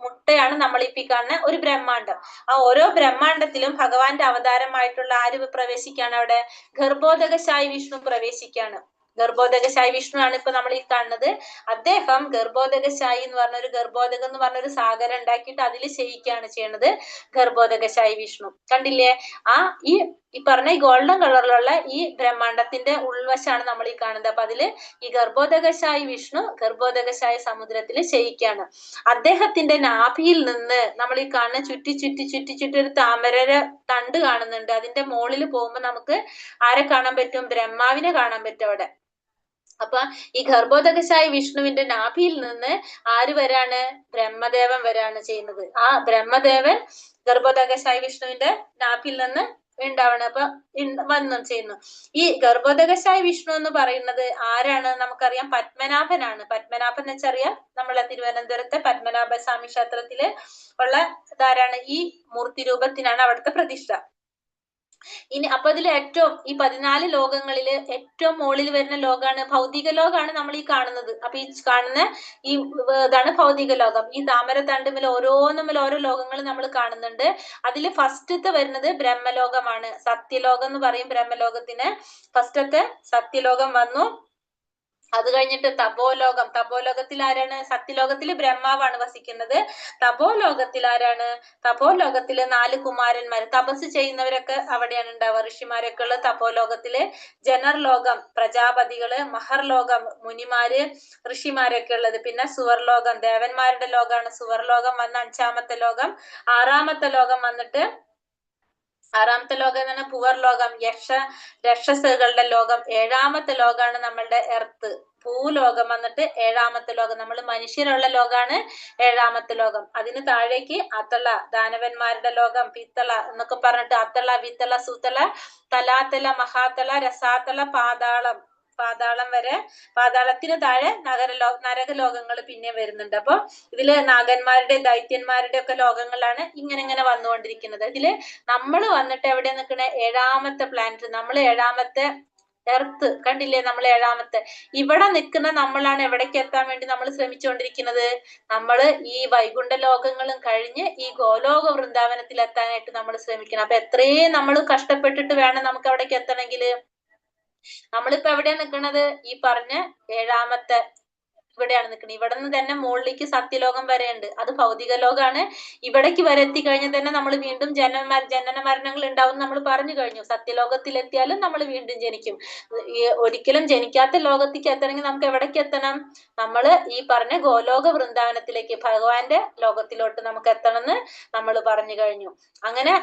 മുട്ടയാണ് നമ്മൾ ഇപ്പൊ കാണുന്ന ഒരു ബ്രഹ്മാണ്ടം. ആ ഓരോ ബ്രഹ്മാണ്ടത്തിലും ഭഗവാന്റെ അവതാരമായിട്ടുള്ള ആര് പ്രവേശിക്കാണ്? അവിടെ ഗർഭോദകശായി വിഷ്ണു പ്രവേശിക്കാണ്. ഗർഭോദകശായി വിഷ്ണു ആണ് ഇപ്പൊ നമ്മൾ ഈ കാണുന്നത്. അദ്ദേഹം ഗർഭോദകശായി എന്ന് പറഞ്ഞ ഗർഭോദകം എന്ന് പറഞ്ഞൊരു സാഗരം ഉണ്ടാക്കിയിട്ട് അതിൽ ചെയ്യിക്കുകയാണ് ചെയ്യണത് ഗർഭോദകശായി വിഷ്ണു. കണ്ടില്ലേ? ഈ പറഞ്ഞ ഈ ഗോൾഡൻ കളറിലുള്ള ഈ ബ്രഹ്മാണ്ടത്തിന്റെ ഉൾവശമാണ് നമ്മൾ ഈ കാണുന്നത്. അപ്പൊ അതില് ഈ ഗർഭോദകശായി വിഷ്ണു ഗർഭോദകശായി സമുദ്രത്തിൽ ചെയ്യിക്കുകയാണ്. അദ്ദേഹത്തിന്റെ നാഭിയിൽ നിന്ന് നമ്മൾ ഈ കാണുന്ന ചുറ്റി ഒരു താമര തണ്ട് കാണുന്നുണ്ട്. അതിന്റെ മുകളിൽ പോകുമ്പോൾ നമുക്ക് ആരെ കാണാൻ പറ്റും? ബ്രഹ്മാവിനെ കാണാൻ പറ്റും അവിടെ. അപ്പൊ ഈ ഗർഭോദകശായി വിഷ്ണുവിന്റെ നാഭിയിൽ നിന്ന് ആര് വരാണ്? ബ്രഹ്മദേവൻ വരാണ് ചെയ്യുന്നത്. ആ ബ്രഹ്മദേവൻ ഗർഭോദകശായി വിഷ്ണുവിന്റെ നാഭിയിൽ നിന്ന് ഉണ്ടാവണം. അപ്പൊ വന്നും ചെയ്യുന്നു. ഈ ഗർഭോദകശായി വിഷ്ണു എന്ന് പറയുന്നത് ആരാണ്? നമുക്കറിയാം പത്മനാഭനാണ്. പത്മനാഭൻ എന്ന് വെച്ചറിയാം, നമ്മളെ തിരുവനന്തപുരത്തെ പത്മനാഭ സ്വാമി ക്ഷേത്രത്തില് ഉള്ള ധാരാണ് ഈ മൂർത്തി രൂപത്തിനാണ് അവിടുത്തെ പ്രതിഷ്ഠ. ഇനി അപ്പൊ അതിൽ ഏറ്റവും ഈ 14 ലോകങ്ങളില് ഏറ്റവും മുകളിൽ വരുന്ന ലോകാണ് ഭൗതിക ലോകാണ് നമ്മൾ ഈ കാണുന്നത്. അപ്പൊ ഈ കാണുന്ന ഇതാണ് ഭൗതിക ലോകം. ഈ താമരത്തണ്ടുമ്പിൽ ഓരോന്നുമ്പിൽ ഓരോ ലോകങ്ങൾ നമ്മൾ കാണുന്നുണ്ട്. അതിൽ ഫസ്റ്റത്തെ വരുന്നത് ബ്രഹ്മലോകമാണ്. സത്യലോകം എന്ന് പറയും ബ്രഹ്മലോകത്തിന്. ഫസ്റ്റത്തെ സത്യലോകം വന്നു. അത് കഴിഞ്ഞിട്ട് തപോലോകം. തപോലോകത്തിൽ ആരാണ്? സത്യലോകത്തിൽ ബ്രഹ്മാവാണ് വസിക്കുന്നത്. തപോലോകത്തിൽ ആരാണ്? തപോലോകത്തില് 4 കുമാരന്മാര്, തപസ് ചെയ്യുന്നവരൊക്കെ അവിടെയാണ് ഉണ്ടാവുക. ഋഷിമാരൊക്കെ ഉള്ള തപോലോകത്തില്. ജനർലോകം പ്രജാപതികള്, മഹർലോകം മുനിമാര്, ഋഷിമാരൊക്കെ ഉള്ളത്. പിന്നെ സുവർലോകം ദേവന്മാരുടെ ലോകമാണ്. സുവർലോകം വന്ന 5ാമത്തെ ലോകം. 6ാമത്തെ ലോകം വന്നിട്ട് ആറാമത്തെ ലോകം എന്ന് പറഞ്ഞാൽ പുവർ ലോകം, രക്ഷസുകളുടെ ലോകം. ഏഴാമത്തെ ലോകമാണ് നമ്മളുടെ എർത്ത്, ഭൂലോകം വന്നിട്ട് ഏഴാമത്തെ ലോകം. നമ്മൾ മനുഷ്യരുള്ള ലോകാണ് ഏഴാമത്തെ ലോകം. അതിന് താഴേക്ക് അത്തള, ദാനവന്മാരുടെ ലോകം, പിത്തള എന്നൊക്കെ പറഞ്ഞിട്ട് അത്തള, വിത്തള, സുത്തള, തലാത്തല, മഹാത്തള, രസാത്തള, പാതാളം വരെ. പാതാളത്തിന് താഴെ നരകലോകങ്ങൾ പിന്നെ വരുന്നുണ്ട്. അപ്പൊ ഇതില് നാഗന്മാരുടെ, ദൈത്യന്മാരുടെ ഒക്കെ ലോകങ്ങളാണ് ഇങ്ങനെ വന്നുകൊണ്ടിരിക്കുന്നത്. ഇതില് നമ്മൾ വന്നിട്ട് എവിടെ നിൽക്കണേ? ഏഴാമത്തെ പ്ലാനറ്റ്. നമ്മൾ ഏഴാമത്തെ എർത്ത് കണ്ടില്ലേ? നമ്മൾ ഏഴാമത്തെ ഇവിടെ നിൽക്കുന്ന നമ്മളാണ് എവിടേക്ക് എത്താൻ വേണ്ടി നമ്മൾ ശ്രമിച്ചുകൊണ്ടിരിക്കുന്നത്? നമ്മൾ ഈ വൈകുണ്ഠ ലോകങ്ങളും കഴിഞ്ഞ് ഈ ഗോലോക വൃന്ദാവനത്തിൽ എത്താനായിട്ട് നമ്മൾ ശ്രമിക്കണം. അപ്പൊ എത്രയും നമ്മൾ കഷ്ടപ്പെട്ടിട്ട് വേണം നമുക്ക് അവിടേക്ക് എത്തണമെങ്കിൽ. നമ്മളിപ്പോ എവിടെയാ നിൽക്കുന്നത്? ഈ പറഞ്ഞ ഏഴാമത്തെ ഇവിടെയാണ് നിൽക്കുന്നത്. ഇവിടെ നിന്ന് തന്നെ മുകളിലേക്ക് സത്യലോകം വരെ ഉണ്ട്. അത് ഭൗതിക ലോകമാണ്. ഇവിടേക്ക് വരെ എത്തിക്കഴിഞ്ഞാൽ തന്നെ നമ്മൾ വീണ്ടും ജനന മരണങ്ങൾ ഉണ്ടാവും നമ്മൾ പറഞ്ഞു കഴിഞ്ഞു. സത്യലോകത്തിൽ എത്തിയാലും നമ്മൾ വീണ്ടും ജനിക്കും. ഒരിക്കലും ജനിക്കാത്ത ലോകത്തേക്ക് എത്തണമെങ്കിൽ നമുക്ക് എവിടേക്ക് എത്തണം? നമ്മൾ ഈ പറഞ്ഞ ഗോലോക വൃന്ദാവനത്തിലേക്ക്, ഭഗവാന്റെ ലോകത്തിലോട്ട് നമുക്ക് എത്തണമെന്ന് നമ്മൾ പറഞ്ഞു കഴിഞ്ഞു. അങ്ങനെ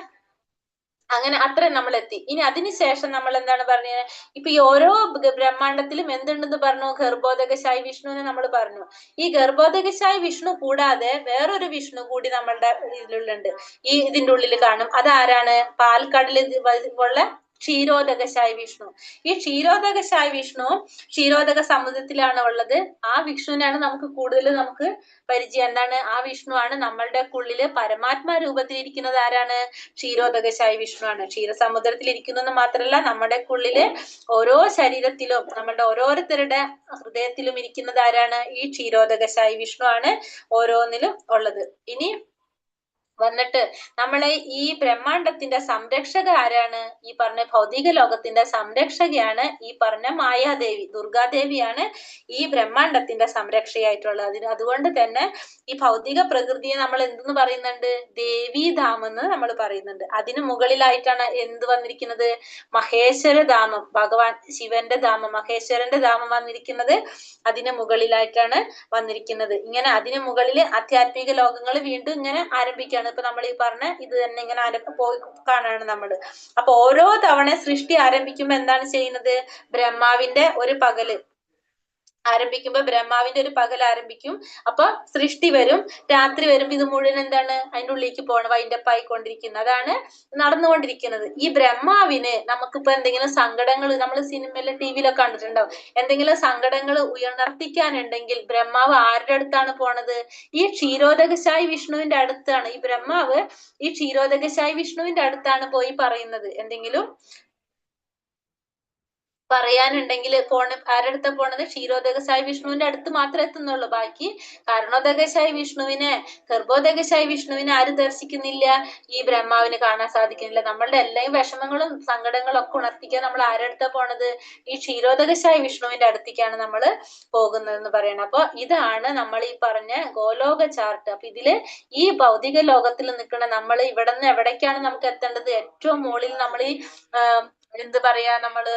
അത്ര നമ്മൾ എത്തി. ഇനി അതിനുശേഷം നമ്മൾ എന്താണ് പറഞ്ഞത്? ഇപ്പൊ ഈ ഓരോ ബ്രഹ്മാണ്ടത്തിലും എന്തുണ്ടെന്ന് പറഞ്ഞു? ഗർഭോദകശായി വിഷ്ണുവിനെ നമ്മൾ പറഞ്ഞു. ഈ ഗർഭോദകശായി വിഷ്ണു കൂടാതെ വേറൊരു വിഷ്ണു കൂടി നമ്മളുടെ ഇതിലുള്ളുണ്ട്, ഈ ഇതിന്റെ ഉള്ളിൽ കാണും. അതാരാണ്? പാൽക്കടലിൽ ഉള്ള ക്ഷീരോദകശായി വിഷ്ണു. ഈ ക്ഷീരോദകശായി വിഷ്ണു ക്ഷീരോദക സമുദ്രത്തിലാണ് ഉള്ളത്. ആ വിഷ്ണുവിനാണ് നമുക്ക് പരിചയം. എന്താണ്? ആ വിഷ്ണു ആണ് നമ്മളുടെ ഉള്ളില് പരമാത്മാ രൂപത്തിൽ ഇരിക്കുന്നത്. ആരാണ്? ക്ഷീരോദകശായി വിഷ്ണു ആണ്. ക്ഷീരസമുദ്രത്തിൽ ഇരിക്കുന്നു മാത്രമല്ല, നമ്മുടെ ഉള്ളില് ഓരോ ശരീരത്തിലും, നമ്മുടെ ഓരോരുത്തരുടെ ഹൃദയത്തിലും ഇരിക്കുന്നത് ആരാണ്? ഈ ക്ഷീരോദകശായി വിഷ്ണു ആണ് ഓരോന്നിലും ഉള്ളത്. ഇനി വന്നിട്ട് നമ്മളെ ഈ ബ്രഹ്മാണ്ടത്തിന്റെ സംരക്ഷക ആരാണ്? ഈ പറഞ്ഞ ഭൗതിക ലോകത്തിന്റെ സംരക്ഷകയാണ് ഈ പറഞ്ഞ മായാദേവി, ദുർഗാദേവിയാണ് ഈ ബ്രഹ്മാണ്ടത്തിന്റെ സംരക്ഷയായിട്ടുള്ളത്. അതുകൊണ്ട് തന്നെ ഈ ഭൗതിക പ്രകൃതിയെ നമ്മൾ എന്തെന്ന് പറയുന്നുണ്ട്? ദേവീധാമം എന്ന് നമ്മൾ പറയുന്നുണ്ട്. അതിന് മുകളിലായിട്ടാണ് എന്ത് വന്നിരിക്കുന്നത്? മഹേശ്വരധാമം, ഭഗവാൻ ശിവന്റെ ധാമം, മഹേശ്വരന്റെ ധാമം വന്നിരിക്കുന്നത് അതിന് മുകളിലായിട്ടാണ് വന്നിരിക്കുന്നത്. ഇങ്ങനെ അതിന് മുകളിൽ ആധ്യാത്മിക ലോകങ്ങൾ വീണ്ടും ഇങ്ങനെ ആരംഭിക്കുകയാണ്. ഇപ്പൊ നമ്മൾ ഈ പറഞ്ഞ ഇത് തന്നെ ഇങ്ങനെ പോയി കാണാണ് നമ്മള്. അപ്പൊ ഓരോ തവണ സൃഷ്ടി ആരംഭിക്കുമ്പോ എന്താണ് ചെയ്യുന്നത്? ബ്രഹ്മാവിന്റെ ഒരു പകൽ ആരംഭിക്കും. അപ്പൊ സൃഷ്ടി വരും, രാത്രി വരും. ഇത് മുഴുവൻ എന്താണ്? അതിൻ്റെ ഉള്ളിലേക്ക് പോകണം, വൈൻഡപ്പ് ആയിക്കൊണ്ടിരിക്കുന്നത്. അതാണ് നടന്നുകൊണ്ടിരിക്കുന്നത്. ഈ ബ്രഹ്മാവിന് നമുക്കിപ്പോ എന്തെങ്കിലും സങ്കടങ്ങൾ, നമ്മൾ സിനിമയിലെ ടിവിയിലൊക്കെ കണ്ടിട്ടുണ്ടാവും, എന്തെങ്കിലും സങ്കടങ്ങൾ ഉയർത്തിക്കാനുണ്ടെങ്കിൽ ബ്രഹ്മാവ് ആരുടെ അടുത്താണ് പോണത്? ഈ ക്ഷീരോദകശായി വിഷ്ണുവിന്റെ അടുത്താണ്. ഈ ബ്രഹ്മാവ് ഈ ക്ഷീരോദകശായി വിഷ്ണുവിന്റെ അടുത്താണ് പോയി പറയുന്നത്. എന്തെങ്കിലും പറയാനുണ്ടെങ്കിൽ ആരുടെ അടുത്താ പോണത്? ക്ഷീരോദകശായി വിഷ്ണുവിന്റെ അടുത്ത് മാത്രമേ എത്തുന്നുള്ളൂ. ബാക്കി കാരണോദകശായി വിഷ്ണുവിനെ, ഗർഭോദകശായി വിഷ്ണുവിനെ ആര് ദർശിക്കുന്നില്ല? ഈ ബ്രഹ്മാവിന് കാണാൻ സാധിക്കുന്നില്ല. നമ്മളുടെ എല്ലാ വിഷമങ്ങളും സങ്കടങ്ങളും ഒക്കെ ഉണർത്തിക്കാൻ നമ്മൾ ആരുടെ അടുത്താ പോണത്? ഈ ക്ഷീരോദകശായി വിഷ്ണുവിന്റെ അടുത്തേക്കാണ് നമ്മൾ പോകുന്നതെന്ന് പറയണം. അപ്പൊ ഇതാണ് നമ്മൾ ഈ പറഞ്ഞ ഗോലോക ചാർട്ട്. അപ്പൊ ഇതില് ഈ ഭൗതിക ലോകത്തിൽ നിൽക്കുന്ന നമ്മൾ ഇവിടെ നിന്ന് എവിടേക്കാണ് നമുക്ക് എത്തേണ്ടത്? ഏറ്റവും മുകളിൽ നമ്മൾ ഈ എന്ത് പറയാ, നമ്മള്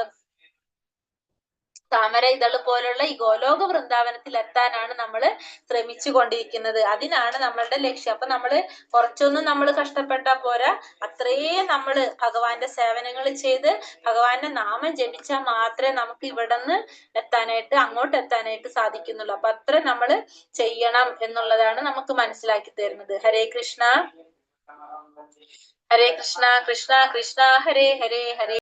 താമര ഇതള് പോലുള്ള ഈ ഗോലോക വൃന്ദാവനത്തിൽ എത്താനാണ് നമ്മൾ ശ്രമിച്ചു കൊണ്ടിരിക്കുന്നത്. അതിനാണ് നമ്മളുടെ ലക്ഷ്യം. അപ്പൊ നമ്മള് കുറച്ചൊന്നും നമ്മൾ കഷ്ടപ്പെട്ടാൽ പോരാ, അത്രയും നമ്മള് ഭഗവാന്റെ സേവനങ്ങൾ ചെയ്ത് ഭഗവാന്റെ നാമം ജപിച്ചാൽ മാത്രമേ നമുക്ക് ഇവിടെ നിന്ന് അങ്ങോട്ട് എത്താനായിട്ട് സാധിക്കുന്നുള്ളൂ. അപ്പൊ അത്ര നമ്മൾ ചെയ്യണം എന്നുള്ളതാണ് നമുക്ക് മനസ്സിലാക്കി തരുന്നത്. ഹരേ കൃഷ്ണ, ഹരേ കൃഷ്ണ, കൃഷ്ണ കൃഷ്ണ ഹരേ ഹരേ, ഹരേ